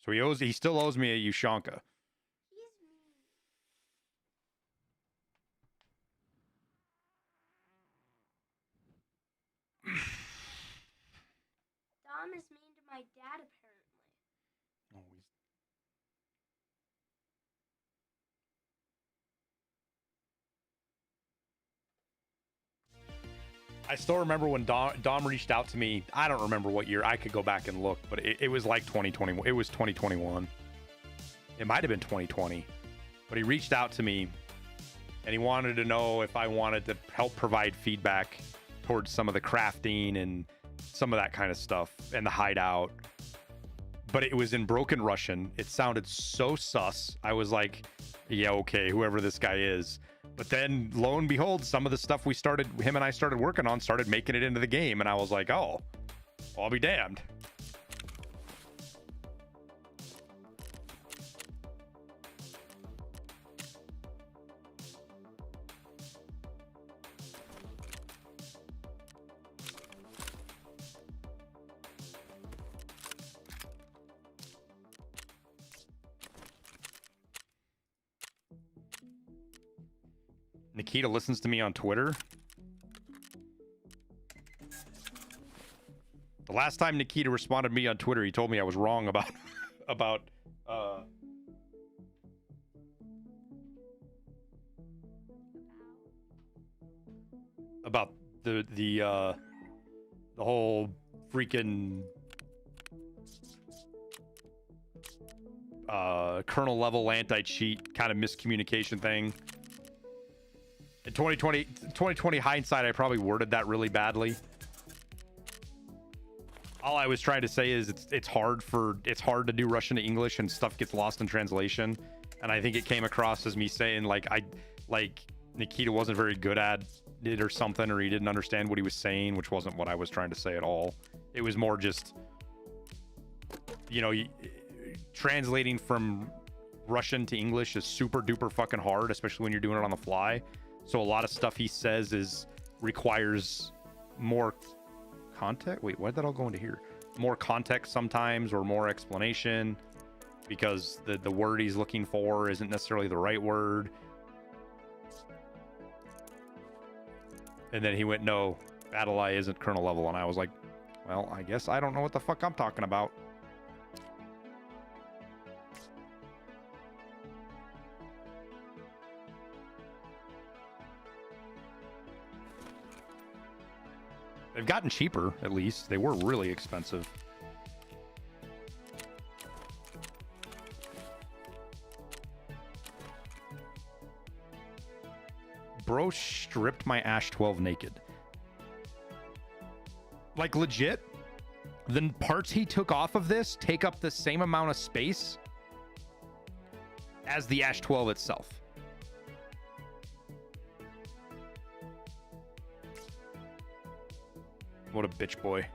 So he still owes me a Ushanka. He's mean. Dom is mean to my dad, apparently. Always. I still remember when Dom reached out to me. I don't remember what year. I could go back and look, but it was like 2021. It was 2021. It might have been 2020. But he reached out to me, and he wanted to know if I wanted to help provide feedback towards some of the crafting and some of that kind of stuff and the hideout. But it was in broken Russian. It sounded so sus. I was like, yeah, okay, whoever this guy is. But then, lo and behold, some of the stuff him and I started working on started making it into the game. And I was like, oh, I'll be damned. Nikita listens to me on Twitter. The last time Nikita responded to me on Twitter, he told me I was wrong about about the whole freaking kernel level anti-cheat kind of miscommunication thing. In 2020 hindsight, I probably worded that really badly. All I was trying to say is it's hard to do Russian to English and stuff gets lost in translation. And I think it came across as me saying like Nikita wasn't very good at it or something, or he didn't understand what he was saying, which wasn't what I was trying to say at all. It was more just, you know, translating from Russian to English is super duper fucking hard, especially when you're doing it on the fly. So a lot of stuff he says is requires more context. Wait, why did that all go into here? More context sometimes, or more explanation, because the word he's looking for isn't necessarily the right word. And then he went, no, BattlEye isn't kernel level. And I was like, well, I guess I don't know what the fuck I'm talking about. They've gotten cheaper, at least. They were really expensive. Bro stripped my Ash 12 naked. Like, legit, the parts he took off of this take up the same amount of space as the Ash 12 itself. What a bitch boy.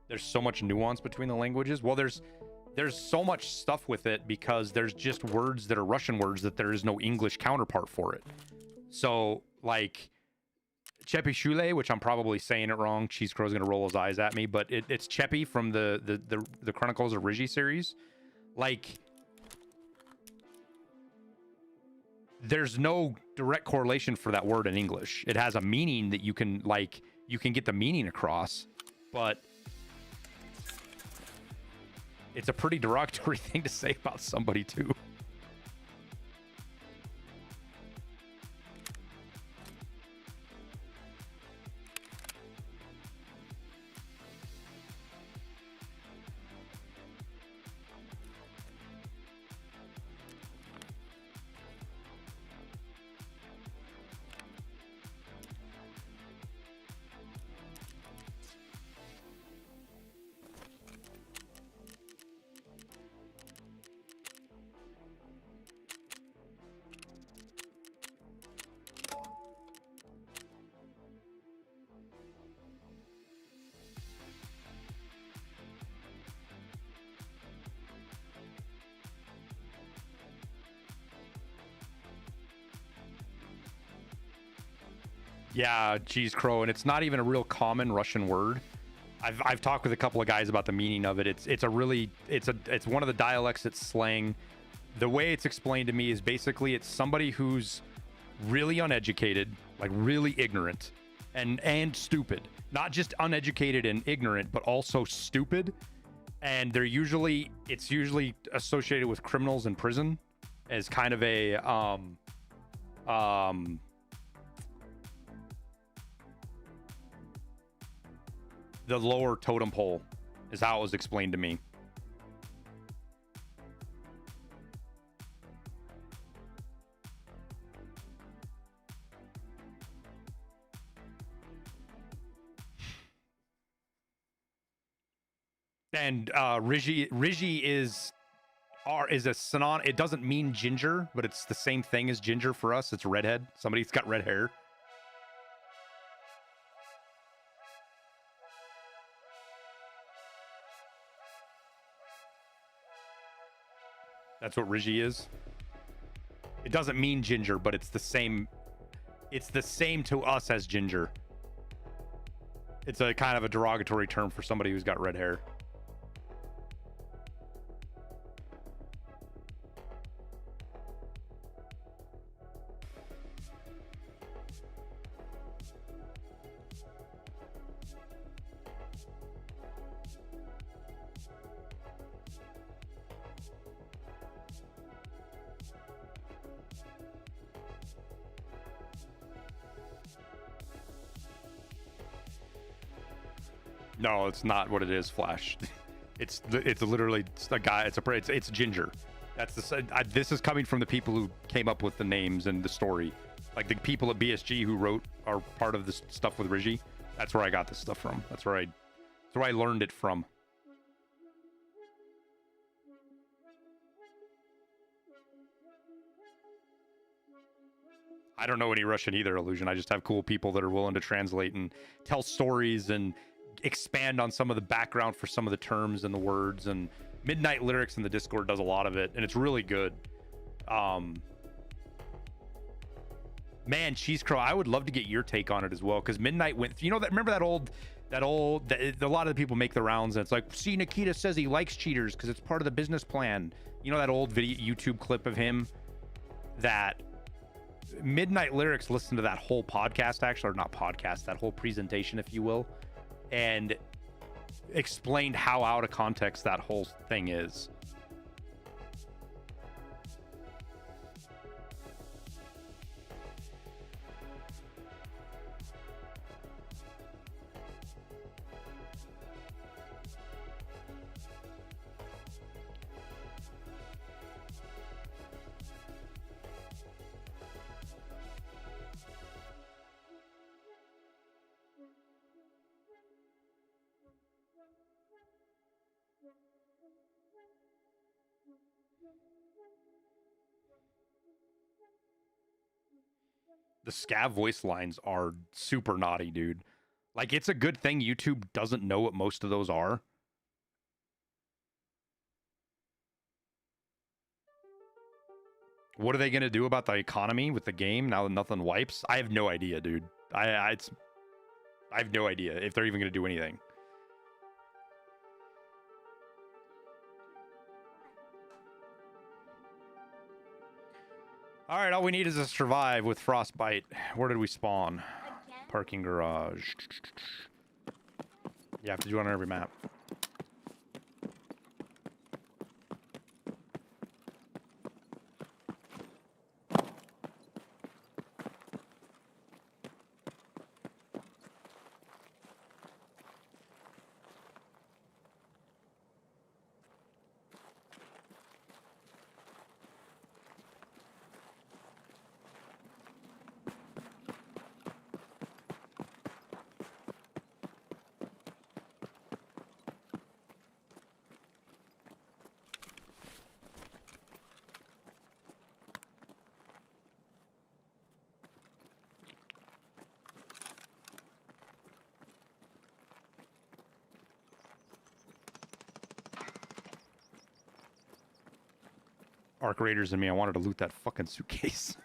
There's so much nuance between the languages. Well, there's so much stuff with it because there's just words that are Russian words that there is no English counterpart for it. So, like, Chepi Shule, which I'm probably saying it wrong. Cheese Crow's gonna roll his eyes at me, but it's Chepi from the Chronicles of Rigi series. Like, there's no direct correlation for that word in English. It has a meaning that you can get the meaning across, but it's a pretty derogatory thing to say about somebody too. Yeah, Cheese Crow, and it's not even a real common Russian word. I've talked with a couple of guys about the meaning of it. It's one of the dialects that's slang. The way it's explained to me is basically it's somebody who's really uneducated, like really ignorant and stupid. Not just uneducated and ignorant, but also stupid. And it's usually associated with criminals in prison as kind of a the lower totem pole is how it was explained to me. And Rigi is a synonym. It doesn't mean ginger, but it's the same thing as ginger for us. It's redhead. Somebody's got red hair. That's what Rigi is. It doesn't mean ginger, but it's the same. It's the same to us as ginger. It's a kind of a derogatory term for somebody who's got red hair. No, it's not what it is, Flash. It's literally a guy. It's ginger. That's this is coming from the people who came up with the names and the story, like the people at BSG who are part of this stuff with Rigi. That's where I got this stuff from. That's where I learned it from. I don't know any Russian either, Illusion. I just have cool people that are willing to translate and tell stories and expand on some of the background for some of the terms and the words and Midnight Lyrics in the Discord does a lot of it, and it's really good. Man, Cheese Crow, I would love to get your take on it as well, because Midnight went, you know, that, remember that a lot of the people make the rounds, and it's like, see, Nikita says he likes cheaters because it's part of the business plan. You know that old video YouTube clip of him that Midnight Lyrics listened to that whole podcast, actually, or not podcast, that whole presentation, if you will, and explained how out of context that whole thing is. The scav voice lines are super naughty, dude. Like, it's a good thing YouTube doesn't know what most of those are. What are they going to do about the economy with the game now that nothing wipes? I have no idea, dude. I have no idea if they're even going to do anything. All right, all we need is to survive with Frostbite. Where did we spawn? Again? Parking garage. You have to do it on every map. Arc Raiders and me, I wanted to loot that fucking suitcase.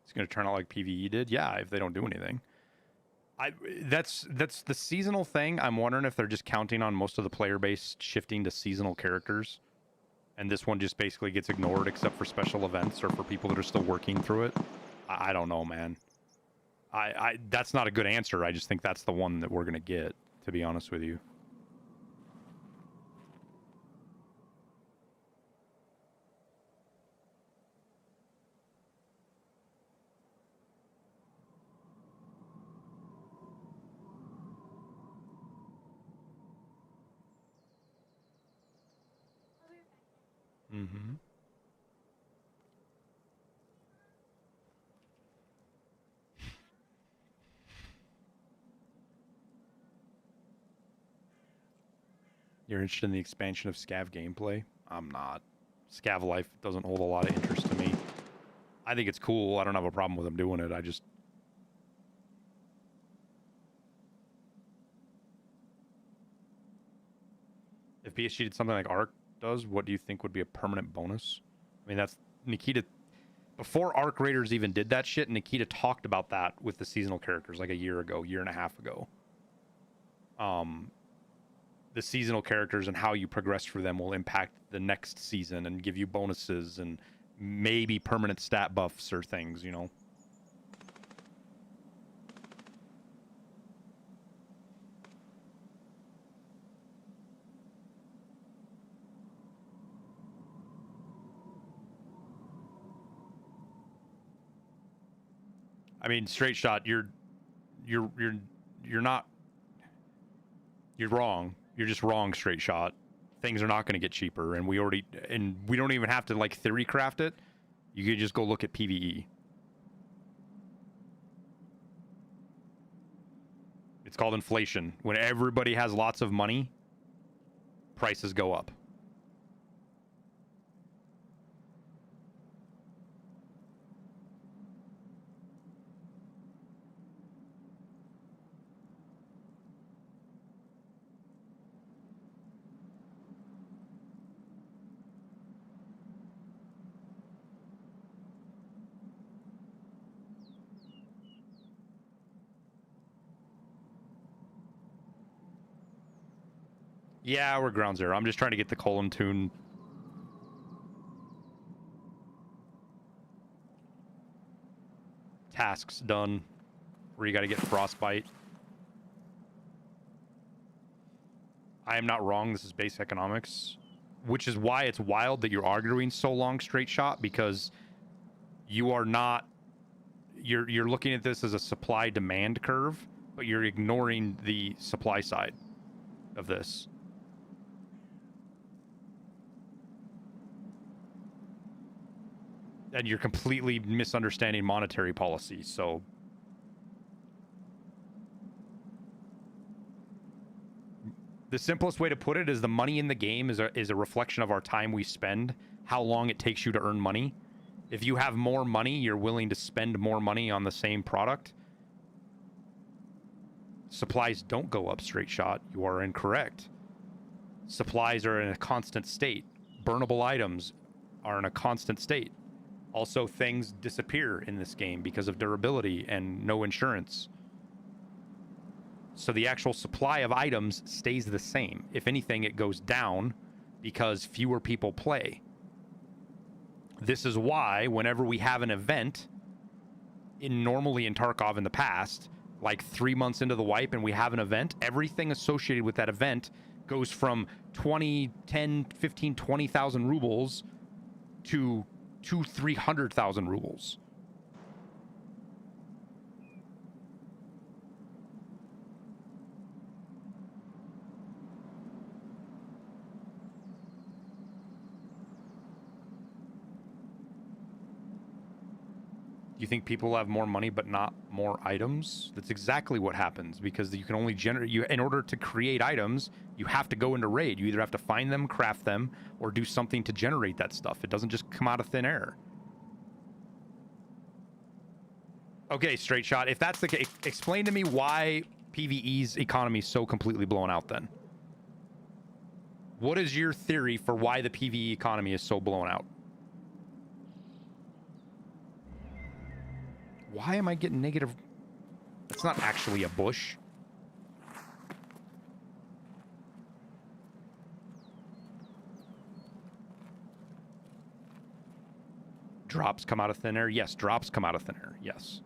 It's going to turn out like PvE did? Yeah, if they don't do anything. That's the seasonal thing. I'm wondering if they're just counting on most of the player base shifting to seasonal characters. And this one just basically gets ignored except for special events or for people that are still working through it. I don't know, man. That's not a good answer. I just think that's the one that we're going to get, to be honest with you. Mm-hmm. You're interested in the expansion of Scav gameplay? I'm not. Scav life doesn't hold a lot of interest to me. I think it's cool. I don't have a problem with them doing it. I just... If PSG did something like Arc does, what do you think would be a permanent bonus? I mean, that's Nikita. Before Arc Raiders even did that shit, Nikita talked about that with the seasonal characters like a year and a half ago. The seasonal characters and how you progress for them will impact the next season and give you bonuses and maybe permanent stat buffs or things, you know. I mean, straight shot, you're not, you're wrong. You're just wrong, straight shot. Things are not going to get cheaper, and we don't even have to like theory craft it. You can just go look at PvE. It's called inflation. When everybody has lots of money, prices go up. Yeah, we're ground zero. I'm just trying to get the colon tune. Tasks done. Where you got to get frostbite. I am not wrong. This is base economics. Which is why it's wild that you're arguing so long, straight shot, because you are not... You're looking at this as a supply-demand curve, but you're ignoring the supply side of this. And you're completely misunderstanding monetary policy, so... The simplest way to put it is the money in the game is a reflection of our time we spend, how long it takes you to earn money. If you have more money, you're willing to spend more money on the same product. Supplies don't go up, straight shot. You are incorrect. Supplies are in a constant state. Burnable items are in a constant state. Also, things disappear in this game because of durability and no insurance. So the actual supply of items stays the same. If anything, it goes down because fewer people play. This is why whenever we have an event, normally in Tarkov in the past, like 3 months into the wipe and we have an event, everything associated with that event goes from 20, 10, 15, 20,000 rubles to 200,000-300,000 rubles. You think people have more money but not more items? That's exactly what happens, because you can only generate... in order to create items, you have to go into raid. You either have to find them, craft them, or do something to generate that stuff. It doesn't just come out of thin air. Okay, straight shot. If that's the case, explain to me why PvE's economy is so completely blown out then. What is your theory for why the PvE economy is so blown out? Why am I getting negative? That's not actually a bush. Drops come out of thin air? Yes, drops come out of thin air. Yes.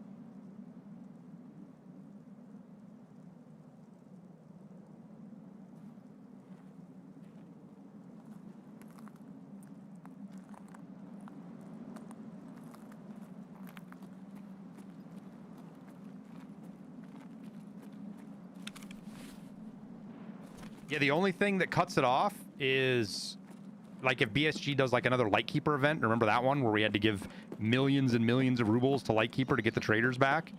Yeah, the only thing that cuts it off is, like, if BSG does, like, another Lightkeeper event. Remember that one where we had to give millions and millions of rubles to Lightkeeper to get the traders back?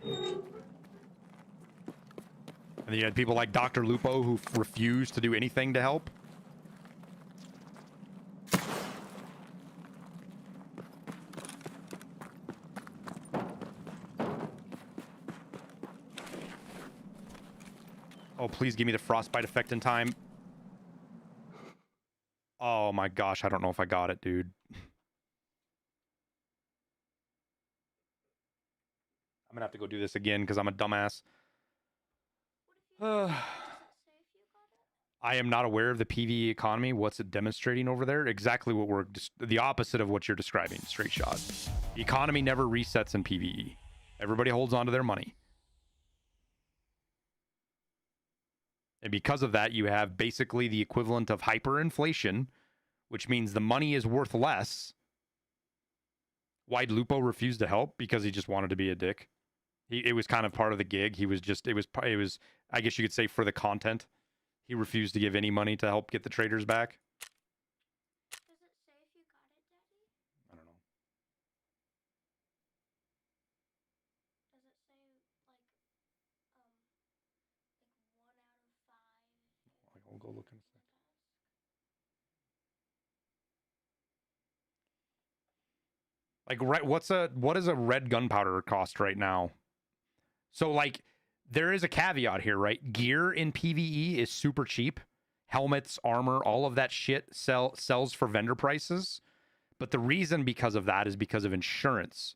And then you had people like Dr. Lupo who refused to do anything to help. Oh, please give me the frostbite effect in time. Oh my gosh, I don't know if I got it, dude. I'm gonna have to go do this again because I'm a dumbass. I am not aware of the PvE economy. What's it demonstrating over there? Exactly what we're... the opposite of what you're describing, straight shot. The economy never resets in PvE. Everybody holds on to their money. And because of that, you have basically the equivalent of hyperinflation, which means the money is worth less. Why'd Lupo refuse to help? Because he just wanted to be a dick. It was kind of part of the gig. He was just, it was, I guess you could say, for the content. He refused to give any money to help get the traders back. Does it say if you got it, Daddy? I don't know. Does it say like 1 out of 5? I'll go look in a sec. Like, what is a red gunpowder cost right now? So, like, there is a caveat here, right? Gear in PvE is super cheap. Helmets, armor, all of that shit sells for vendor prices. But the reason because of that is because of insurance.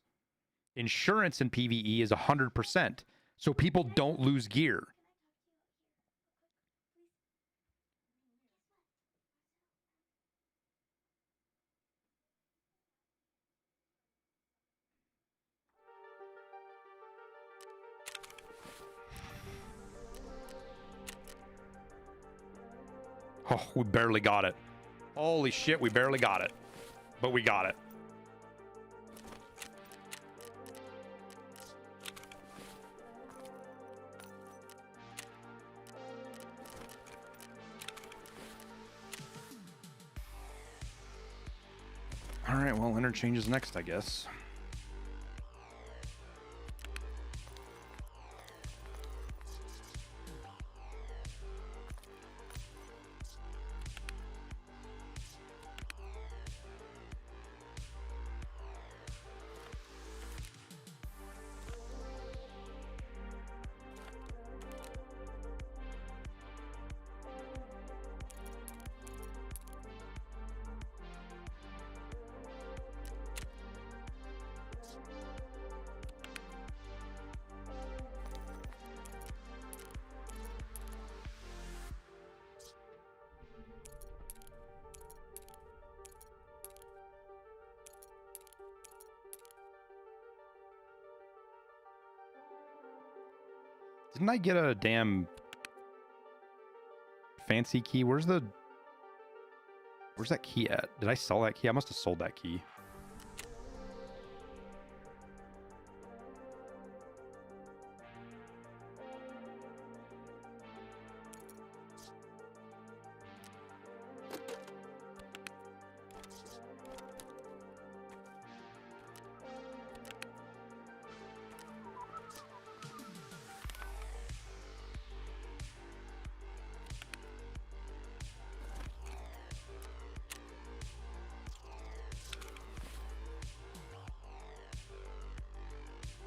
Insurance in PvE is 100%. So people don't lose gear. Oh, we barely got it. Holy shit, we barely got it. But we got it. All right, well, interchange is next, I guess. Didn't I get a damn fancy key? Where's that key at? Did I sell that key? I must have sold that key.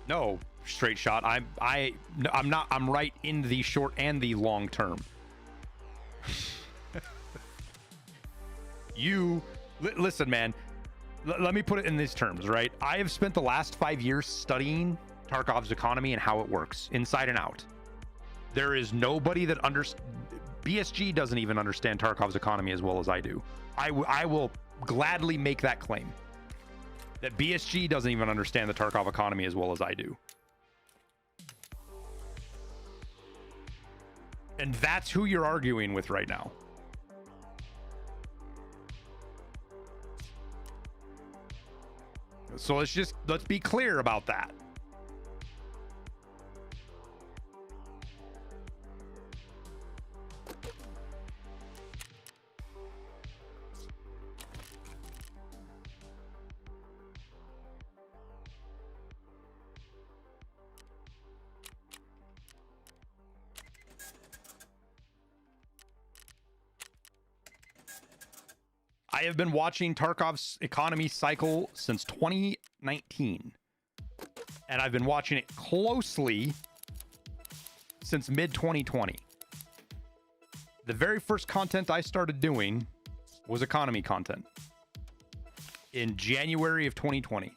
No, straight shot. I'm not. I'm right in the short and the long term. Listen, man. Let me put it in these terms, right? I have spent the last 5 years studying Tarkov's economy and how it works inside and out. There is nobody that BSG doesn't even understand Tarkov's economy as well as I do. I will gladly make that claim. That BSG doesn't even understand the Tarkov economy as well as I do. And that's who you're arguing with right now. So let's be clear about that. I have been watching Tarkov's economy cycle since 2019. And I've been watching it closely since mid-2020. The very first content I started doing was economy content in January of 2020.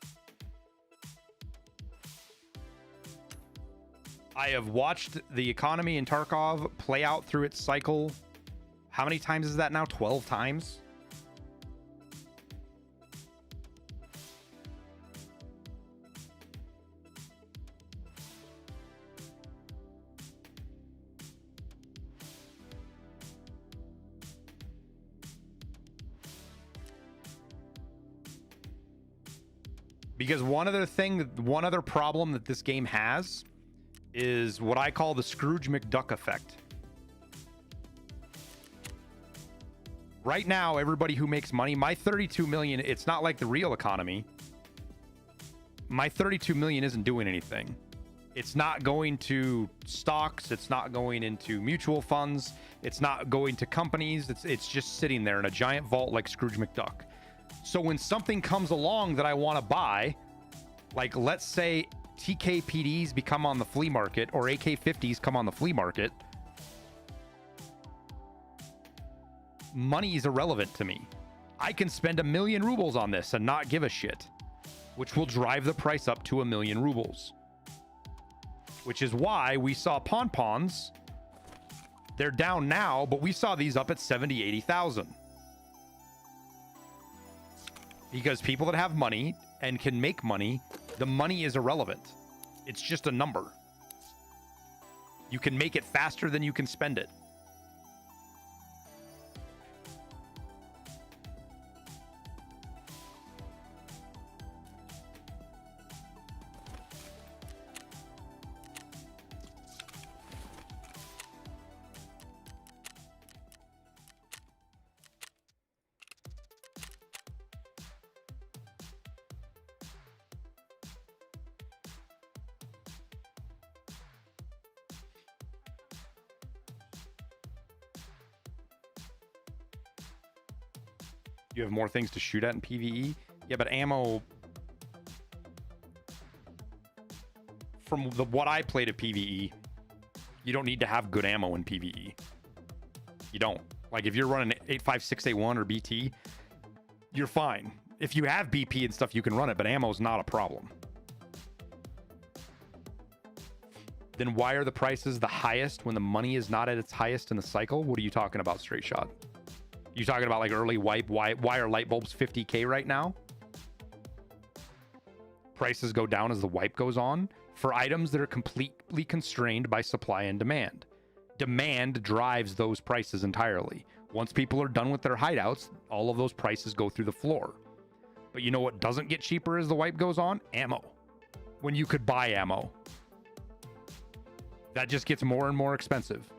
I have watched the economy in Tarkov play out through its cycle. How many times is that now? 12 times? Because one other problem that this game has is what I call the Scrooge McDuck effect. Right now, everybody who makes money, my 32 million, it's not like the real economy. My 32 million isn't doing anything. It's not going to stocks. It's not going into mutual funds. It's not going to companies. It's just sitting there in a giant vault like Scrooge McDuck. So when something comes along that I want to buy, like let's say TKPDs become on the flea market or AK-50s come on the flea market, money is irrelevant to me. I can spend 1 million rubles on this and not give a shit, which will drive the price up to 1 million rubles. Which is why we saw pompons. They're down now, but we saw these up at 70, 80,000. Because people that have money and can make money, the money is irrelevant. It's just a number. You can make it faster than you can spend it. You have more things to shoot at in PvE? Yeah, but ammo... From what I played at PvE, you don't need to have good ammo in PvE. You don't. Like, if you're running 85681 or BT, you're fine. If you have BP and stuff, you can run it, but ammo's not a problem. Then why are the prices the highest when the money is not at its highest in the cycle? What are you talking about, Straight Shot? You talking about like early wipe? Why are light bulbs 50K right now? Prices go down as the wipe goes on for items that are completely constrained by supply and demand. Demand drives those prices entirely. Once people are done with their hideouts, all of those prices go through the floor. But you know what doesn't get cheaper as the wipe goes on? Ammo. When you could buy ammo. That just gets more and more expensive.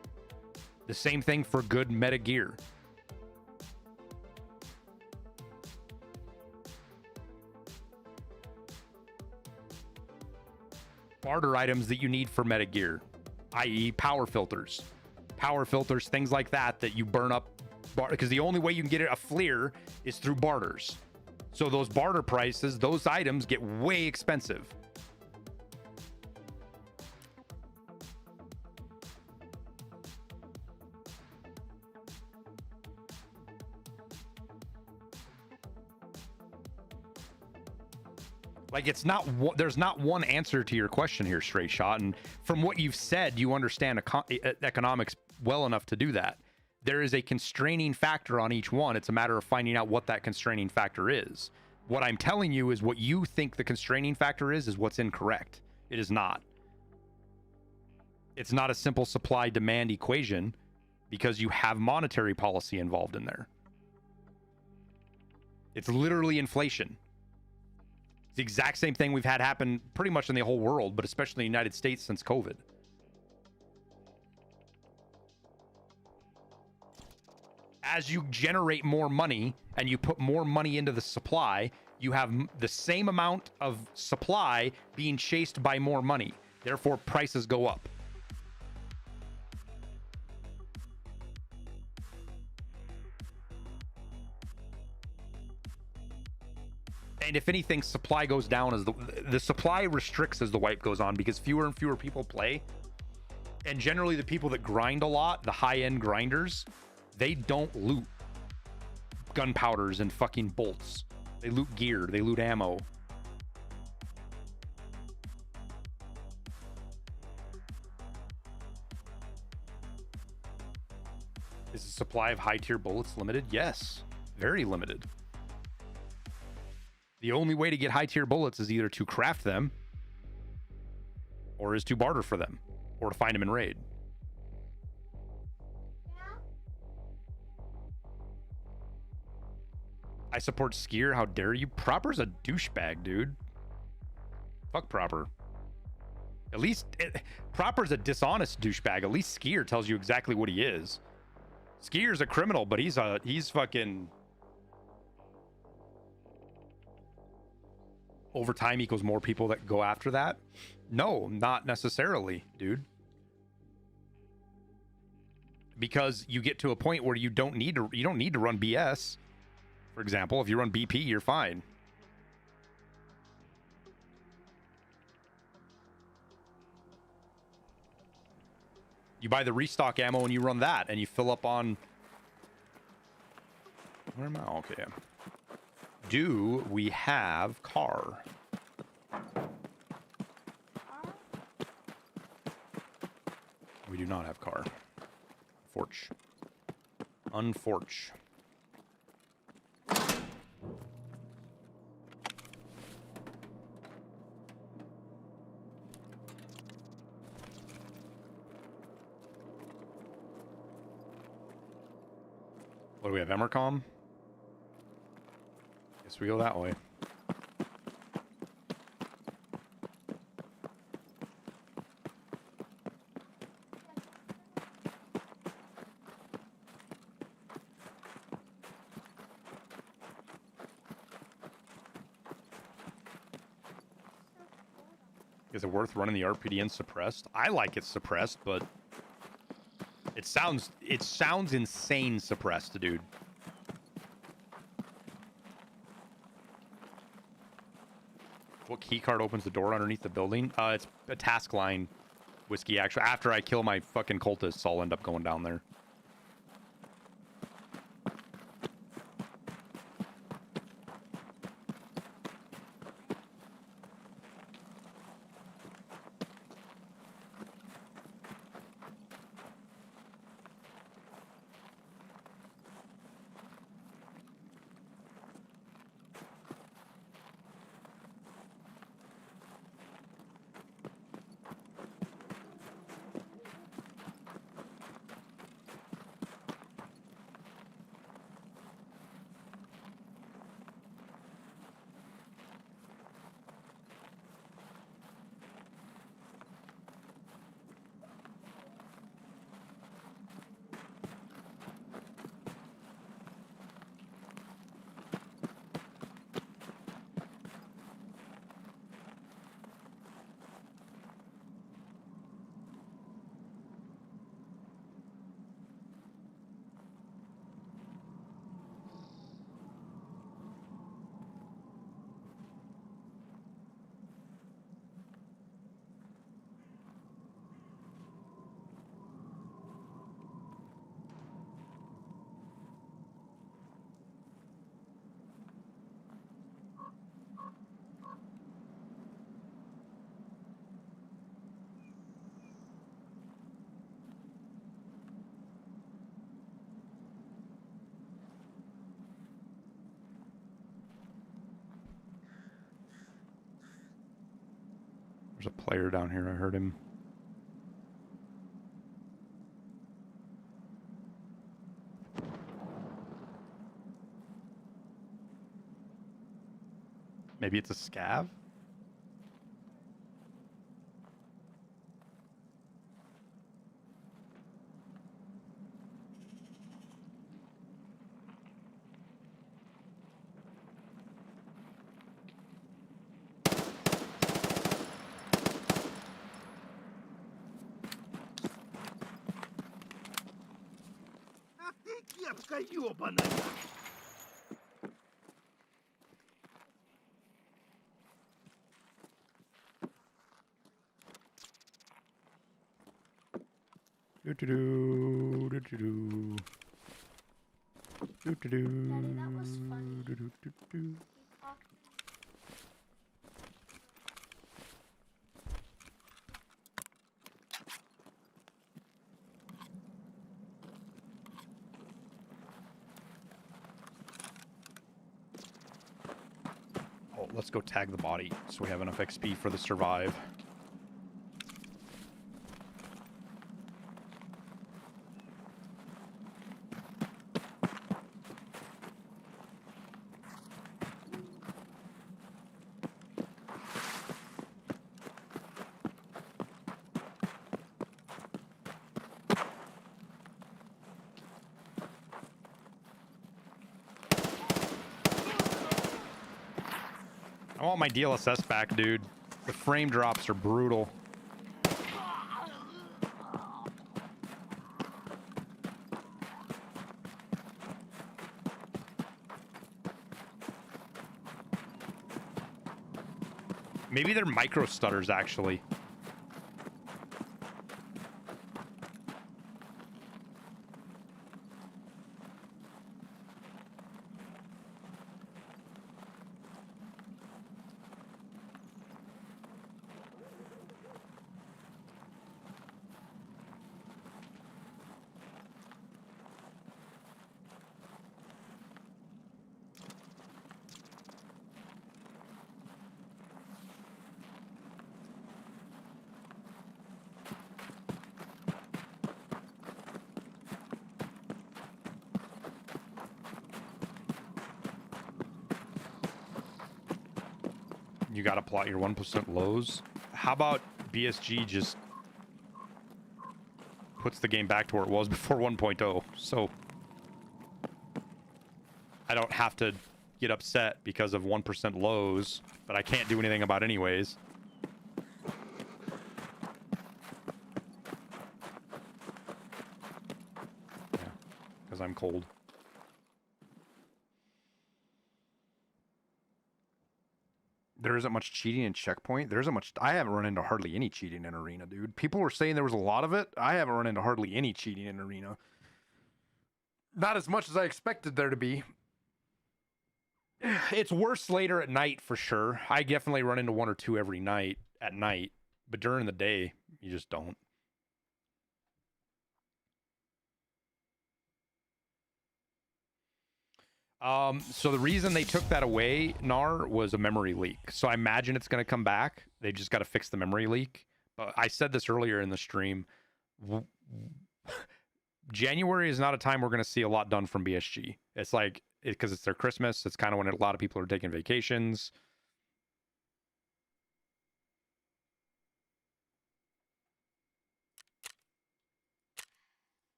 The same thing for good meta gear. Barter items that you need for meta gear, i.e. power filters, things like that you burn up, because the only way you can get a FLIR is through barters. So those barter prices, those items get way expensive. Like, it's not, there's not one answer to your question here, Straight Shot. And from what you've said, you understand economics well enough to do that. There is a constraining factor on each one. It's a matter of finding out what that constraining factor is. What I'm telling you is what you think the constraining factor is what's incorrect. It is not. It's not a simple supply-demand equation because you have monetary policy involved in there. It's literally inflation. It's the exact same thing we've had happen pretty much in the whole world, but especially in the United States since COVID. As you generate more money and you put more money into the supply, you have the same amount of supply being chased by more money. Therefore, prices go up. And if anything, supply goes down as the supply restricts as the wipe goes on because fewer and fewer people play. And generally the people that grind a lot, the high-end grinders, they don't loot gunpowders and fucking bolts. They loot gear, they loot ammo. Is the supply of high-tier bullets limited? Yes, very limited. The only way to get high-tier bullets is either to craft them or is to barter for them or to find them in raid. I support Skier. How dare you? Proper's a douchebag, dude. Fuck Proper. At least Proper's a dishonest douchebag. At least Skier tells you exactly what he is. Skier's a criminal, but he's fucking... Over time equals more people that go after that? No, not necessarily, dude. Because you get to a point where you don't need to run BS. For example, if you run BP, you're fine. You buy the restock ammo and you run that, and you fill up on... Where am I? Okay, yeah. Do we have car? We do not have car. Unforch. What do we have, Emercom? Guess we go that way. Is it worth running the RPD suppressed? I like it suppressed, but it sounds insane suppressed, dude. What keycard opens the door underneath the building? It's a task line whiskey. Actually, after I kill my fucking cultists, I'll end up going down there. There's a player down here. I heard him. Maybe it's a scav? Кепка ёбаная! Do-do-do, do-do-do. Do-do-do, Daddy, that was funny. do-do-do-do. We talked. Oh, let's go tag the body so we have enough XP for the survive. want my DLSS back, dude. The frame drops are brutal. Maybe they're micro stutters, actually. You gotta plot your 1% lows. How about BSG just puts the game back to where it was before 1.0, so I don't have to get upset because of 1% lows, but I can't do anything about it anyways. Yeah, because I'm cold. There isn't much cheating in Checkpoint. There isn't much. I haven't run into hardly any cheating in Arena, dude. People were saying there was a lot of it. I haven't run into hardly any cheating in Arena. Not as much as I expected there to be. It's worse later at night for sure. I definitely run into one or two every night at night, but during the day, you just don't. So the reason they took that away, Nar, was a memory leak. So I imagine it's going to come back. They just got to fix the memory leak. But I said this earlier in the stream. January is not a time we're going to see a lot done from BSG. It's like, because it's their Christmas. It's kind of when a lot of people are taking vacations.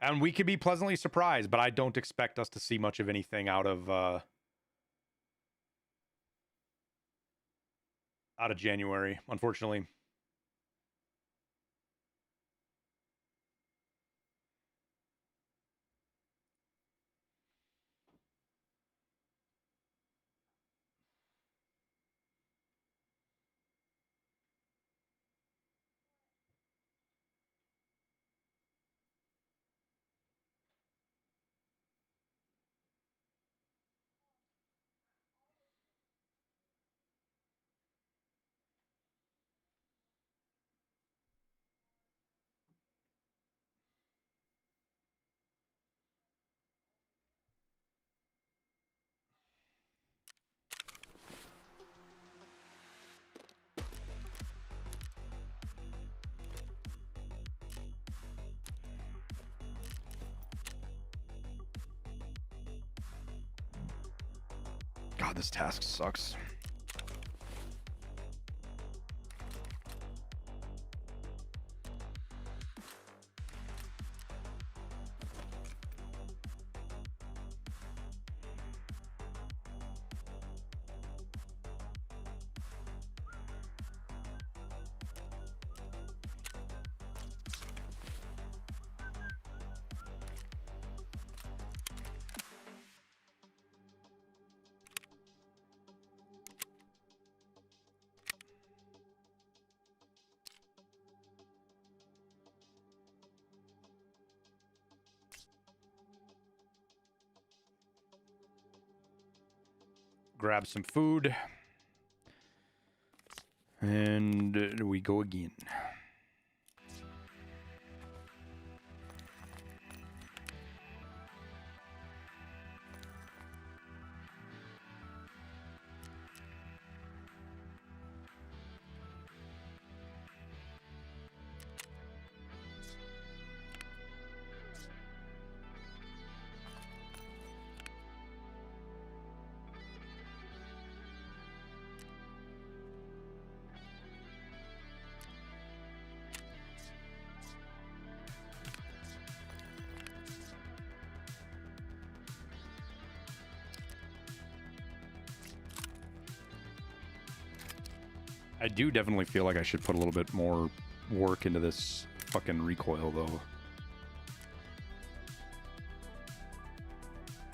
And we could be pleasantly surprised, but I don't expect us to see much of anything out of January, unfortunately. God, this task sucks. Grab some food. And we go again. I do definitely feel like I should put a little bit more work into this fucking recoil, though.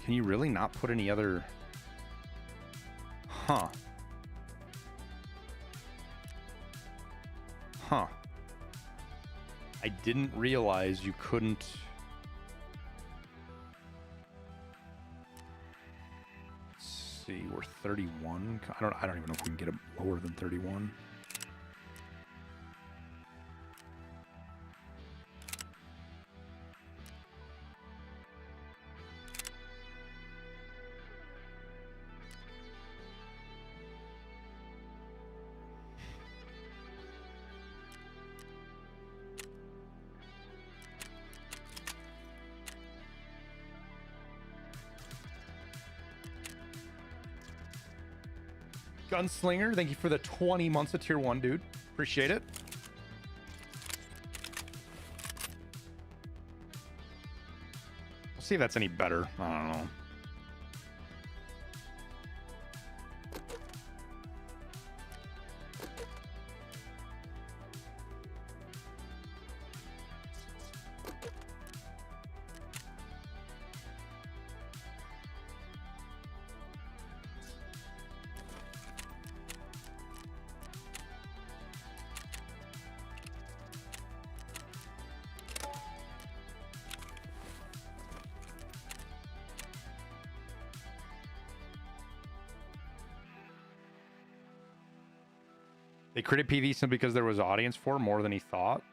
Can you really not put any other... Huh. Huh. I didn't realize you couldn't... Let's see, we're 31. I don't even know if we can get it lower than 31. Gunslinger, thank you for the 20 months of tier 1, dude. Appreciate it. We'll see if that's any better. I don't know. They critted PV simply because there was audience for more than he thought.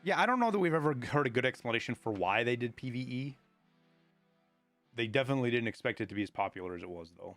Yeah, I don't know that we've ever heard a good explanation for why they did PvE. They definitely didn't expect it to be as popular as it was, though.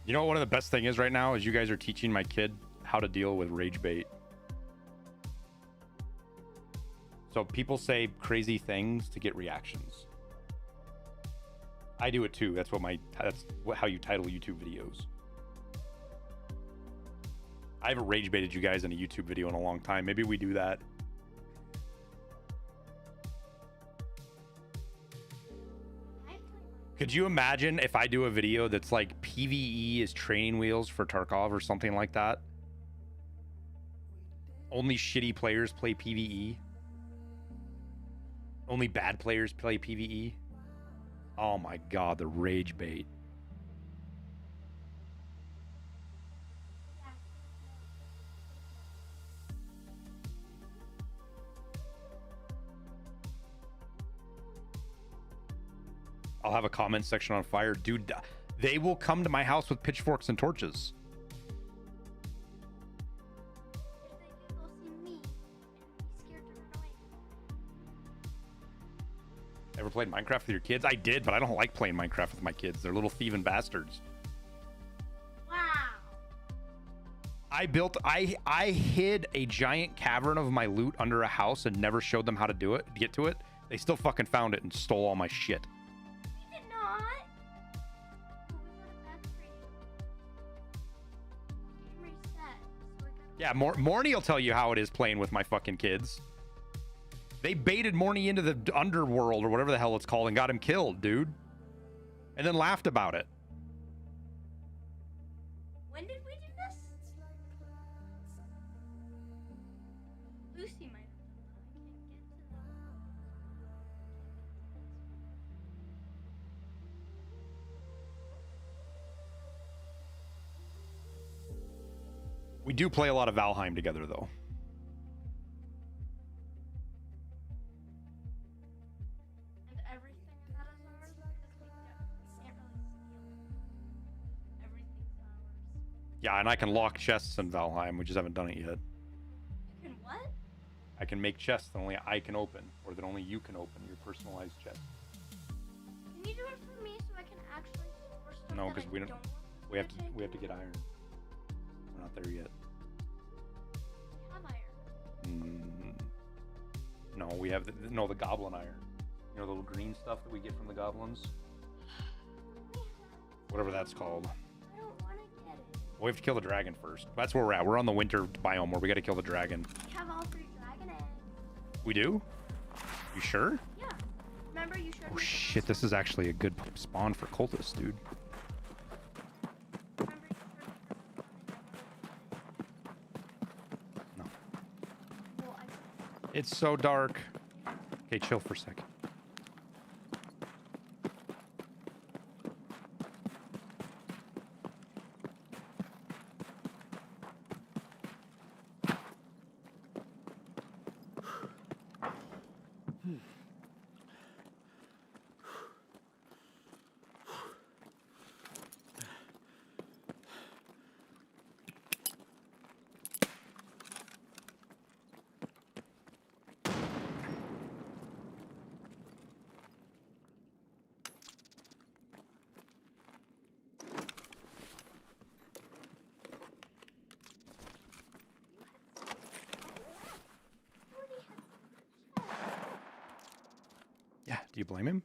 You know what one of the best thing is right now is you guys are teaching my kid how to deal with rage bait. So people say crazy things to get reactions. I do it too. That's how you title YouTube videos. I haven't rage baited you guys in a YouTube video in a long time. Maybe we do that. Could you imagine if I do a video that's like PvE is training wheels for Tarkov or something like that? Only shitty players play PvE. Only bad players play PvE. Oh my god, the rage bait. I'll have a comment section on fire. Dude, they will come to my house with pitchforks and torches. Ever played Minecraft with your kids? I did, but I don't like playing Minecraft with my kids. They're little thieving bastards. Wow. I hid a giant cavern of my loot under a house and never showed them how to do it, get to it. They still fucking found it and stole all my shit. We did not. Game reset. So Yeah, Morny will tell you how it is playing with my fucking kids. They baited Morny into the underworld or whatever the hell it's called and got him killed, dude. And then laughed about it. When did we do this? Lucy might have done that. I can't get to them. We do play a lot of Valheim together, though. And everything that is ours because we can't really steal. Everything's ours. Yeah, and I can lock chests in Valheim. We just haven't done it yet. You can what? I can make chests that only I can open, or that only you can open, your personalized chest. Can you do it for me so I can actually store stuff? No, that because I we don't. want We have to to. take? We have to get iron. We're not there yet. We have iron. No, we have the goblin iron. You know the little green stuff that we get from the goblins. Whatever that's called. I don't want to get it. We have to kill the dragon first. That's where we're at. We're on the winter biome where we got to kill the dragon. We have all 3 dragon eggs. We do? You sure? Yeah. Remember you showed Oh me. shit! This is actually a good spawn for cultists, dude. Remember you showed me. No. Well, It's so dark. Okay, chill for a second. Yeah, do you blame him?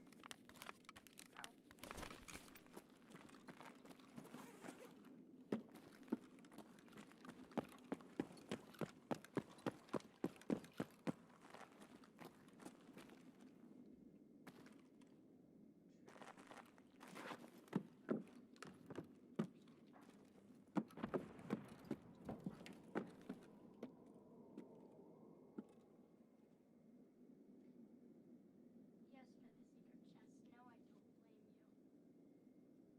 Yes, for the secret chest. No, I don't blame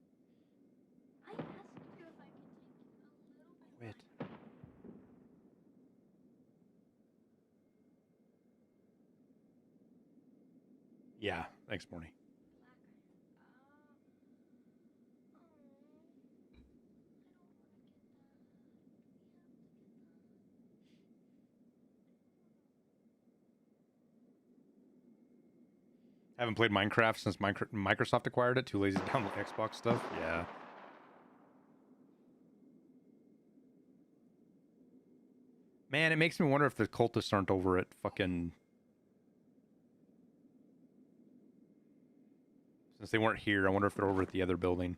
you. I asked you if I could take a little bit. Wait. Yeah, thanks, Morny. Black iron. Haven't played Minecraft since Microsoft acquired it. Too lazy to download Xbox stuff. Yeah. Man, it makes me wonder if the cultists aren't over at fucking... Since they weren't here, I wonder if they're over at the other building.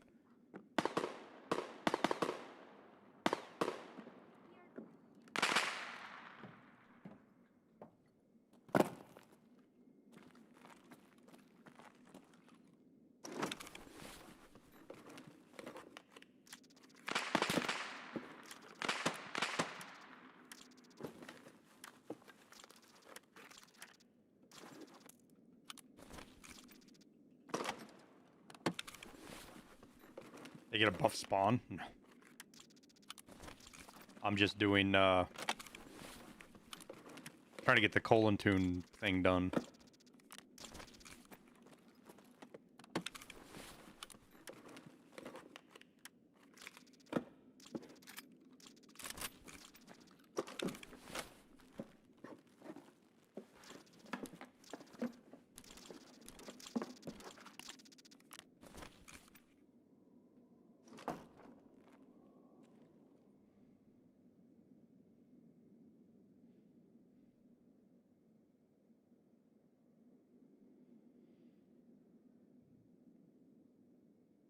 They get a buff spawn? No. I'm just doing, trying to get the colon tune thing done.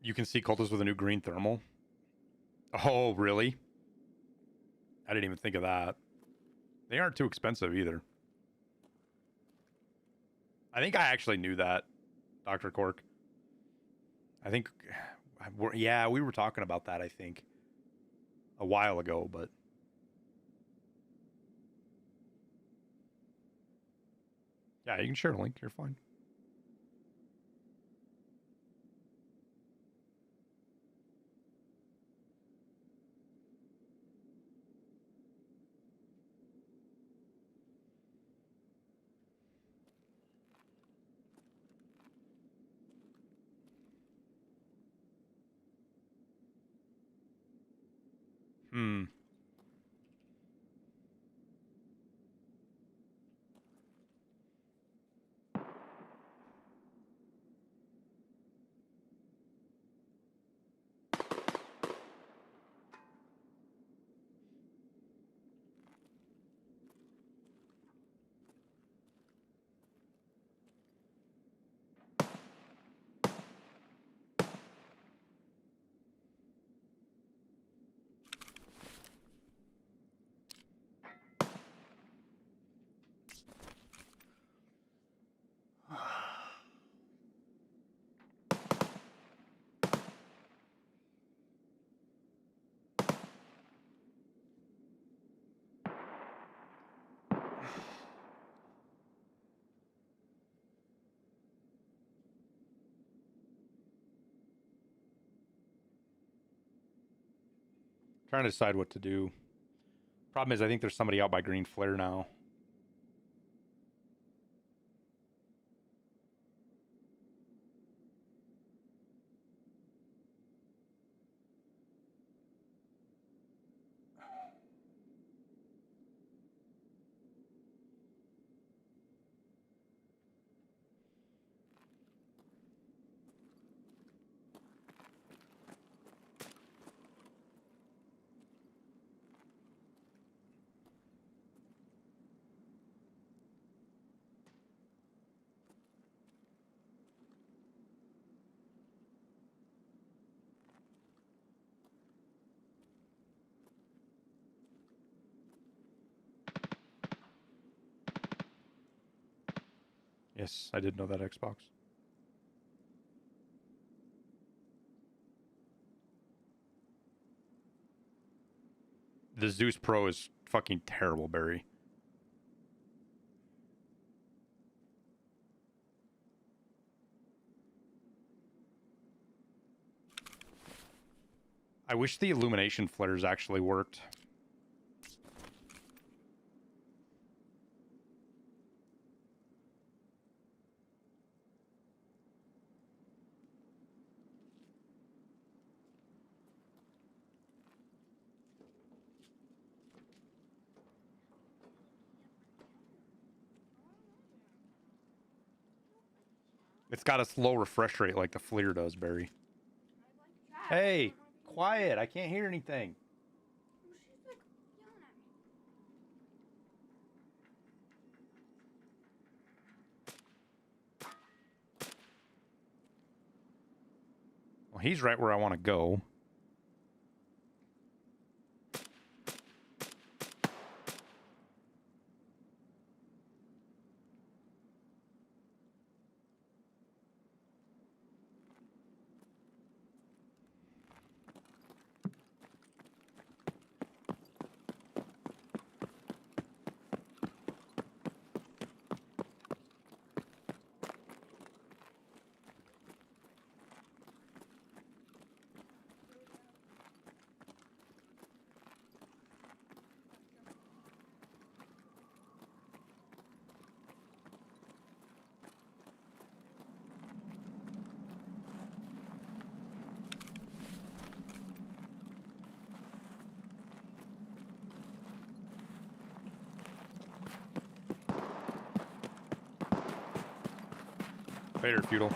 You can see cultists with a new green thermal. Oh, really? I didn't even think of that. They aren't too expensive either. I think I actually knew that, Dr. Cork. I think, yeah, we were talking about that, I think, a while ago, but... Yeah, you can share a link. You're fine. Hmm. Trying to decide what to do. Problem is, I think there's somebody out by Green Flare now. Yes, I did know that Xbox. The Zeus Pro is fucking terrible, Barry. I wish the illumination flares actually worked. It's got a slow refresh rate like the FLIR does, Barry. Hey, quiet. I can't hear anything. She's like yelling at me. Well, he's right where I want to go. Later, feudal.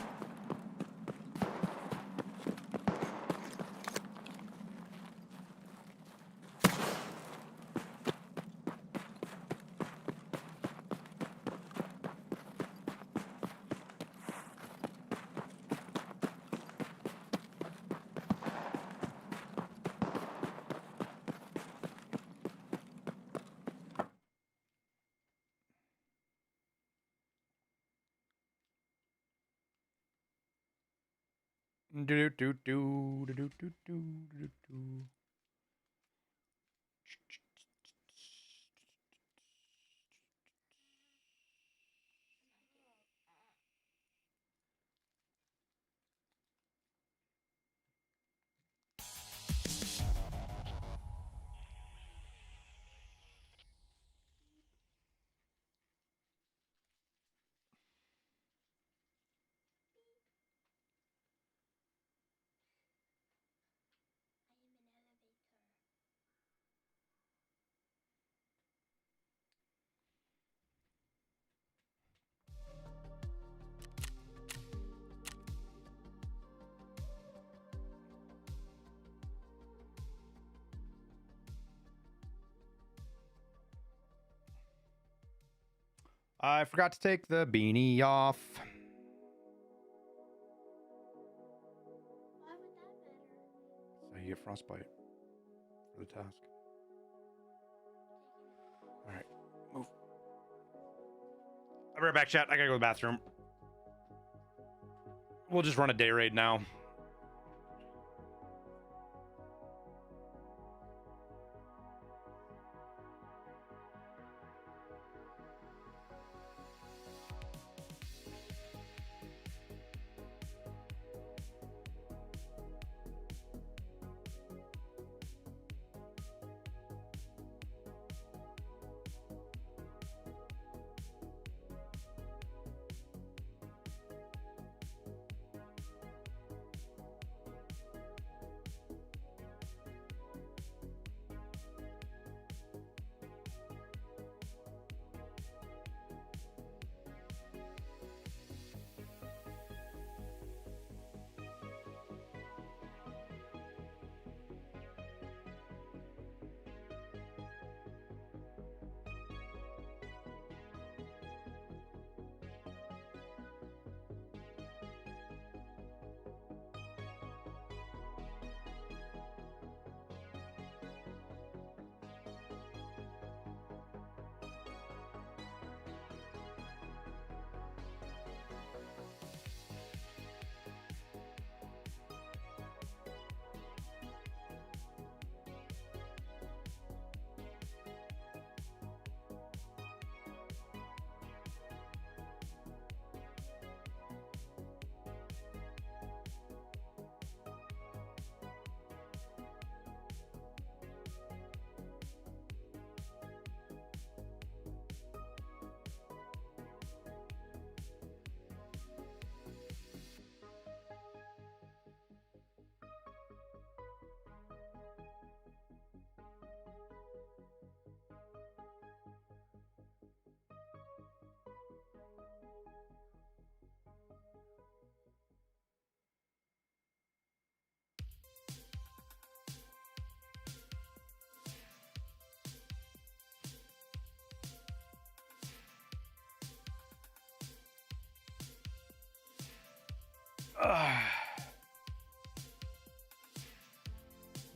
Do do do do do do do do do. I forgot to take the beanie off. Why would that matter? So you get frostbite for the task. All right, move. I'll be right back, chat. I gotta go to the bathroom. We'll just run a day raid now.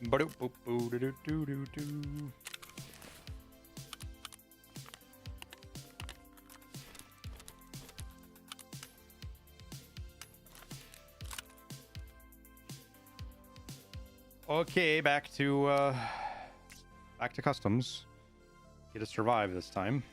Ba-do-boop-boo-do-do-do-do-do. Okay, back to customs. Get to survive this time.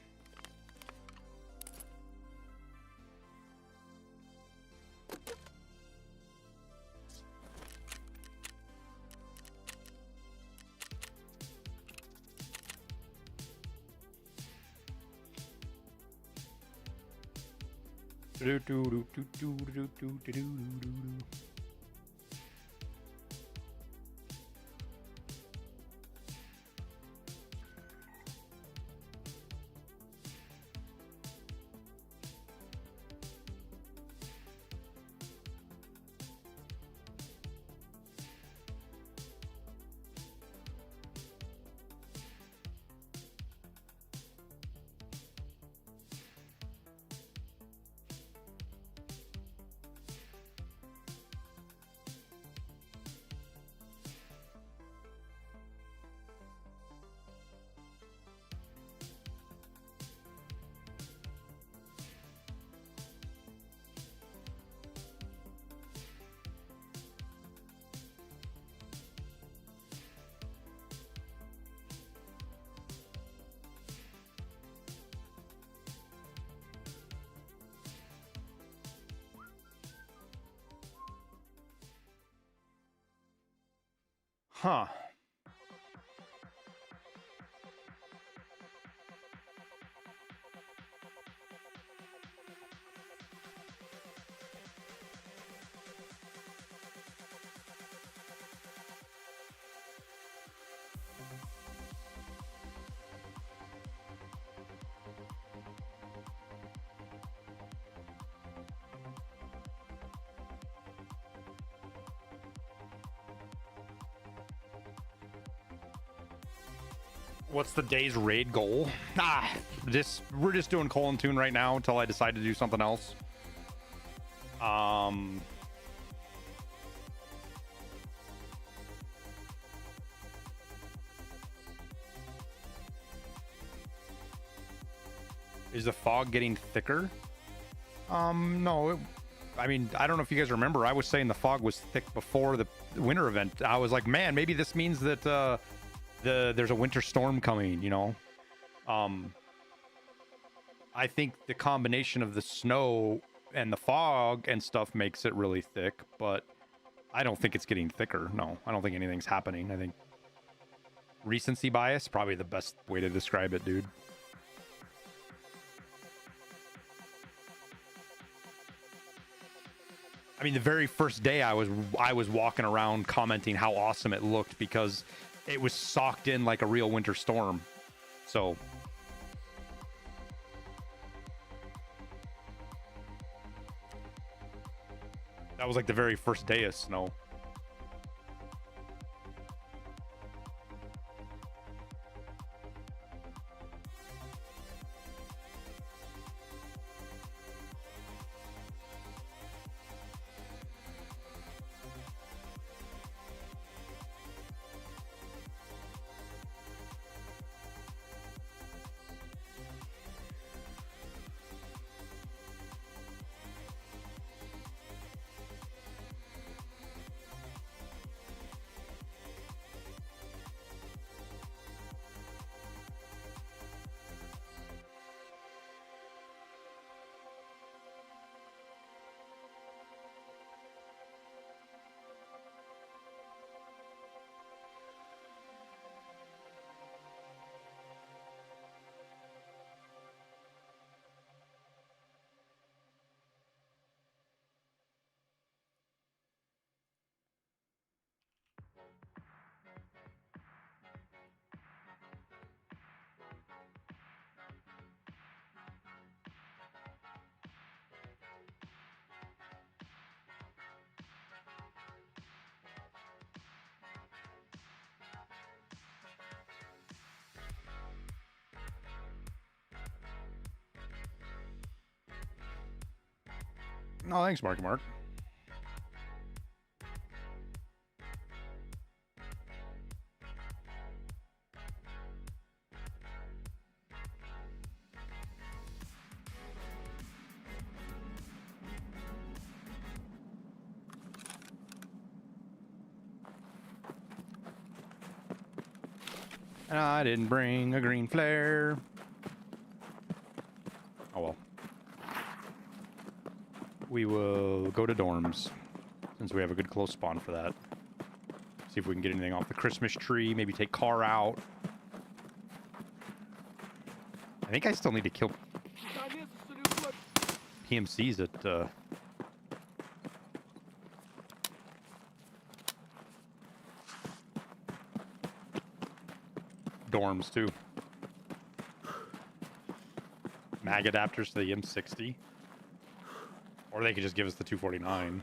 Huh. What's the day's raid goal? We're just doing colon tune right now until I decide to do something else. Is the fog getting thicker? No. I mean, I don't know if you guys remember. I was saying the fog was thick before the winter event. I was like, man, maybe this means that there's a winter storm coming, you know. I think the combination of the snow and the fog and stuff makes it really thick, but I don't think it's getting thicker. No, I don't think anything's happening. I think recency bias, probably the best way to describe it, dude. I mean, the very first day I was walking around commenting how awesome it looked because it was socked in like a real winter storm. So that was like the very first day of snow. No, thanks, Mark. And I didn't bring a green flare. Oh well. We will go to dorms, since we have a good close spawn for that. See if we can get anything off the Christmas tree. Maybe take car out. I think I still need to kill PMCs at dorms too. Mag adapters to the M60. Or they could just give us the 249.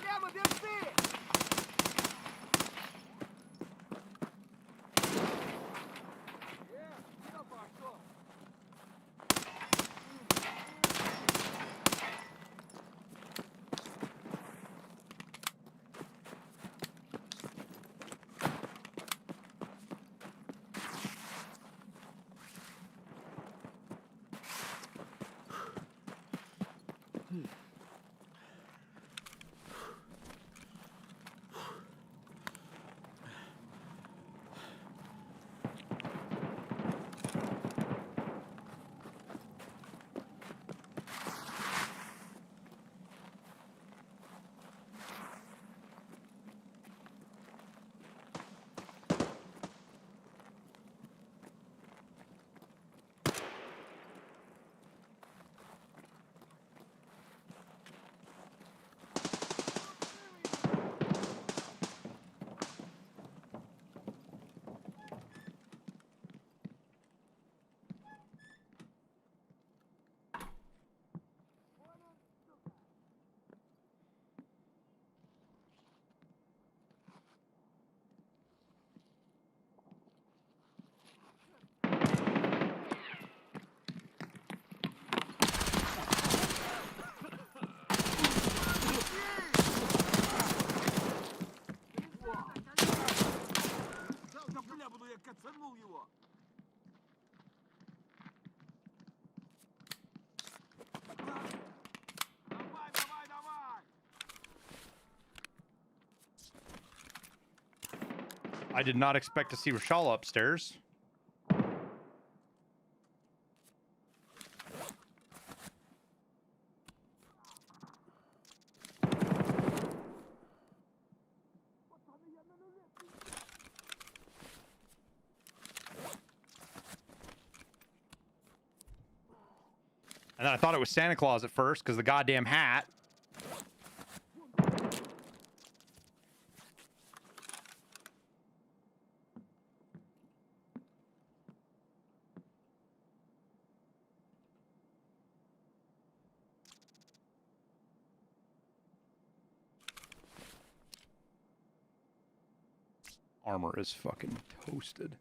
Прямо держи! Куда пошел? Жалко, бля, буду я кацанул его. Давай, давай, давай! I did not expect to see Rashal upstairs. And then I thought it was Santa Claus at first because the goddamn hat. Armor is fucking toasted.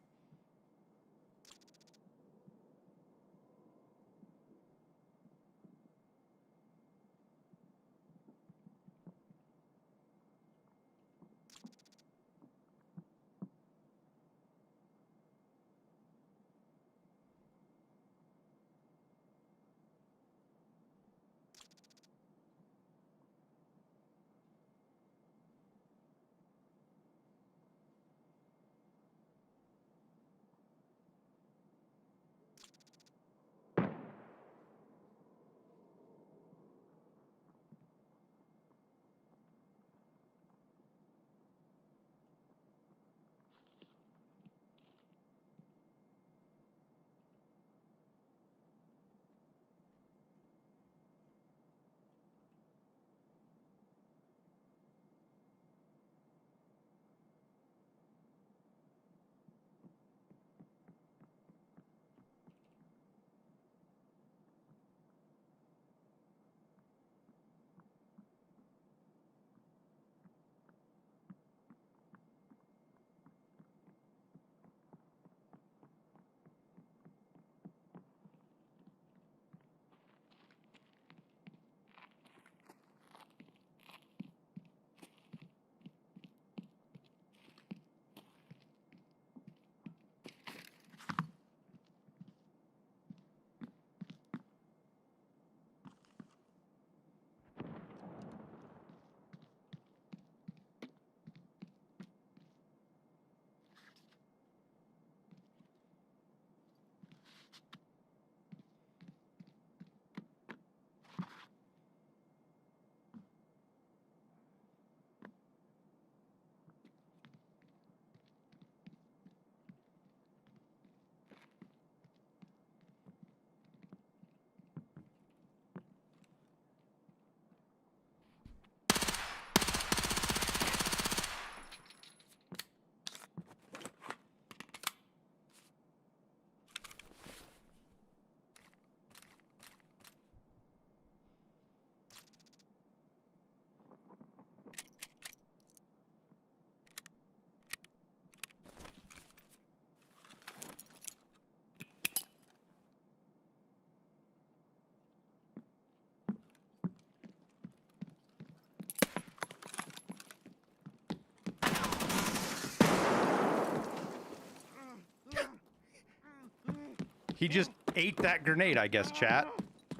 He just ate that grenade, I guess, chat.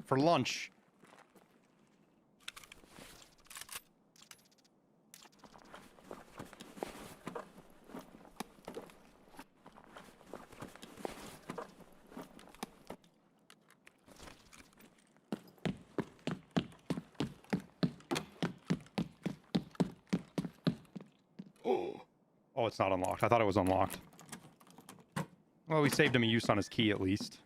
For lunch. Oh, it's not unlocked. I thought it was unlocked. Well, we saved him a use on his key at least.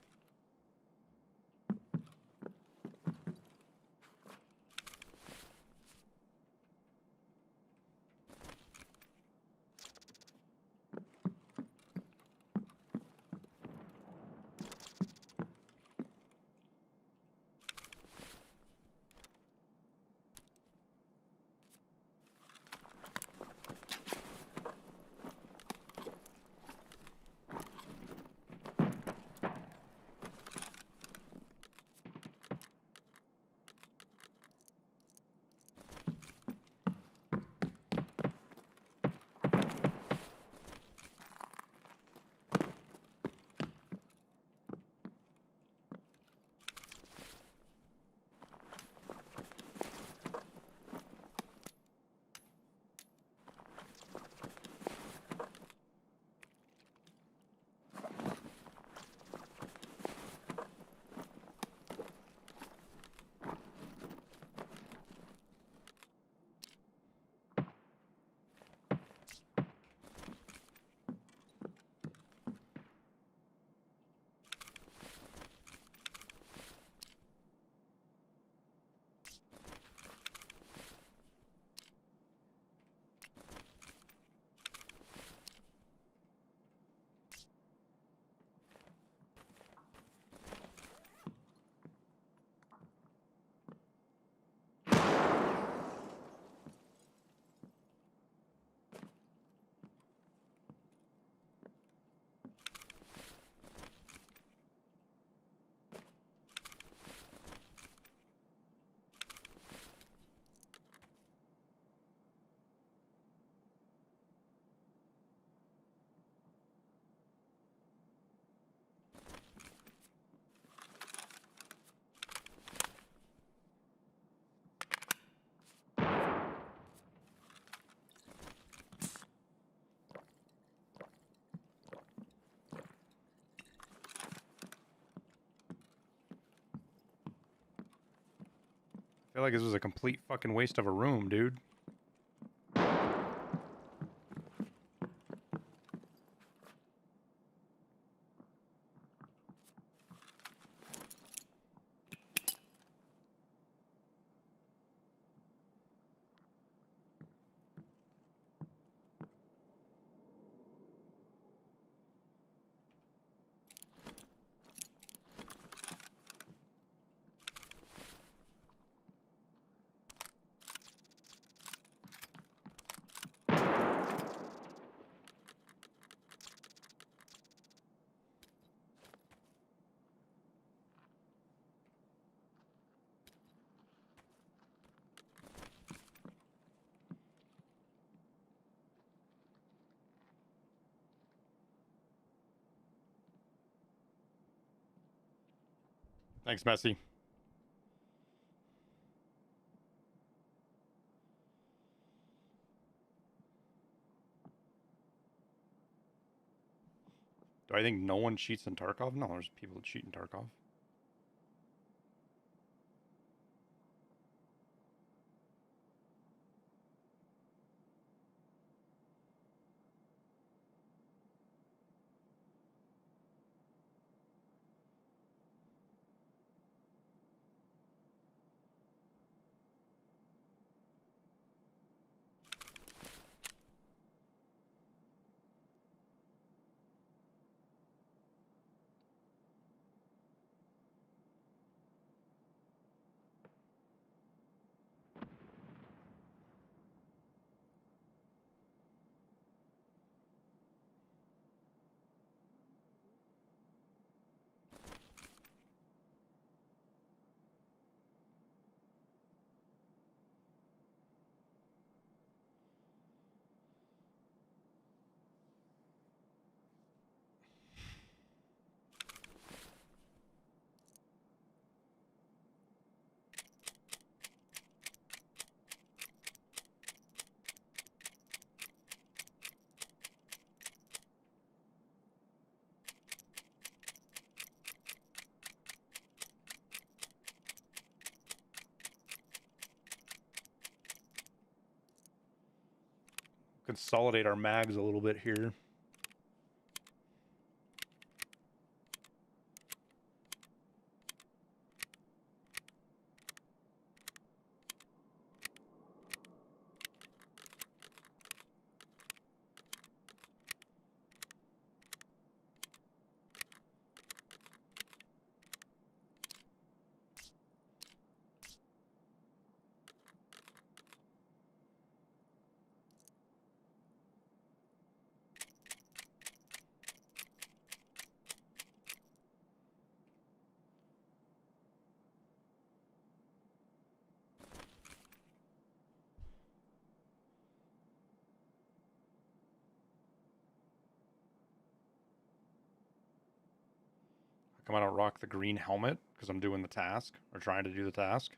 I feel like this was a complete fucking waste of a room, dude. Thanks, Messi. Do I think no one cheats in Tarkov? No, there's people that cheat in Tarkov. consolidate our mags a little bit here. Come on, I don't rock the green helmet because I'm doing the task or trying to do the task.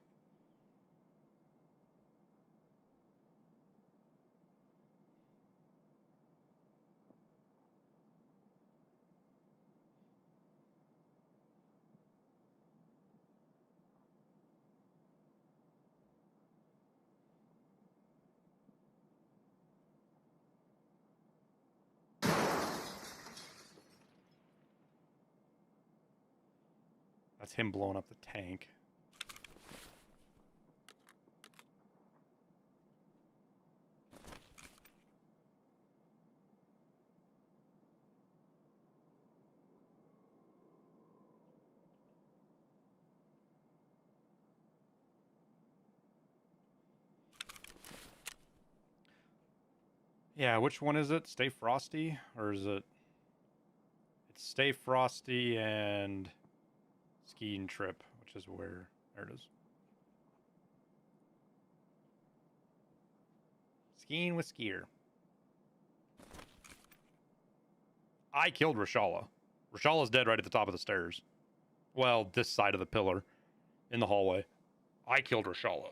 That's him blowing up the tank. Yeah, which one is it? Stay Frosty? Or is it... It's Stay Frosty and Skiing Trip, which is where... There it is. Skiing with Skier. I killed Rashala. Rashala's dead right at the top of the stairs. Well, this side of the pillar. In the hallway. I killed Rashala.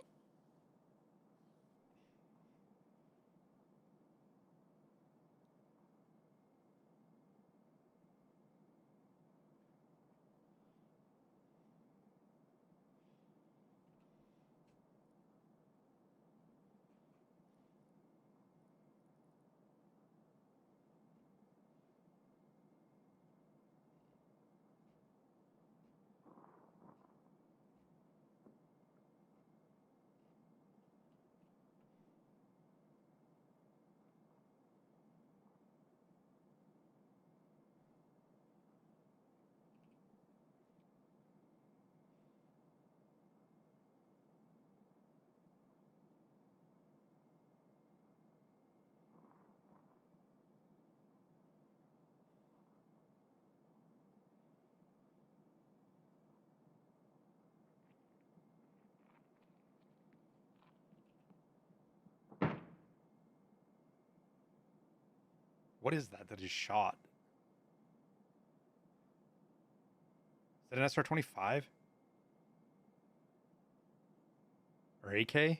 What is that that is shot? Is that an SR-25? Or AK?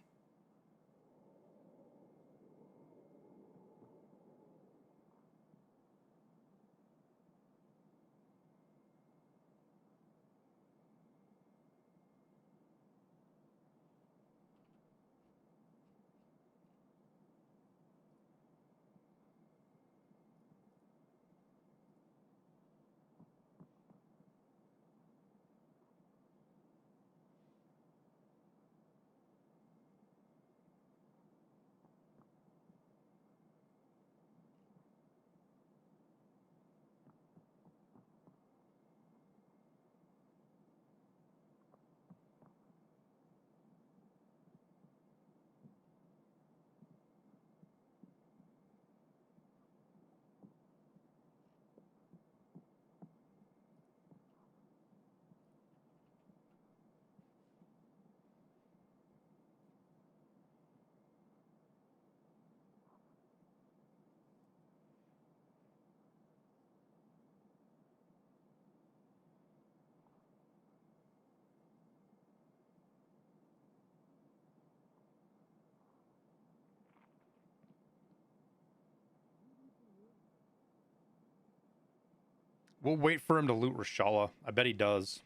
We'll wait for him to loot Rashala. I bet he does.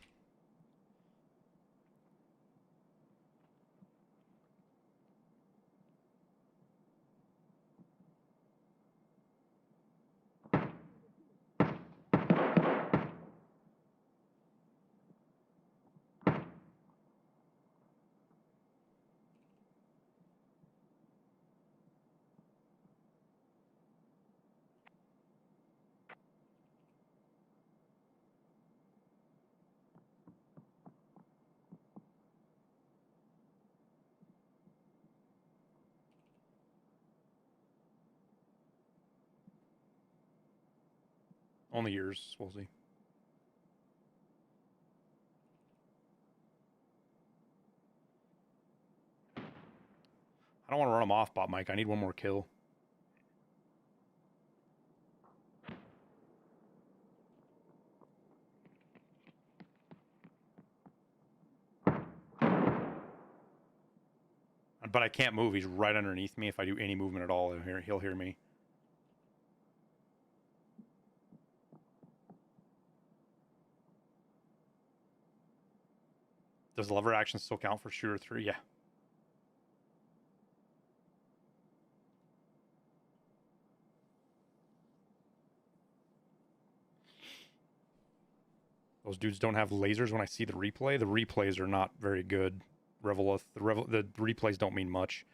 Only yours. We'll see. I don't want to run him off, bot Mike. I need one more kill. But I can't move. He's right underneath me. If I do any movement at all, he'll hear me. Does lever action still count for Shooter 3? Yeah. Those dudes don't have lasers when I see the replay. The replays are not very good. Revelith, the replays don't mean much.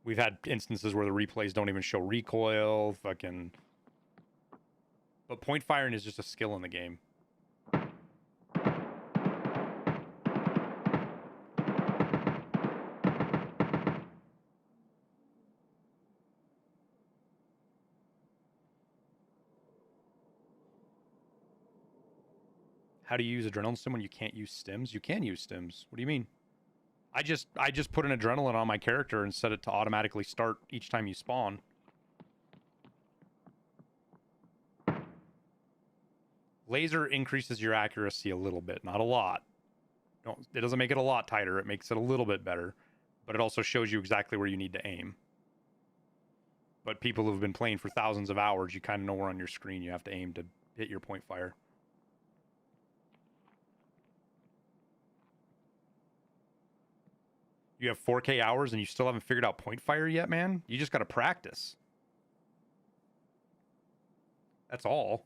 We've had instances where the replays don't even show recoil. Fucking. But point firing is just a skill in the game. How do you use adrenaline stim when you can't use stims? You can use stims. What do you mean? I just put an adrenaline on my character and set it to automatically start each time you spawn. Laser increases your accuracy a little bit, not a lot. It doesn't make it a lot tighter. It makes it a little bit better, but it also shows you exactly where you need to aim. But people who've been playing for thousands of hours, you kind of know where on your screen you have to aim to hit your point fire. You have 4K hours and you still haven't figured out point fire yet, man? You just got to practice. That's all.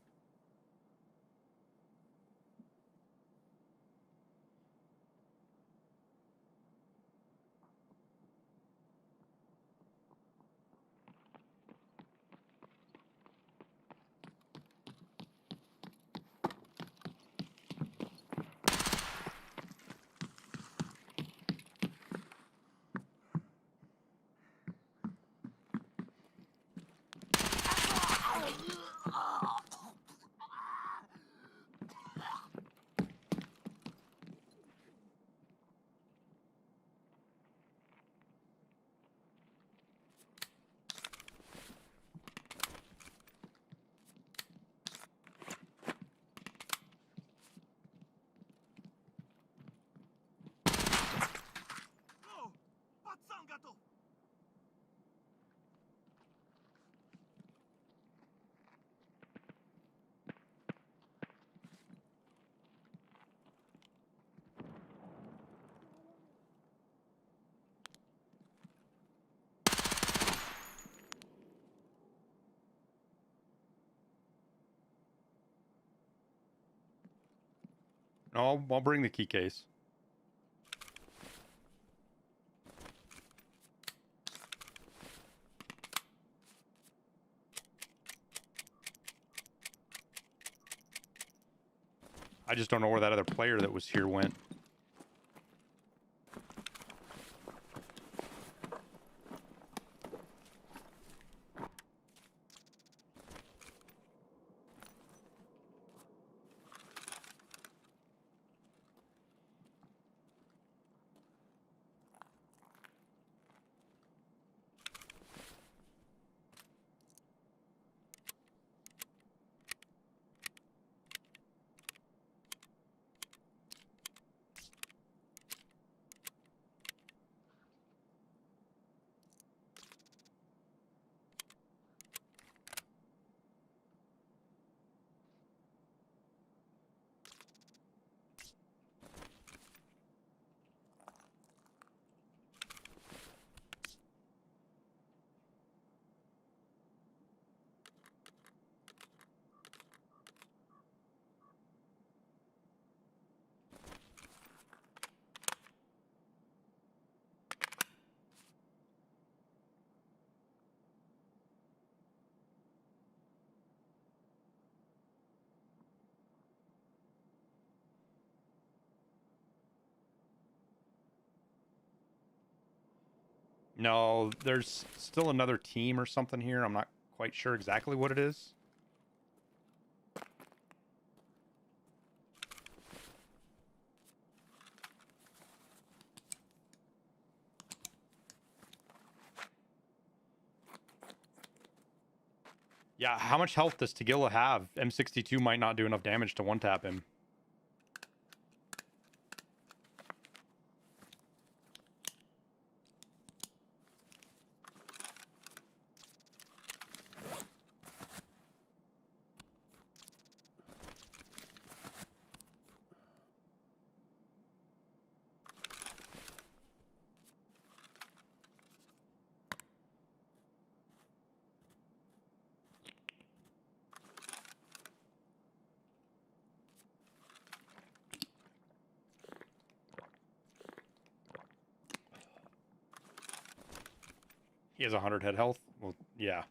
О, пацан готов! No, I'll bring the key case. I just don't know where that other player that was here went. No, there's still another team or something here. I'm not quite sure exactly what it is. Yeah, how much health does Tagilla have? M62 might not do enough damage to one-tap him. He has 100 head health? Well, yeah.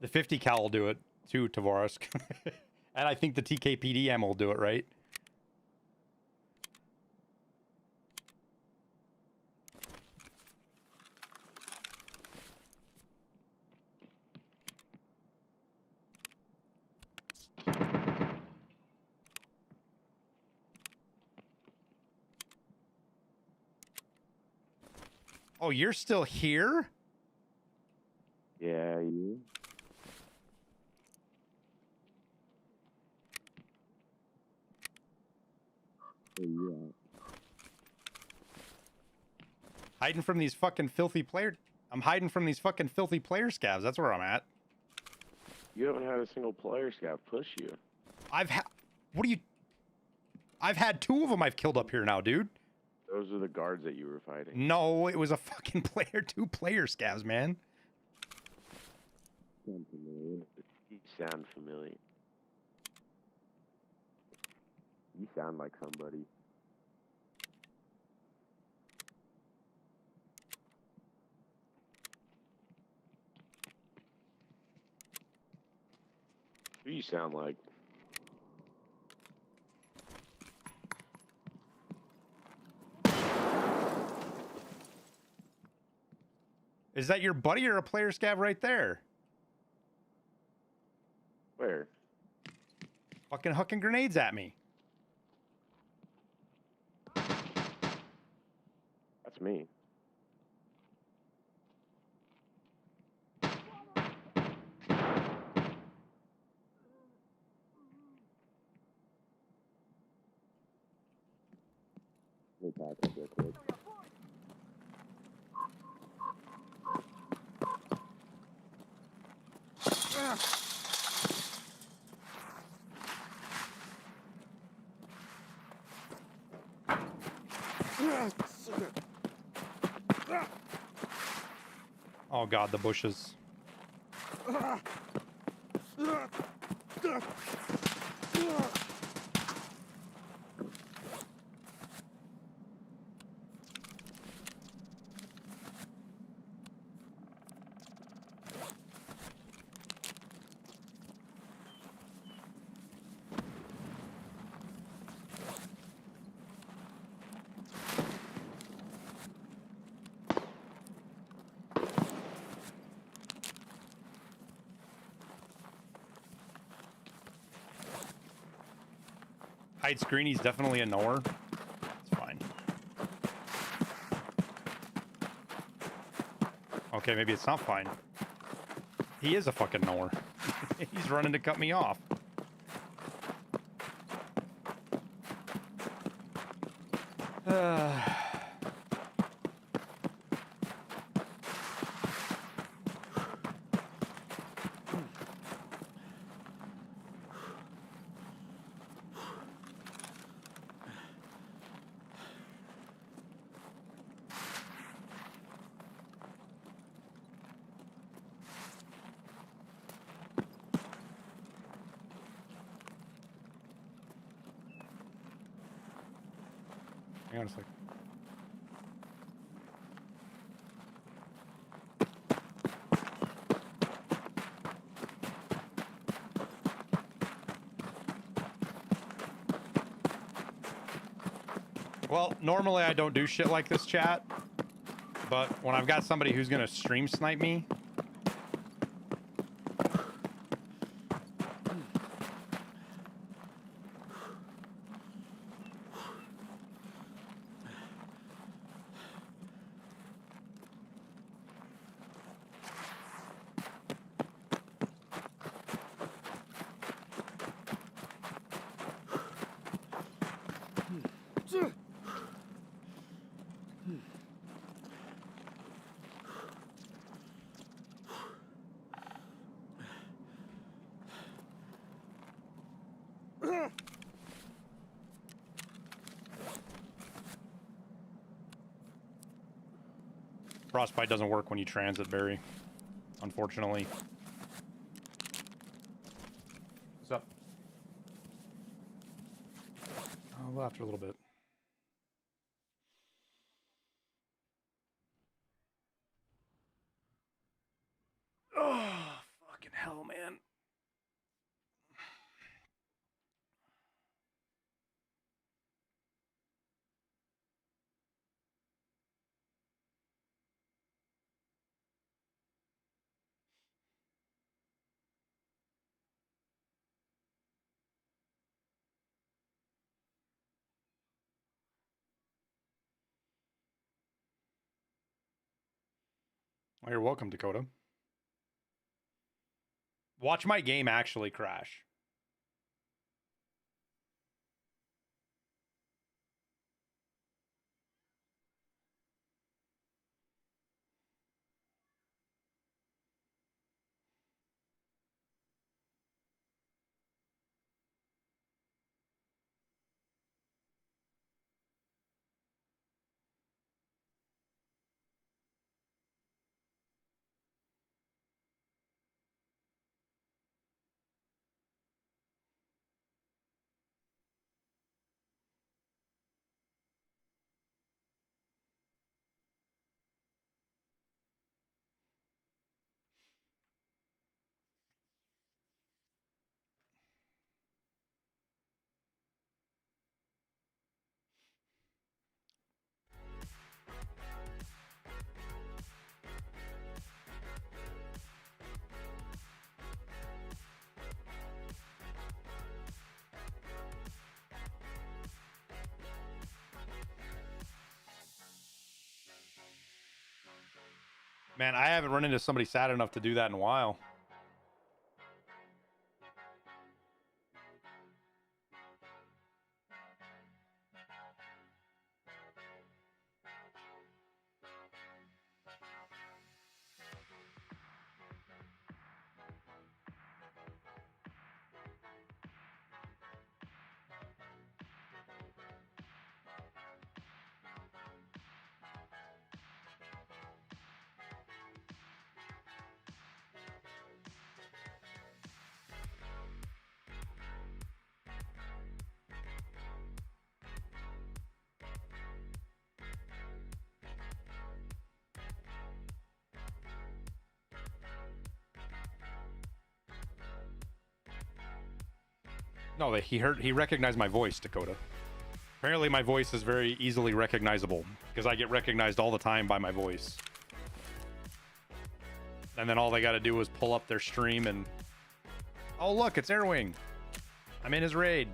The 50 cal will do it too, Tavares. And I think the TKPD ammo will do it, right? Oh, you're still here? Yeah, you. Where you at? Hiding from these fucking filthy player... I'm hiding from these fucking filthy player scavs. That's where I'm at. You haven't had a single player scout push you. I've had... What do you... I've had 2 of them I've killed up here now, dude. Those are the guards that you were fighting. No, it was a fucking player... 2 player scavs, man. Sound familiar. You sound familiar. You sound like somebody. Who you sound like? Is that your buddy or a player scav right there? Where? Fucking hucking grenades at me. That's me. Let me back up real quick. Oh god, the bushes. Hide screen, he's definitely a knower. It's fine. Okay, maybe it's not fine. He is a fucking knower. He's running to cut me off. Hang on a sec. Well, normally I don't do shit like this, chat. But when I've got somebody who's gonna stream snipe me, frostbite doesn't work when you transit, Barry. Unfortunately. What's up? Well, after a little bit. Oh, fucking hell, man. Well, you're welcome, Dakota. Watch my game actually crash. Man, I haven't run into somebody sad enough to do that in a while. No, he recognized my voice, Dakota. Apparently my voice is very easily recognizable because I get recognized all the time by my voice. And then all they got to do is pull up their stream and, oh look, it's Airwing. I'm in his raid.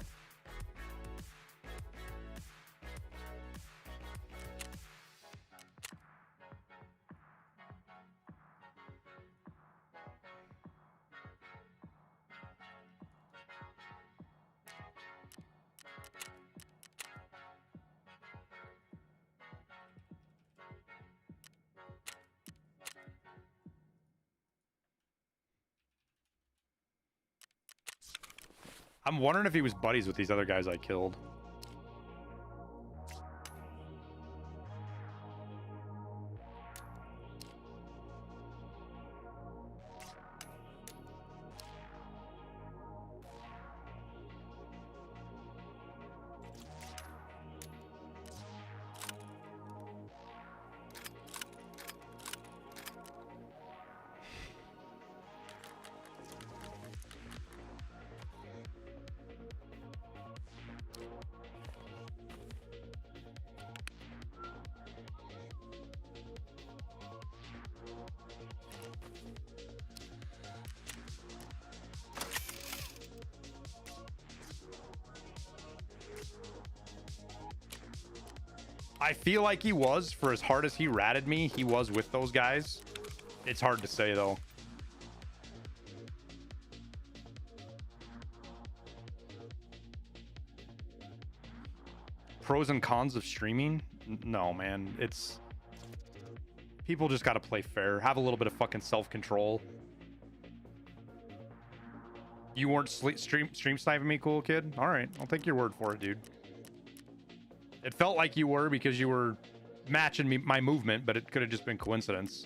I'm wondering if he was buddies with these other guys I killed. I feel like he was, for as hard as he ratted me, he was with those guys. It's hard to say, though. Pros and cons of streaming? No, man. It's... People just gotta play fair. Have a little bit of fucking self-control. You weren't stream sniping me, cool kid? Alright, I'll take your word for it, dude. It felt like you were because you were matching me my movement, but it could have just been coincidence.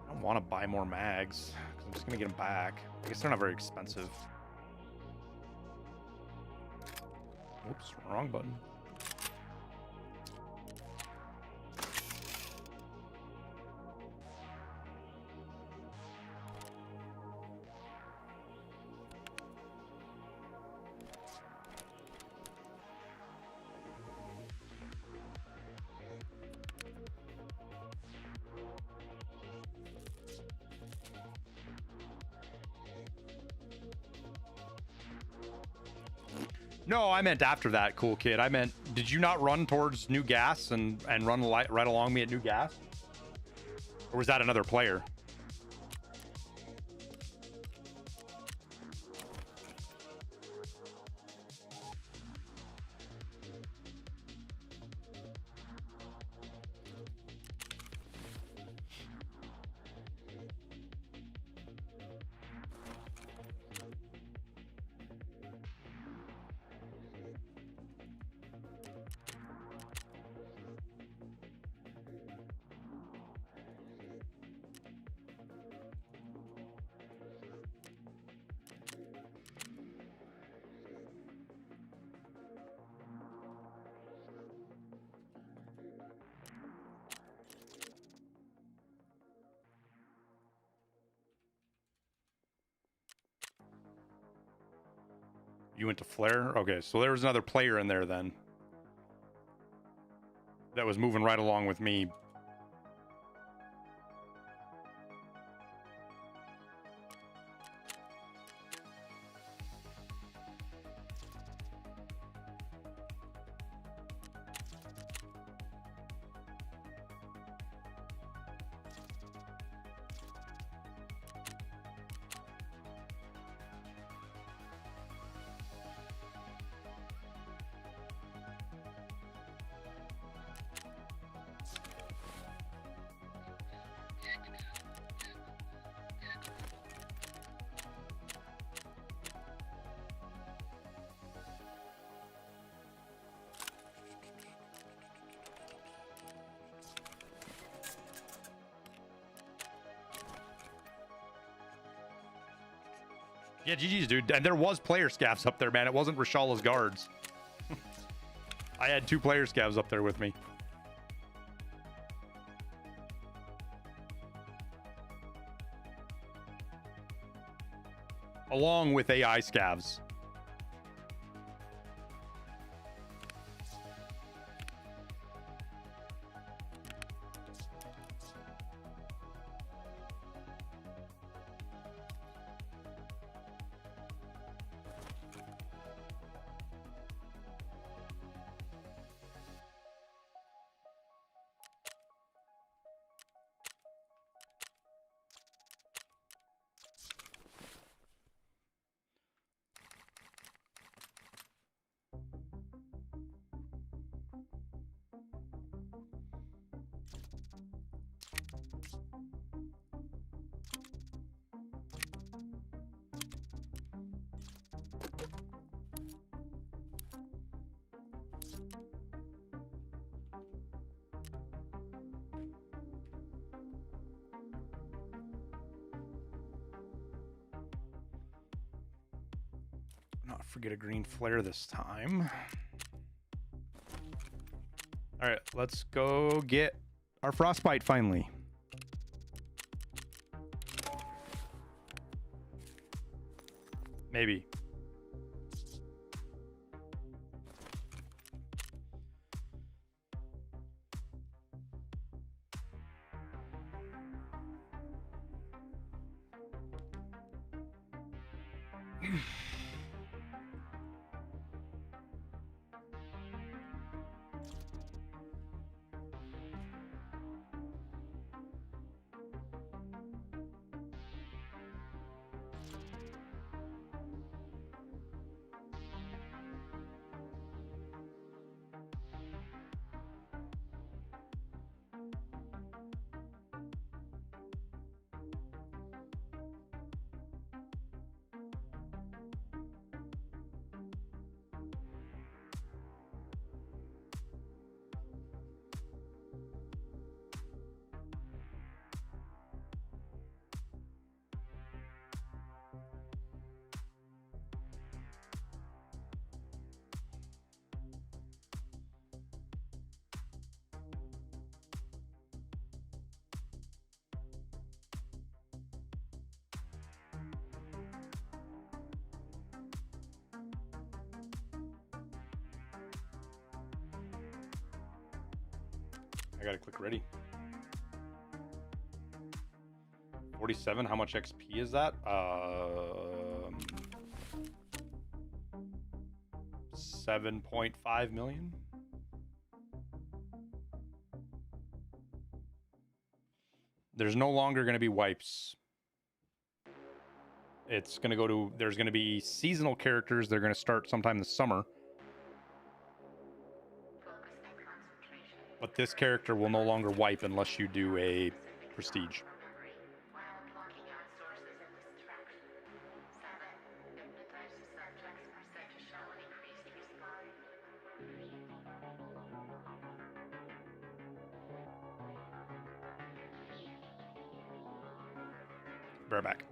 I don't want to buy more mags because I'm just gonna get them back. I guess they're not very expensive. Oops, wrong button. No, I meant after that, cool kid. I meant, did you not run towards New Gas and run right along me at New Gas? Or was that another player? You went to Flare? Okay, so there was another player in there then. That was moving right along with me. Yeah, GG's, dude. And there was player scavs up there, man. It wasn't Rashala's guards. I had 2 player scavs up there with me. Along with AI scavs. Not forget a green flare this time. All right, let's go get our frostbite finally. Maybe. I gotta click ready. 47, how much XP is that? 7.5 million. There's no longer going to be wipes. It's going to go to, there's going to be seasonal characters. They're going to start sometime this summer. But this character will no longer wipe unless you do a prestige. Bareback.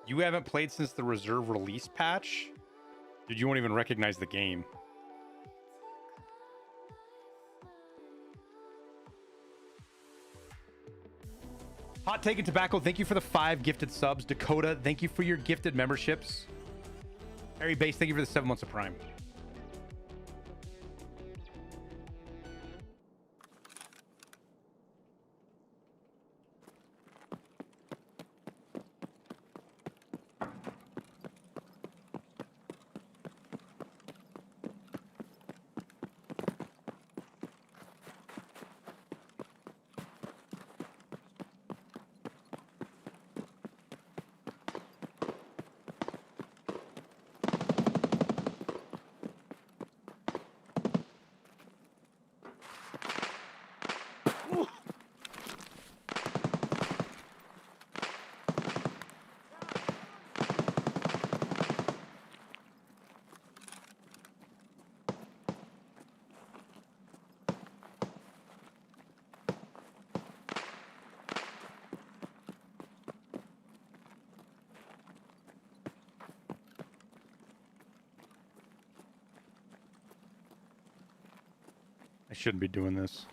You haven't played since the reserve release patch? Dude, you won't even recognize the game. Hot Take and Tobacco, thank you for the 5 gifted subs. Dakota, thank you for your gifted memberships. Harry Base, thank you for the 7 months of Prime. I shouldn't be doing this.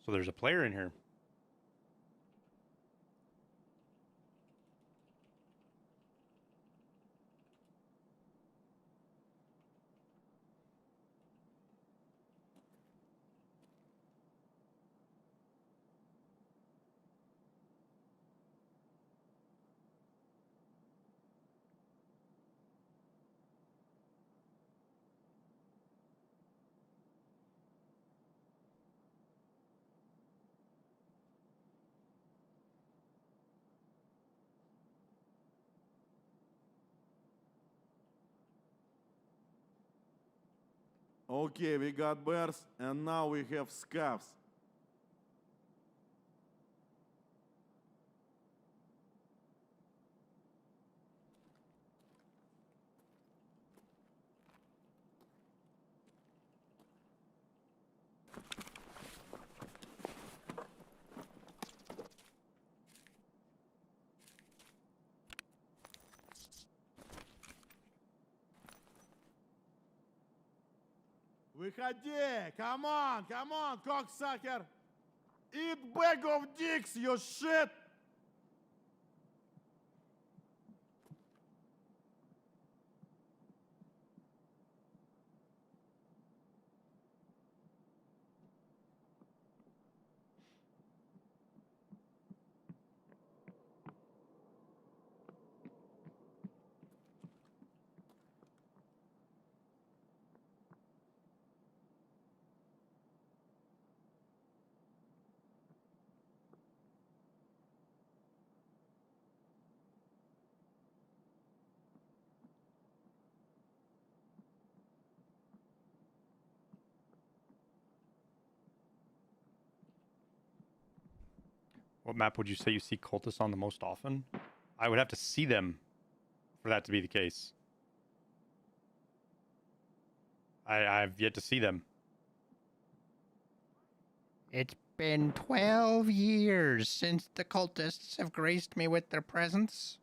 So there's a player in here. Okay, we got bears, and now we have scavs. Выходи! Come on, cocksucker! Eat bag of dicks, you shit! What map would you say you see cultists on the most often? I would have to see them for that to be the case. I've yet to see them. It's been 12 years since the cultists have graced me with their presence.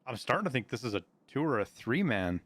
I'm starting to think this is a 2 or a 3 man.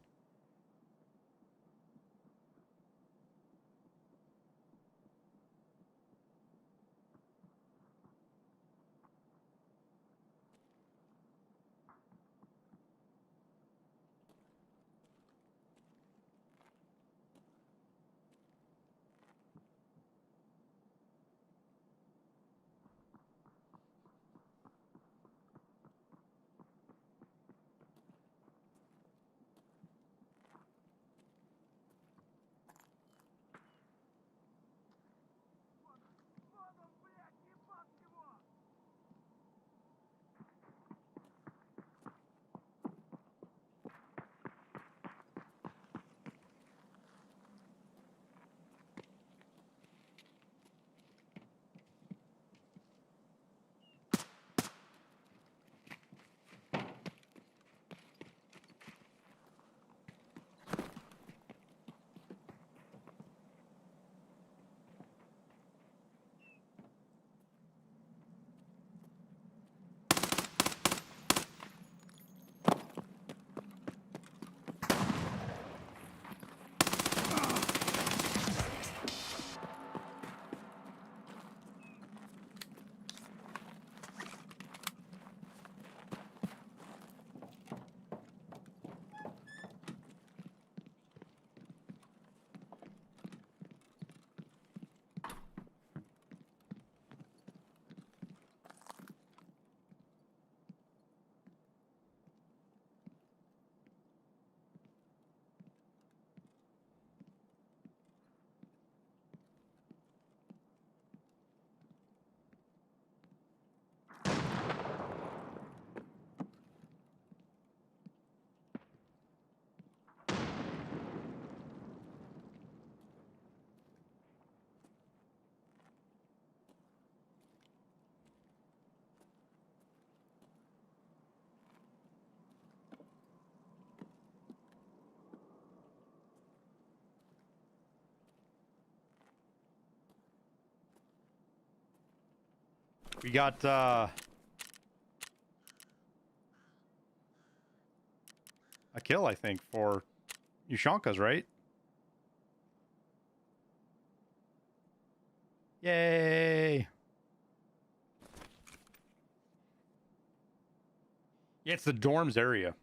We got a kill, I think, for Ushanka's, right? Yay! Yeah, it's the dorms area.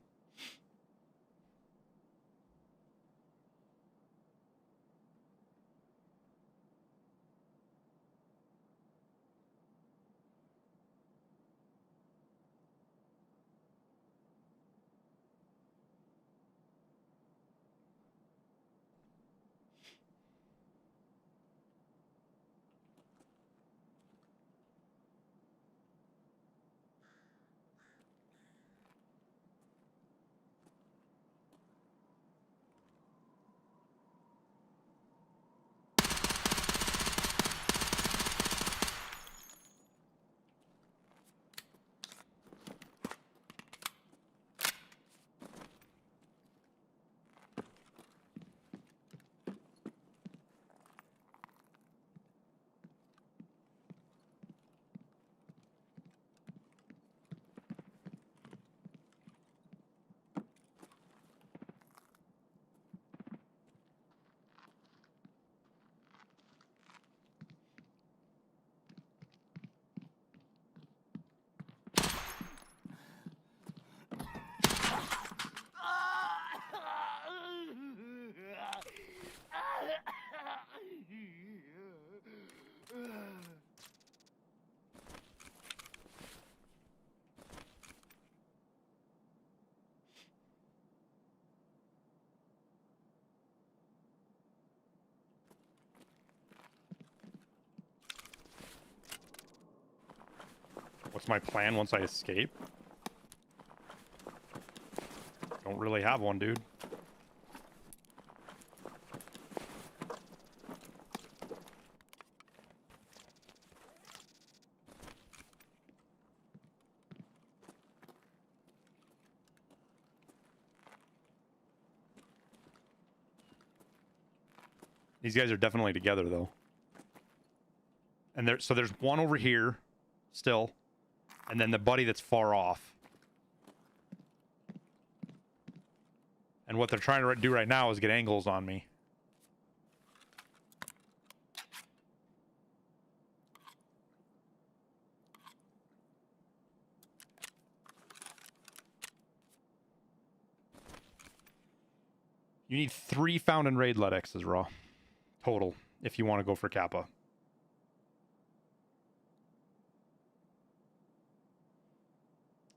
What's my plan once I escape? Don't really have one, dude. These guys are definitely together, though. And there's one over here, still, and then the buddy that's far off. And what they're trying to do right now is get angles on me. You need 3 found and raid LUTXs, raw. Total, if you want to go for Kappa.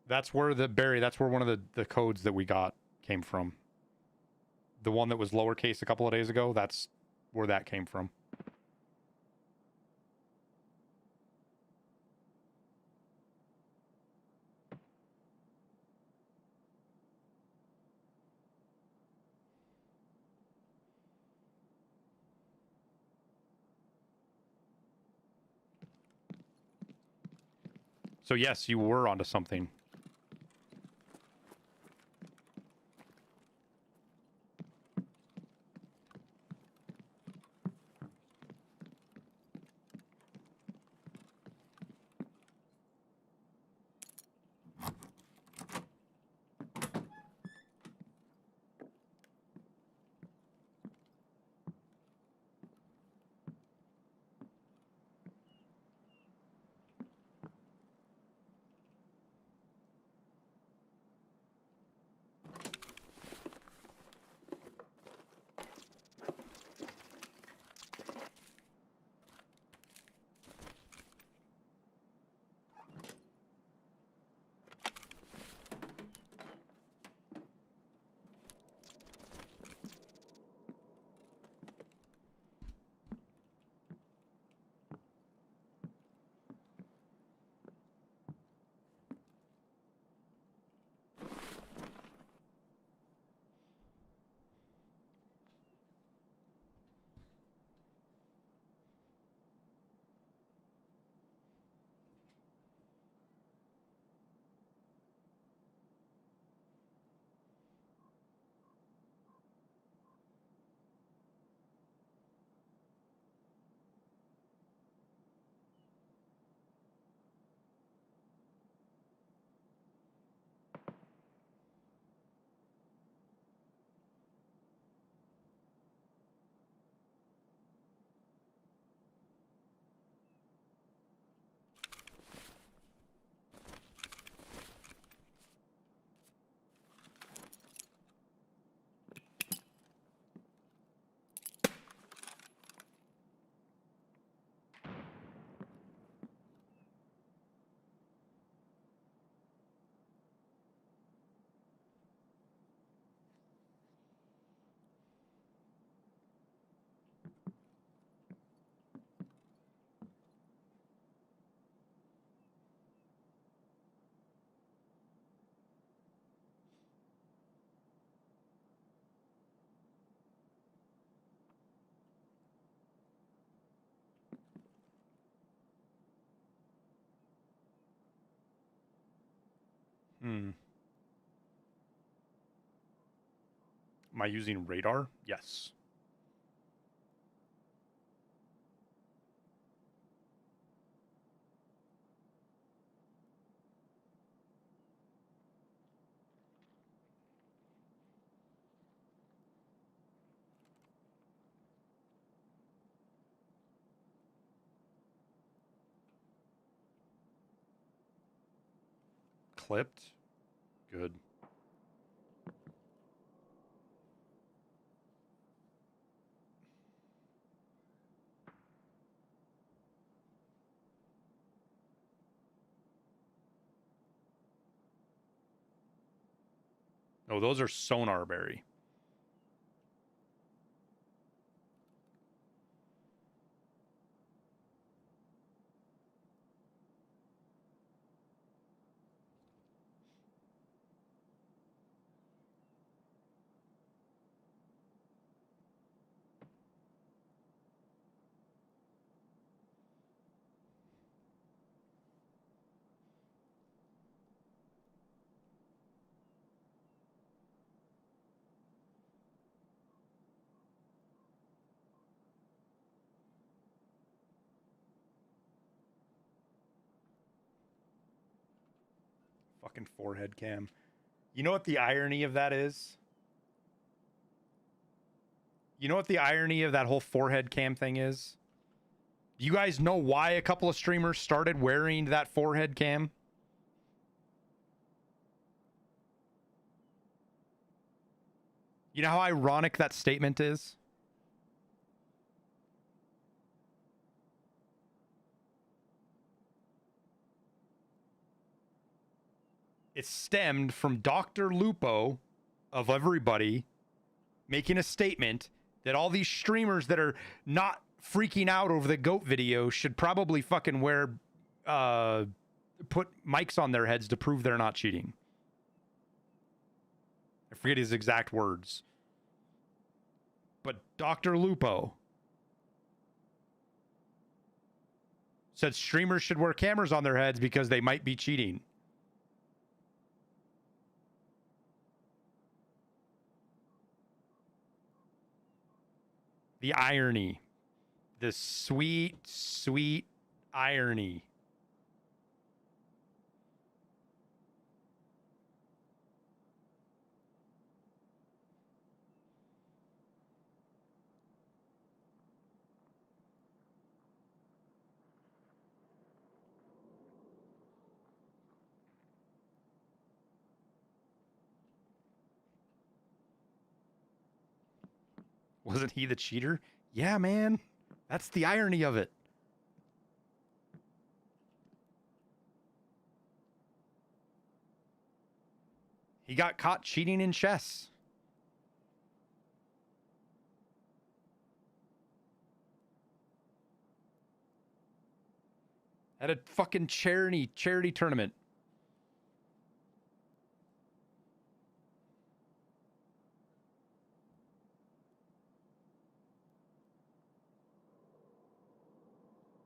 That's where that's where one of the codes that we got came from. The one that was lowercase a couple of days ago, that's where that came from. So yes, you were onto something. Hmm. Am I using radar? Yes. Clipped? Good. Oh, those are sonar berry. Fucking forehead cam. You know what the irony of that is? You know what the irony of that whole forehead cam thing is? You guys know why a couple of streamers started wearing that forehead cam? You know how ironic that statement is? It stemmed from Dr. Lupo, of everybody, making a statement that all these streamers that are not freaking out over the goat video should probably fucking wear, put mics on their heads to prove they're not cheating. I forget his exact words. But Dr. Lupo said streamers should wear cameras on their heads because they might be cheating. The irony. The sweet, sweet irony. Wasn't he the cheater? Yeah, man. That's the irony of it. He got caught cheating in chess. At a fucking charity tournament.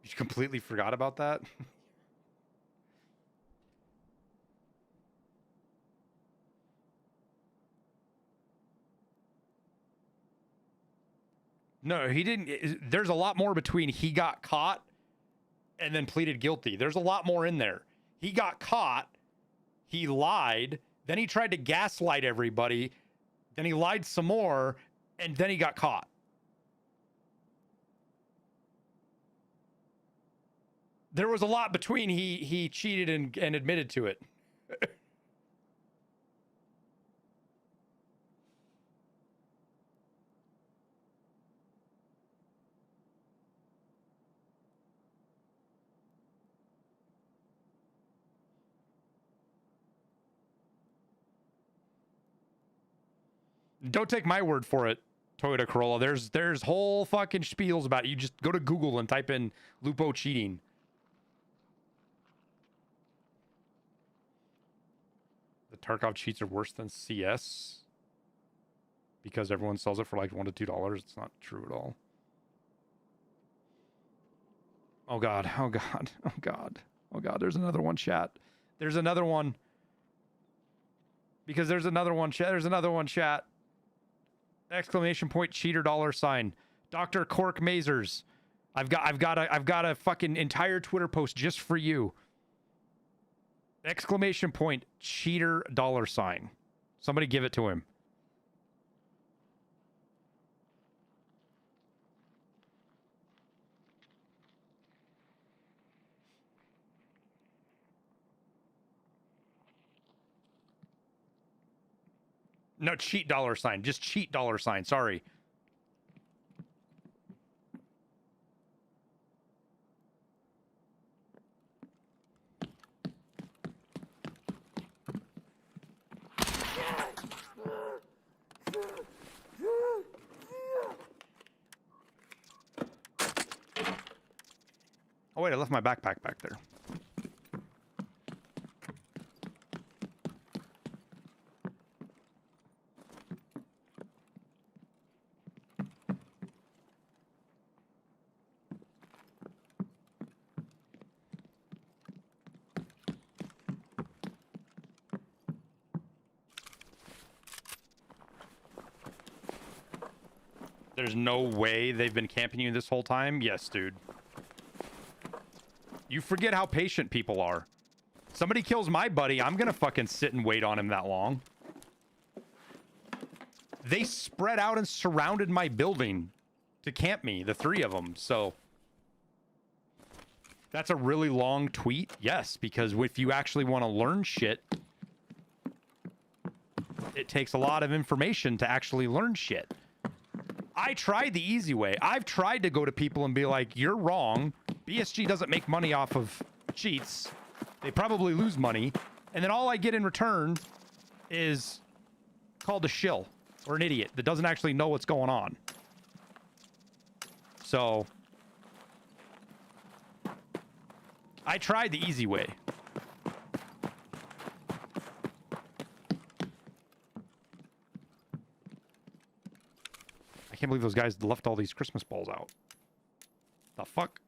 You completely forgot about that? No, he didn't. There's a lot more between he got caught and then pleaded guilty. There's a lot more in there. He got caught. He lied. Then he tried to gaslight everybody. Then he lied some more. And then he got caught. There was a lot between he cheated and admitted to it. Don't take my word for it, Toyota Corolla. There's whole fucking spiels about it. You just go to Google and type in Lupo cheating. The Tarkov cheats are worse than CS because everyone sells it for like $1 to $2. It's not true at all. Oh God, oh God, oh God, oh God. There's another one, chat. There's another one. Because there's another one, chat. There's another one, chat. Exclamation point cheater $. Dr. Cork Mazers. I've got a fucking entire Twitter post just for you. Exclamation point cheater $. Somebody give it to him. No, cheat $. Just cheat $. Sorry. Oh, wait, I left my backpack back there. There's no way they've been camping you this whole time? Yes, dude. You forget how patient people are. Somebody kills my buddy, I'm gonna fucking sit and wait on him that long. They spread out and surrounded my building to camp me, the 3 of them, so... That's a really long tweet? Yes, because if you actually want to learn shit, it takes a lot of information to actually learn shit. I tried the easy way. I've tried to go to people and be like, you're wrong. BSG doesn't make money off of cheats. They probably lose money. And then all I get in return is called a shill or an idiot that doesn't actually know what's going on. So I tried the easy way. I can't believe those guys left all these Christmas balls out. The fuck?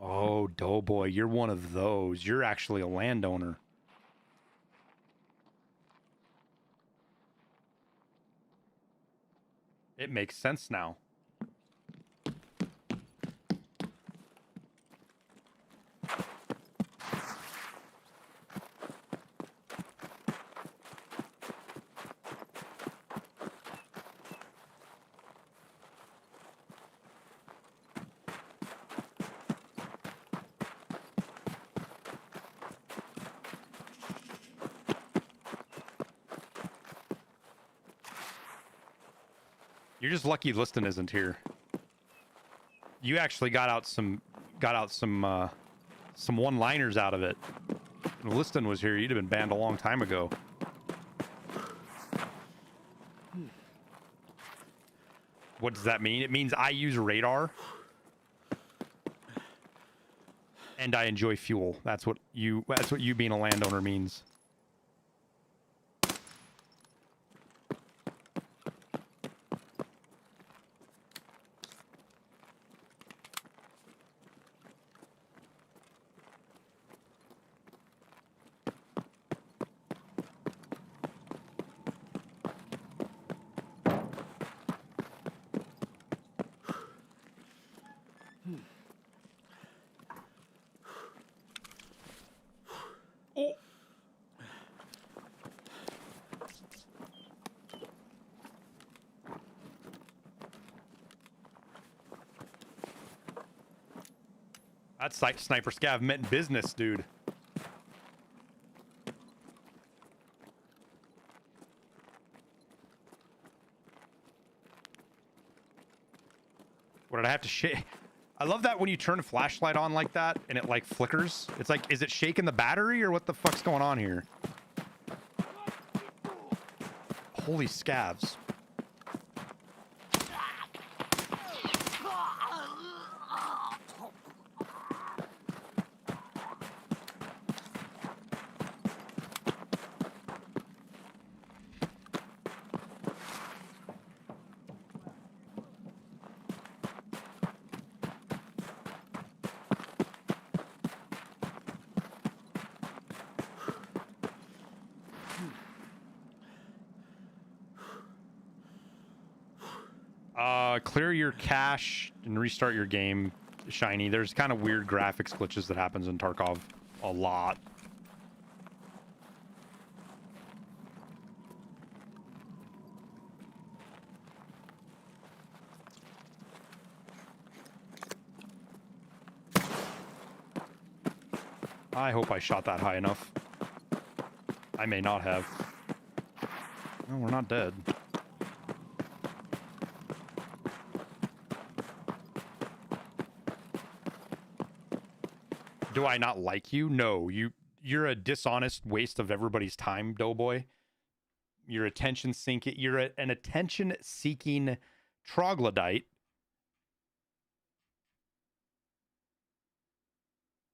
Oh, Doughboy, you're one of those. You're actually a landowner. It makes sense now. You're just lucky Liston isn't here. You actually got out some one-liners out of it. If Liston was here, you'd have been banned a long time ago. What does that mean? It means I use radar and I enjoy fuel. That's what you being a landowner means. That sniper scav meant business, dude. What did I have to shake? I love that when you turn a flashlight on like that and it like flickers. It's like, is it shaking the battery or what the fuck's going on here? Holy scavs. Clear your cache and restart your game, Shiny. There's kind of weird graphics glitches that happens in Tarkov a lot. I hope I shot that high enough. I may not have. No, we're not dead. Do I not like you? No, you're a dishonest waste of everybody's time, Doughboy. You're attention seeking. You're an attention seeking troglodyte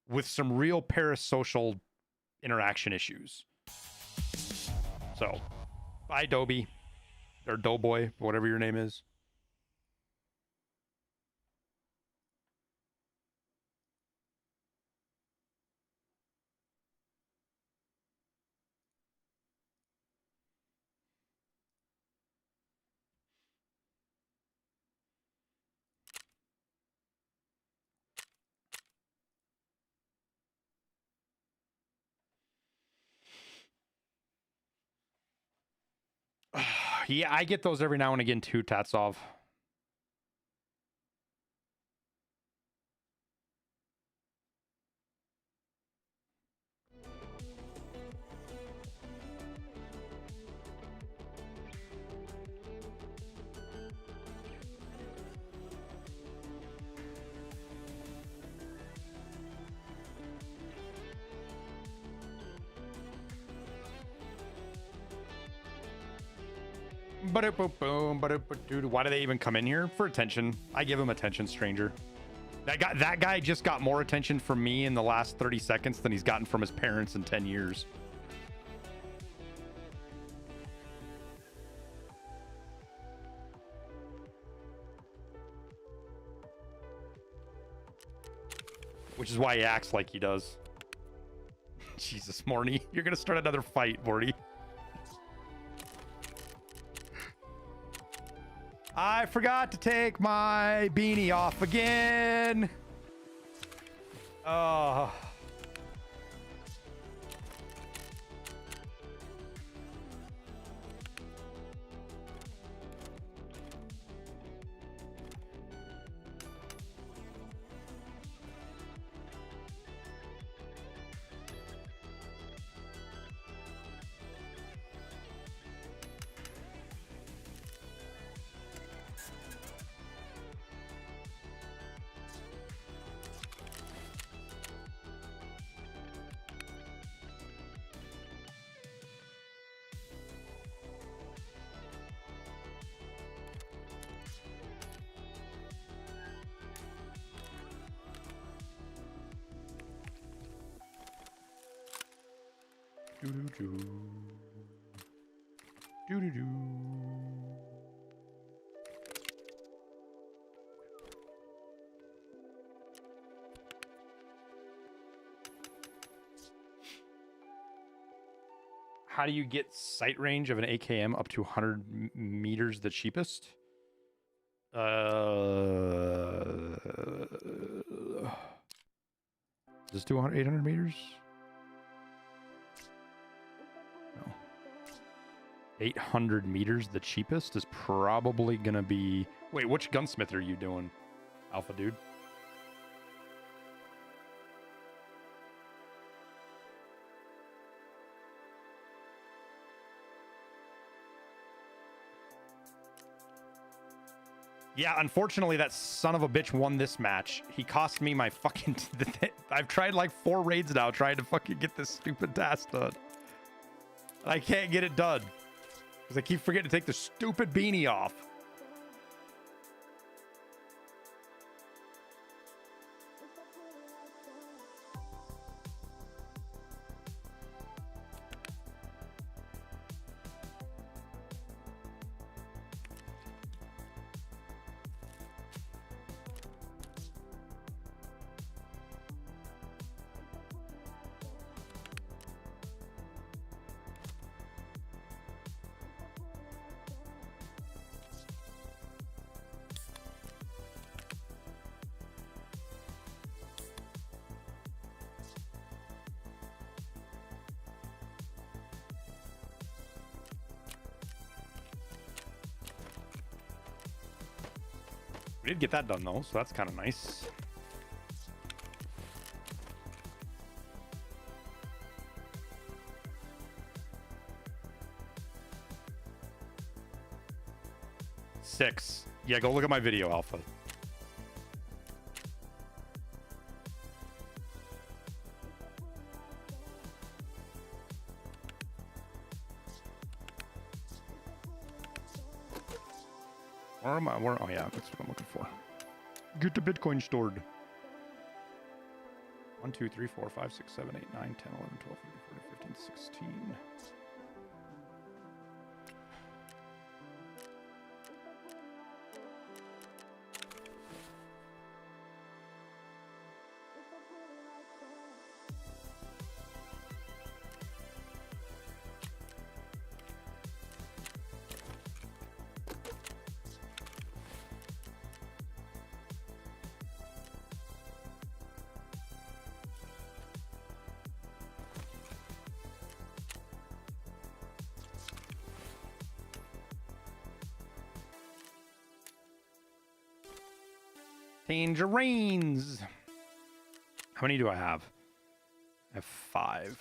with some real parasocial interaction issues. So, bye, Dobie, or Doughboy, whatever your name is. Yeah, I get those every now and again too, Tatsov. Why do they even come in here? For attention. I give them attention, stranger. That guy just got more attention from me in the last 30 seconds than he's gotten from his parents in 10 years. Which is why he acts like he does. Jesus, Morty. You're gonna start another fight, Morty. I forgot to take my beanie off again. Oh. Doo-doo-doo. How do you get sight range of an AKM up to 100 meters the cheapest? Is this 200, 800 meters? No. 800 meters the cheapest is probably gonna be... Wait, which gunsmith are you doing, Alpha Dude? Yeah, unfortunately, that son of a bitch won this match. He cost me my fucking... I've tried like 4 raids now trying to fucking get this stupid task done. I can't get it done. Because I keep forgetting to take the stupid beanie off. We did get that done though, so that's kind of nice. Six. Yeah, go look at my video, Alpha. Where am I? Where? Oh yeah, that's what I'm looking for. Get the Bitcoin stored. 1, 2, 3, 4, 5, 6, 7, 8, 9, 10, 11, 12, 13, 14, 15, 16. Tangerines. How many do I have? I have 5.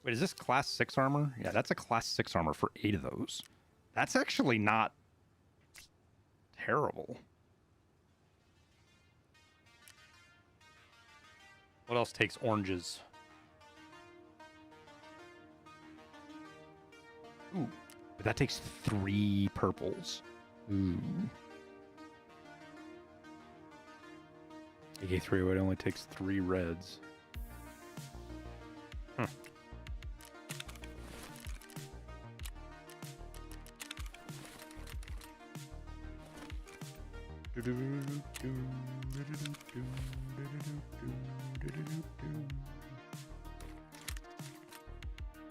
Wait, is this class 6 armor? Yeah, that's a class 6 armor for 8 of those. That's actually not terrible. What else takes oranges? Ooh, but that takes 3 purples. Ooh. AK3 it only takes 3 reds. Huh.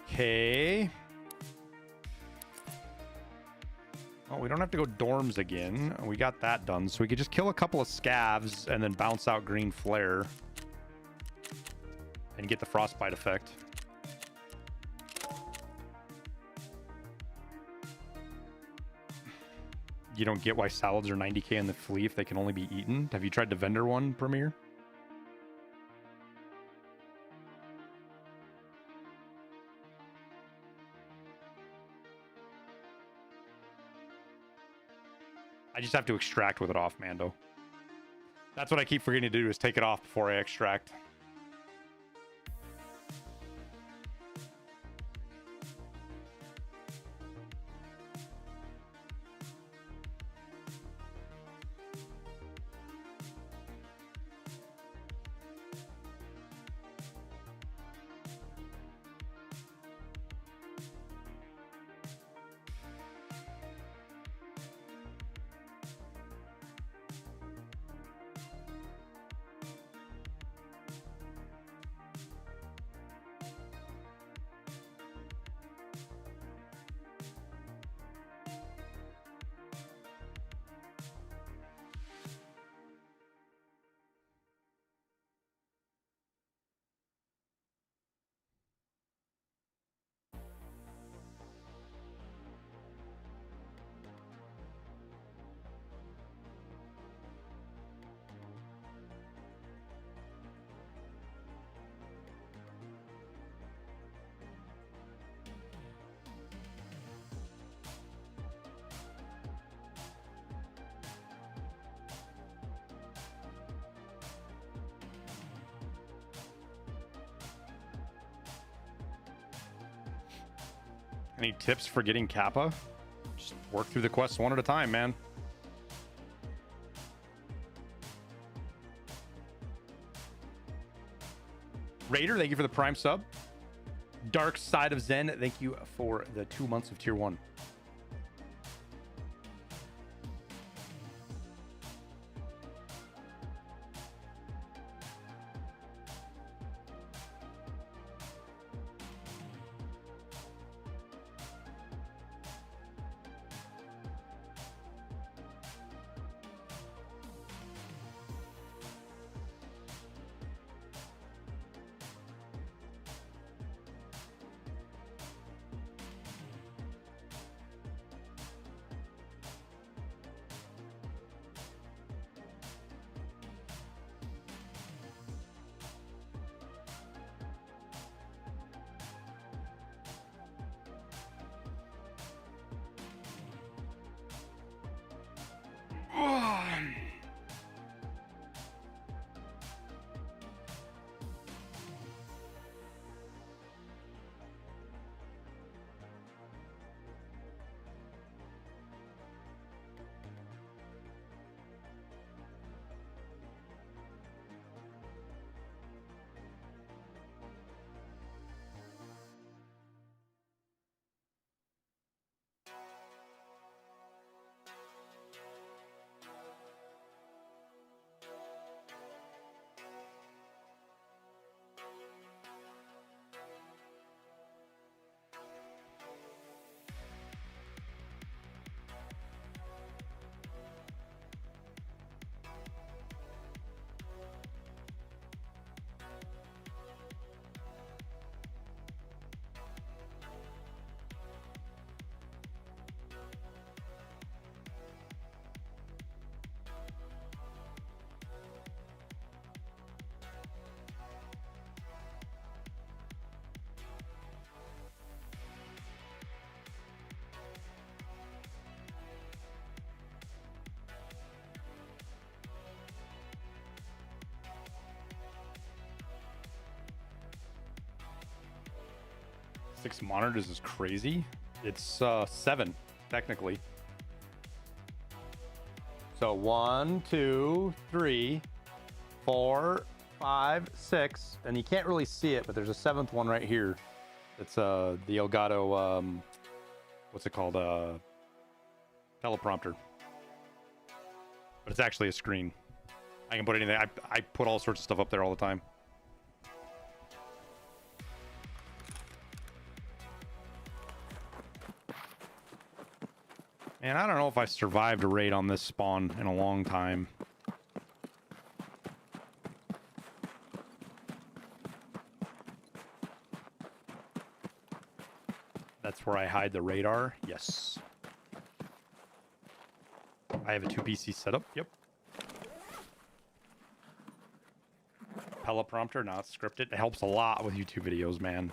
Okay. Oh, we don't have to go dorms again. We got that done. So we could just kill a couple of scavs and then bounce out green flare. And get the frostbite effect. You don't get why salads are 90k in the flea if they can only be eaten. Have you tried the vendor one, Premier? I just have to extract with it off, Mando. That's what I keep forgetting to do, is take it off before I extract. Any tips for getting Kappa? Just work through the quests one at a time, man. Raider, thank you for the Prime sub. Dark Side of Zen, thank you for the 2 months of tier 1. 6 monitors is crazy. It's 7 technically. So 1, 2, 3, 4, 5, 6, and you can't really see it, but there's a 7th one right here. It's the Elgato what's it called? Teleprompter. But it's actually a screen. I can put anything. I put all sorts of stuff up there all the time. Man, I don't know if I survived a raid on this spawn in a long time. That's where I hide the radar. Yes. I have a 2 PC setup. Yep. Teleprompter, not scripted. It helps a lot with YouTube videos, man.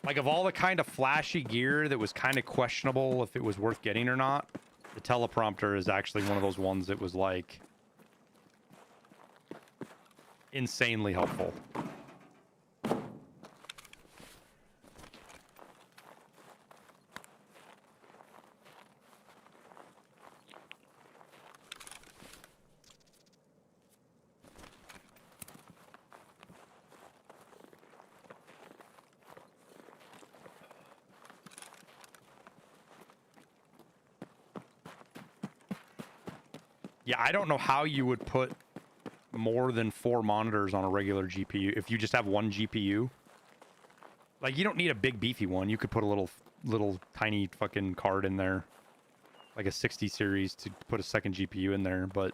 Like, of all the kind of flashy gear that was kind of questionable if it was worth getting or not, the teleprompter is actually one of those ones that was, like, insanely helpful. Yeah, I don't know how you would put more than 4 monitors on a regular GPU if you just have one GPU. Like, you don't need a big beefy one. You could put a little tiny fucking card in there, like a 60 series, to put a second GPU in there, but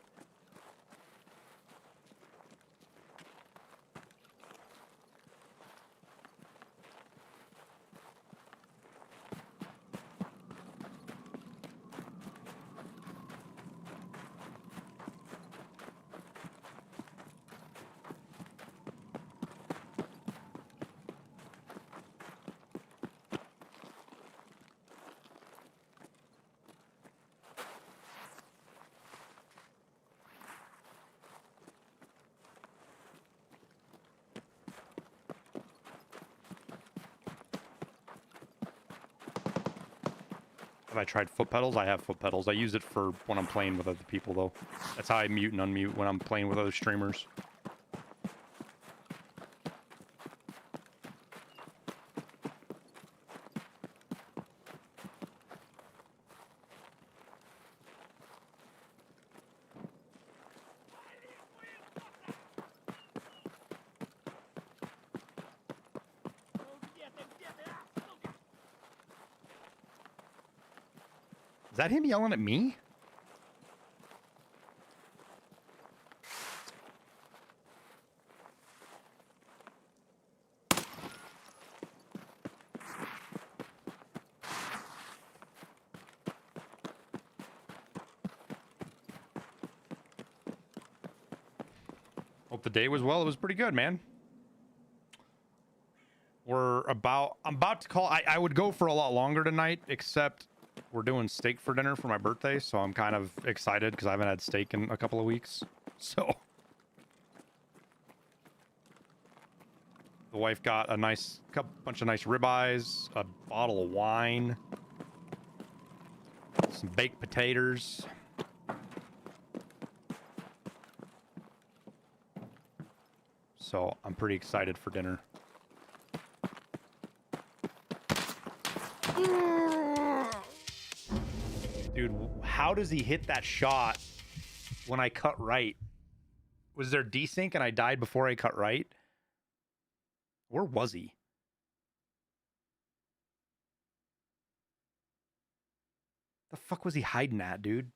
have I tried foot pedals? I have foot pedals. I use it for when I'm playing with other people, though. That's how I mute and unmute when I'm playing with other streamers. Is that him yelling at me? Hope the day was well. It was pretty good, man. I'm about to call. I would go for a lot longer tonight, except we're doing steak for dinner for my birthday, so I'm kind of excited because I haven't had steak in a couple of weeks. So the wife got a bunch of nice ribeyes, a bottle of wine, some baked potatoes. So I'm pretty excited for dinner. Dude, how does he hit that shot when I cut right? Was there desync and I died before I cut right? Where was he? The fuck was he hiding at, dude?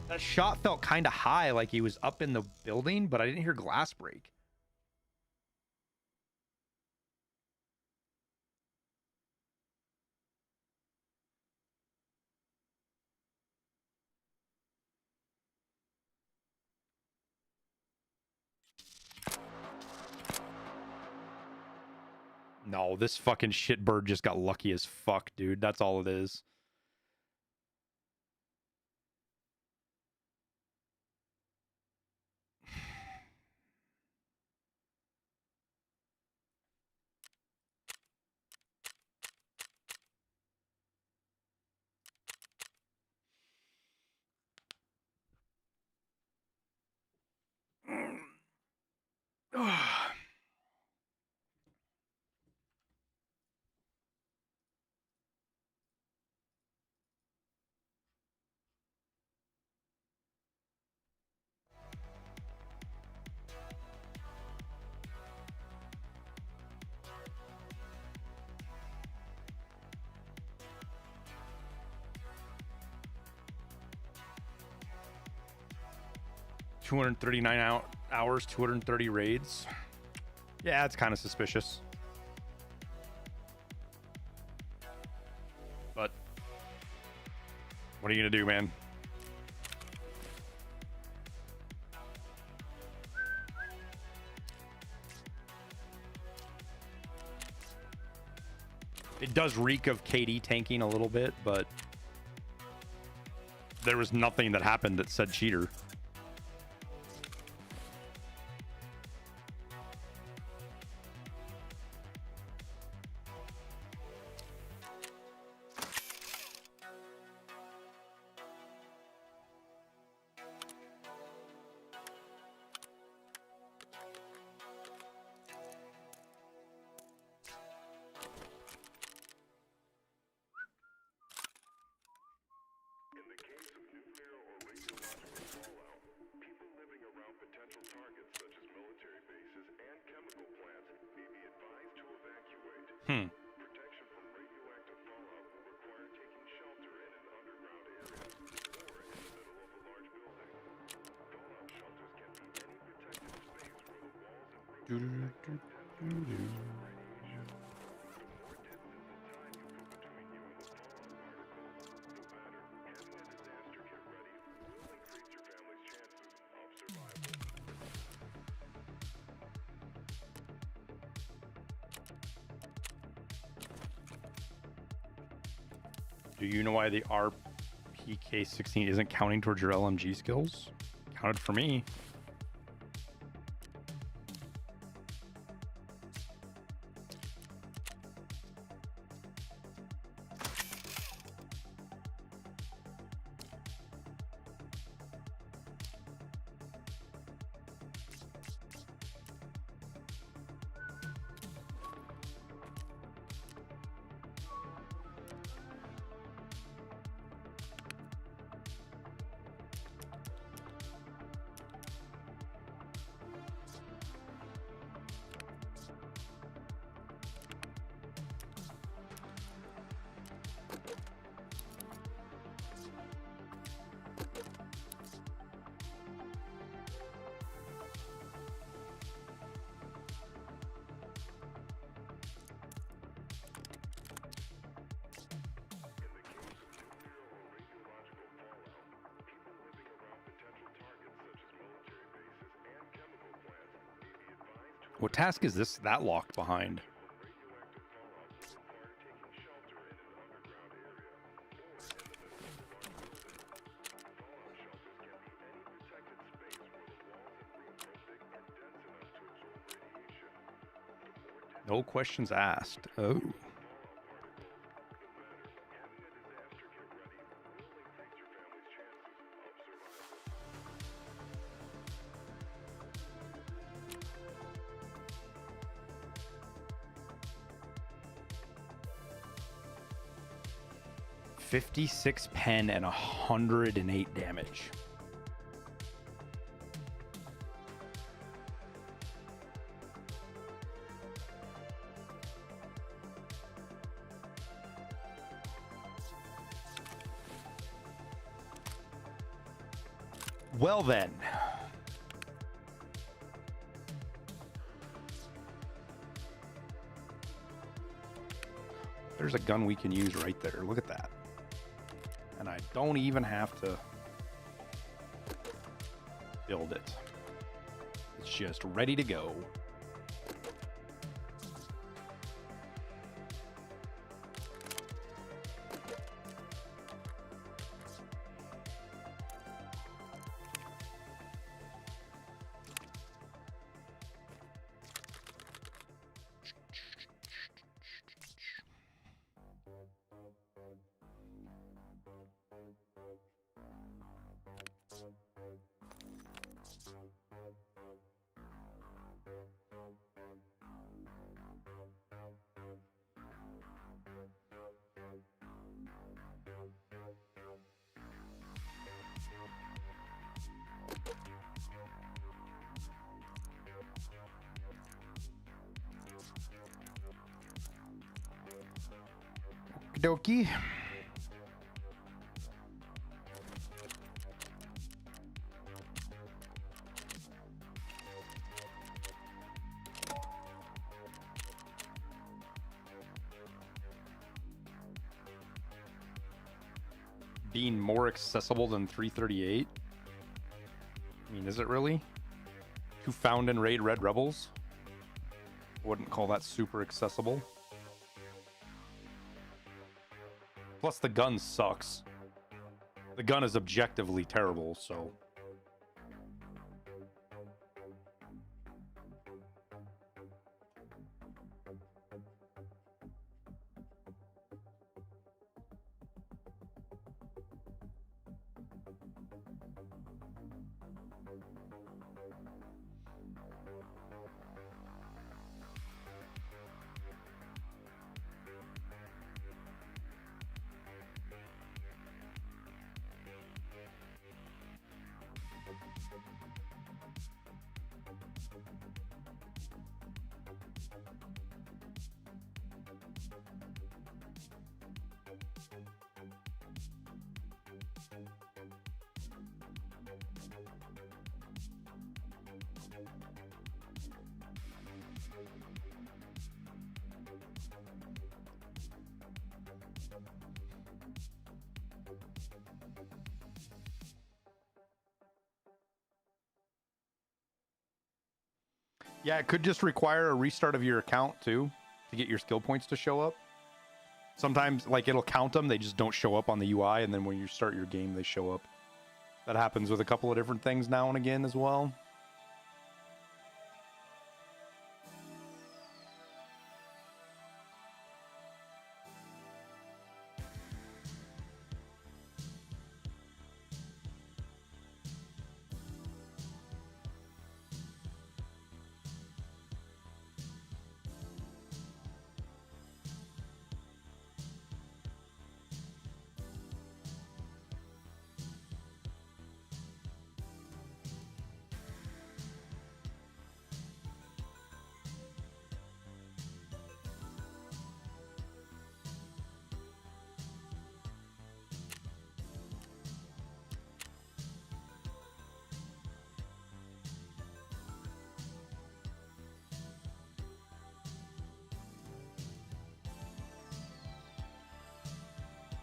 That shot felt kind of high, like he was up in the building, but I didn't hear glass break. No, this fucking shitbird just got lucky as fuck, dude. That's all it is. $239 hours, 230 raids. Yeah, it's kind of suspicious. But what are you gonna do, man? It does reek of KD tanking a little bit, but there was nothing that happened that said cheater. Do you know why the RPK-16 isn't counting towards your LMG skills? Counted for me. What task is this that locked behind? No questions asked. Oh. $56 pen and 108 damage. Well then. There's a gun we can use right there. Look at that. And I don't even have to build it. It's just ready to go. dokie. Being more accessible than 338? I mean, is it really? To found and raid Red Rebels? Wouldn't call that super accessible. Plus, the gun sucks. The gun is objectively terrible, so... Yeah, it could just require a restart of your account too to get your skill points to show up. Sometimes, like, it'll count them, they just don't show up on the UI, and then when you start your game, they show up. That happens with a couple of different things now and again as well.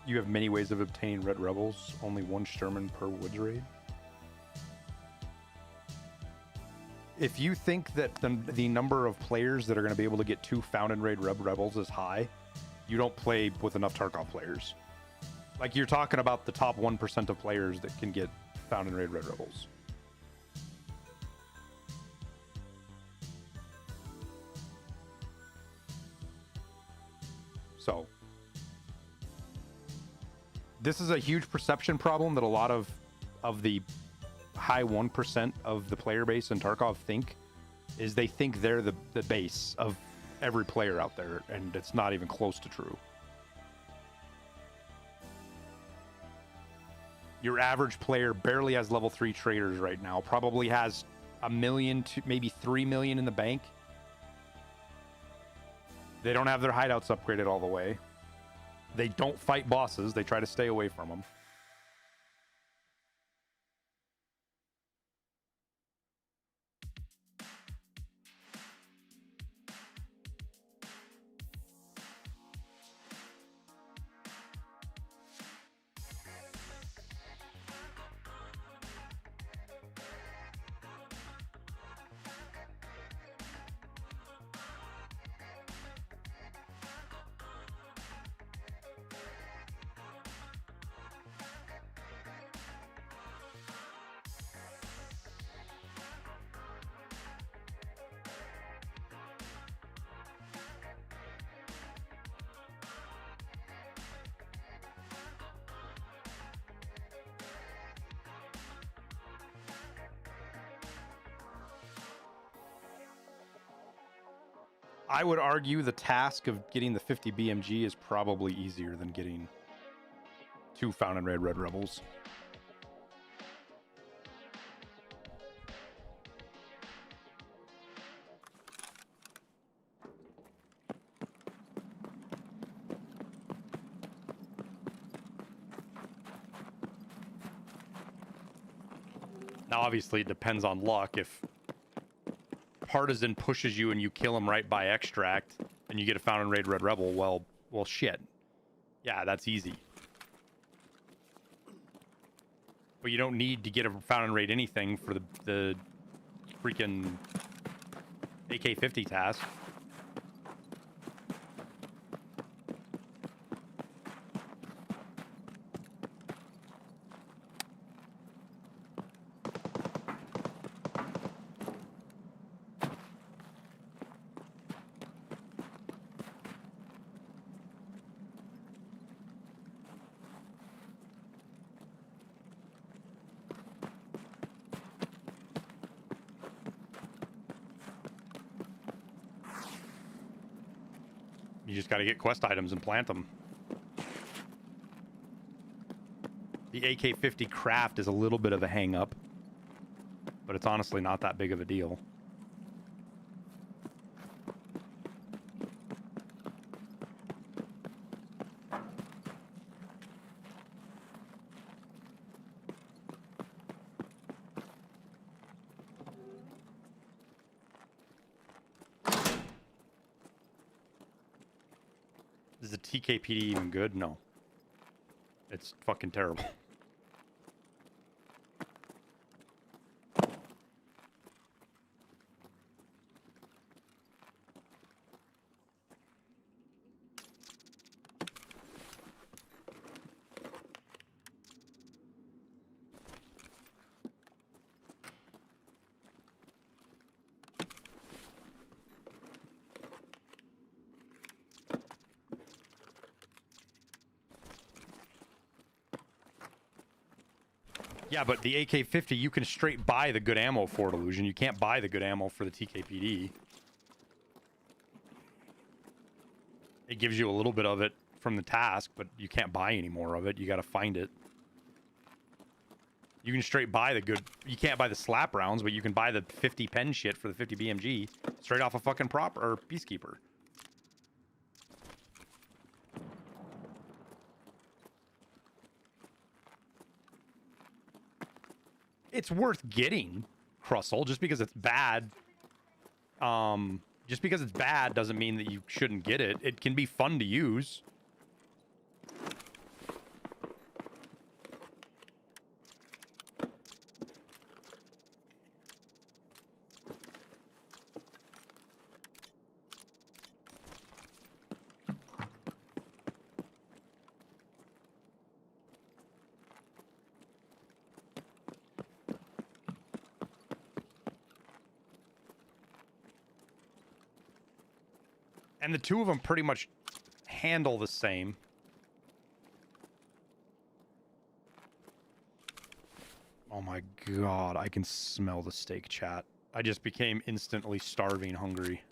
You have many ways of obtaining Red Rebels, only one Sherman per woods raid. If you think that the number of players that are going to be able to get 2 found and raid Red Rebels is high, you don't play with enough Tarkov players. Like, you're talking about the top 1% of players that can get found and raid Red Rebels. So... this is a huge perception problem that a lot of the high 1% of the player base in Tarkov think, is they think they're the base of every player out there, and it's not even close to true. Your average player barely has level 3 traders right now, probably has 1 million to maybe 3 million in the bank. They don't have their hideouts upgraded all the way. They don't fight bosses. They try to stay away from them. I would argue the task of getting the 50 BMG is probably easier than getting 2 found and raid Red Rebels. Now, obviously, it depends on luck. If Partisan pushes you and you kill him right by extract, and you get a Found and Raid Red Rebel, well, shit. Yeah, that's easy. But you don't need to get a Found and Raid anything for the freaking AK-50 task. You just got to get quest items and plant them. The AK-50 craft is a little bit of a hang-up, but it's honestly not that big of a deal. Is the TKPD even good? No. It's fucking terrible. Yeah, but the AK-50, you can straight buy the good ammo for it, Illusion. You can't buy the good ammo for the TKPD. It gives you a little bit of it from the task, but you can't buy any more of it. You gotta find it. You can straight buy the good... You can't buy the slap rounds, but you can buy the 50 pen shit for the 50 BMG straight off a fucking prop or Peacekeeper. It's worth getting, Crustle, just because it's bad. Just because it's bad doesn't mean that you shouldn't get it. It can be fun to use. And the two of them pretty much handle the same. Oh my god, I can smell the steak, chat. I just became instantly starving hungry.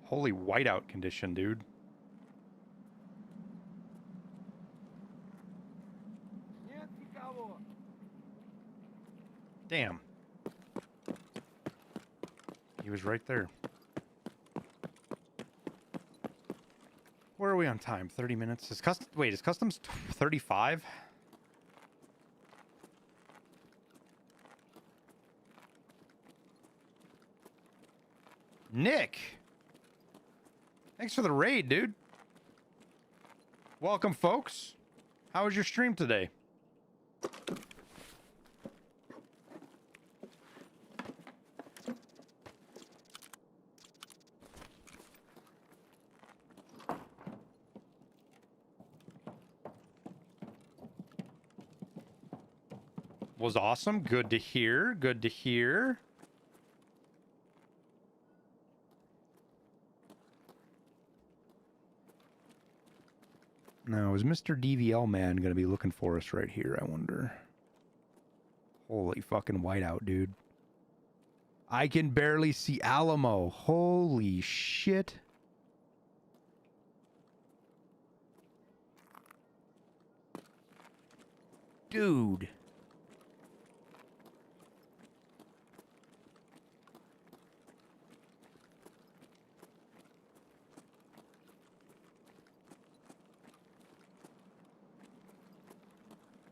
Holy whiteout condition, dude. Damn. He was right there. Where are we on time? 30 minutes? Is wait, is customs 35? Nick! Thanks for the raid, dude. Welcome, folks. How was your stream today? was awesome. Good to hear. Good to hear. Now, is Mr. DVL man going to be looking for us right here, I wonder? Holy fucking whiteout, dude. I can barely see Alamo. Holy shit. Dude.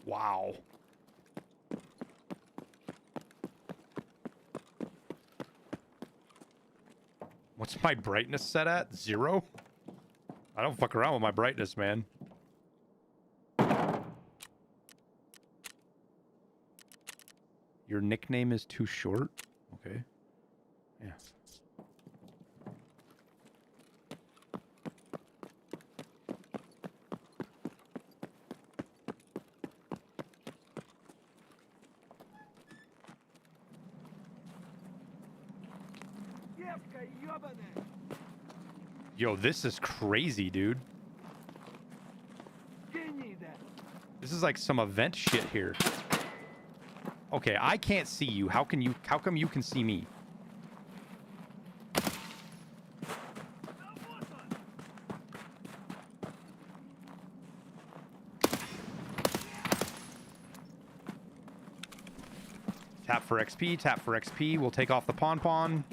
Wow. What's my brightness set at? 0? I don't fuck around with my brightness, man. Your nickname is too short? Okay. Yeah. Yo, this is crazy, dude. This is like some event shit here. Okay, I can't see you. How come you can see me? Tap for XP, tap for XP. We'll take off the POMPON.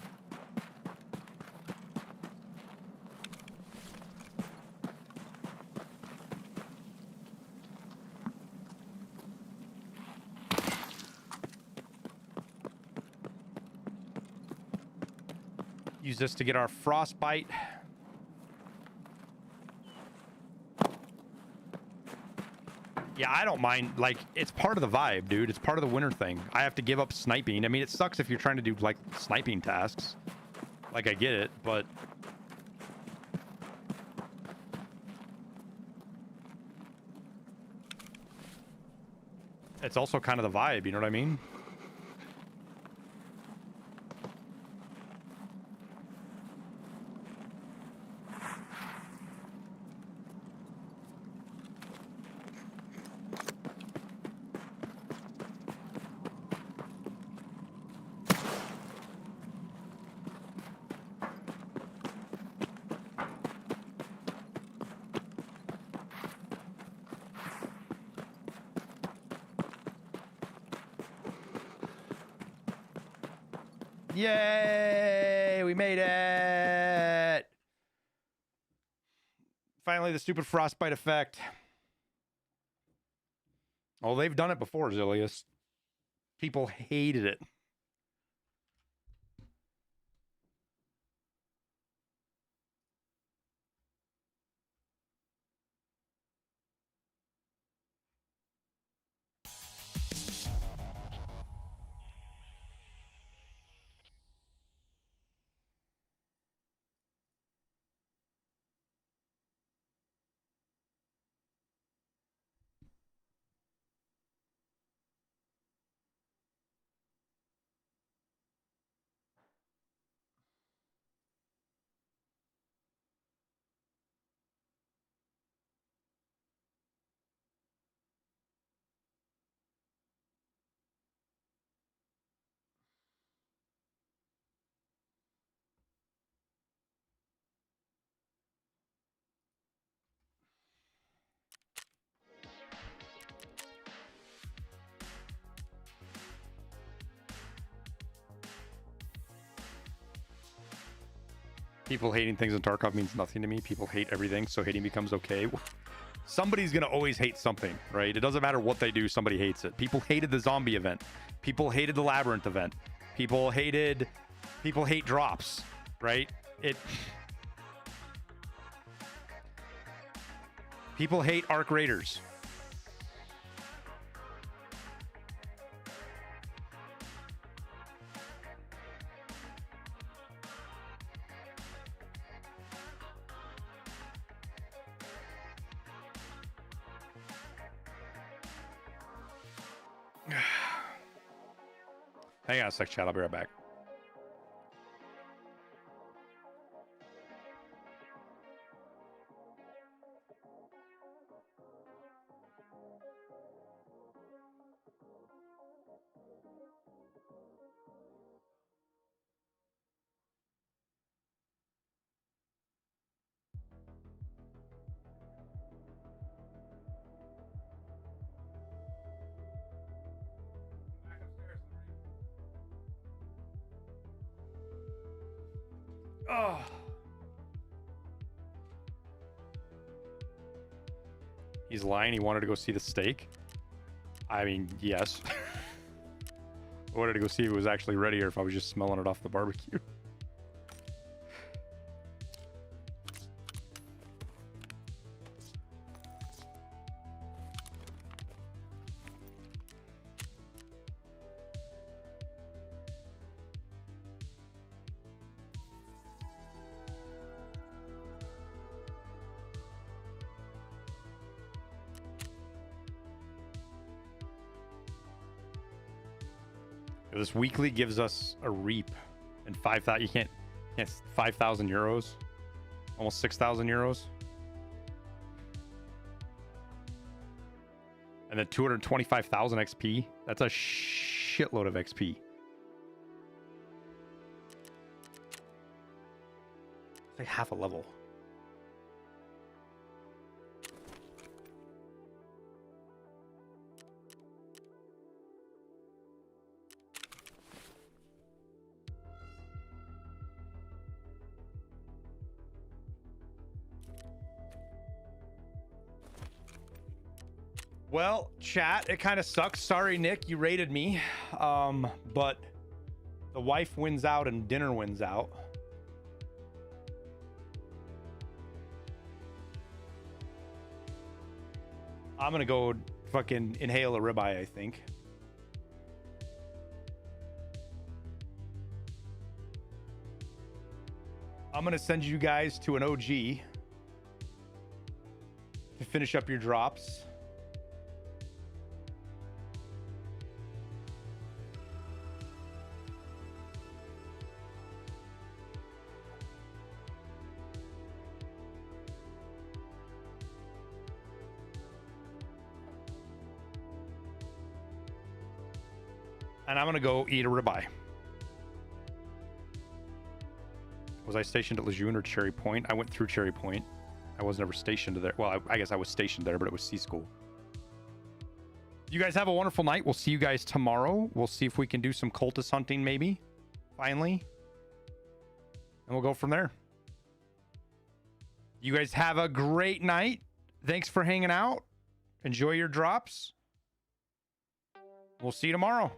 Use this to get our frostbite. Yeah, I don't mind. Like, it's part of the vibe, dude. It's part of the winter thing. I have to give up sniping. I mean, it sucks if you're trying to do, like, sniping tasks. Like, I get it, but... it's also kind of the vibe, you know what I mean? Yay! We made it! Finally, the stupid frostbite effect. Oh, they've done it before, Zilius. People hated it. People hating things in Tarkov means nothing to me. People hate everything, so hating becomes okay. Somebody's gonna always hate something, right? It doesn't matter what they do, somebody hates it. People hated the zombie event. People hated the labyrinth event. People hate drops, right? People hate Arc Raiders. Hang on a sec, chat. I'll be right back. Oh. He's lying. He wanted to go see the steak. I mean, yes. I wanted to go see if it was actually ready or if I was just smelling it off the barbecue. This weekly gives us a reap and 5,000. You can't 5,000 euros, almost 6,000 euros, and then 225,000 XP. That's a shitload of XP. It's like half a level. Well, chat, it kind of sucks. Sorry, Nick, you rated me. But the wife wins out and dinner wins out. I'm gonna go fucking inhale a ribeye, I think. I'm gonna send you guys to an OG to finish up your drops. And I'm gonna go eat a ribeye. Was I stationed at Lejeune or Cherry Point? I went through Cherry Point. I was never stationed there. Well, I guess I was stationed there, but it was C school. You guys have a wonderful night. We'll see you guys tomorrow. We'll see if we can do some cultist hunting, maybe. Finally. And we'll go from there. You guys have a great night. Thanks for hanging out. Enjoy your drops. We'll see you tomorrow.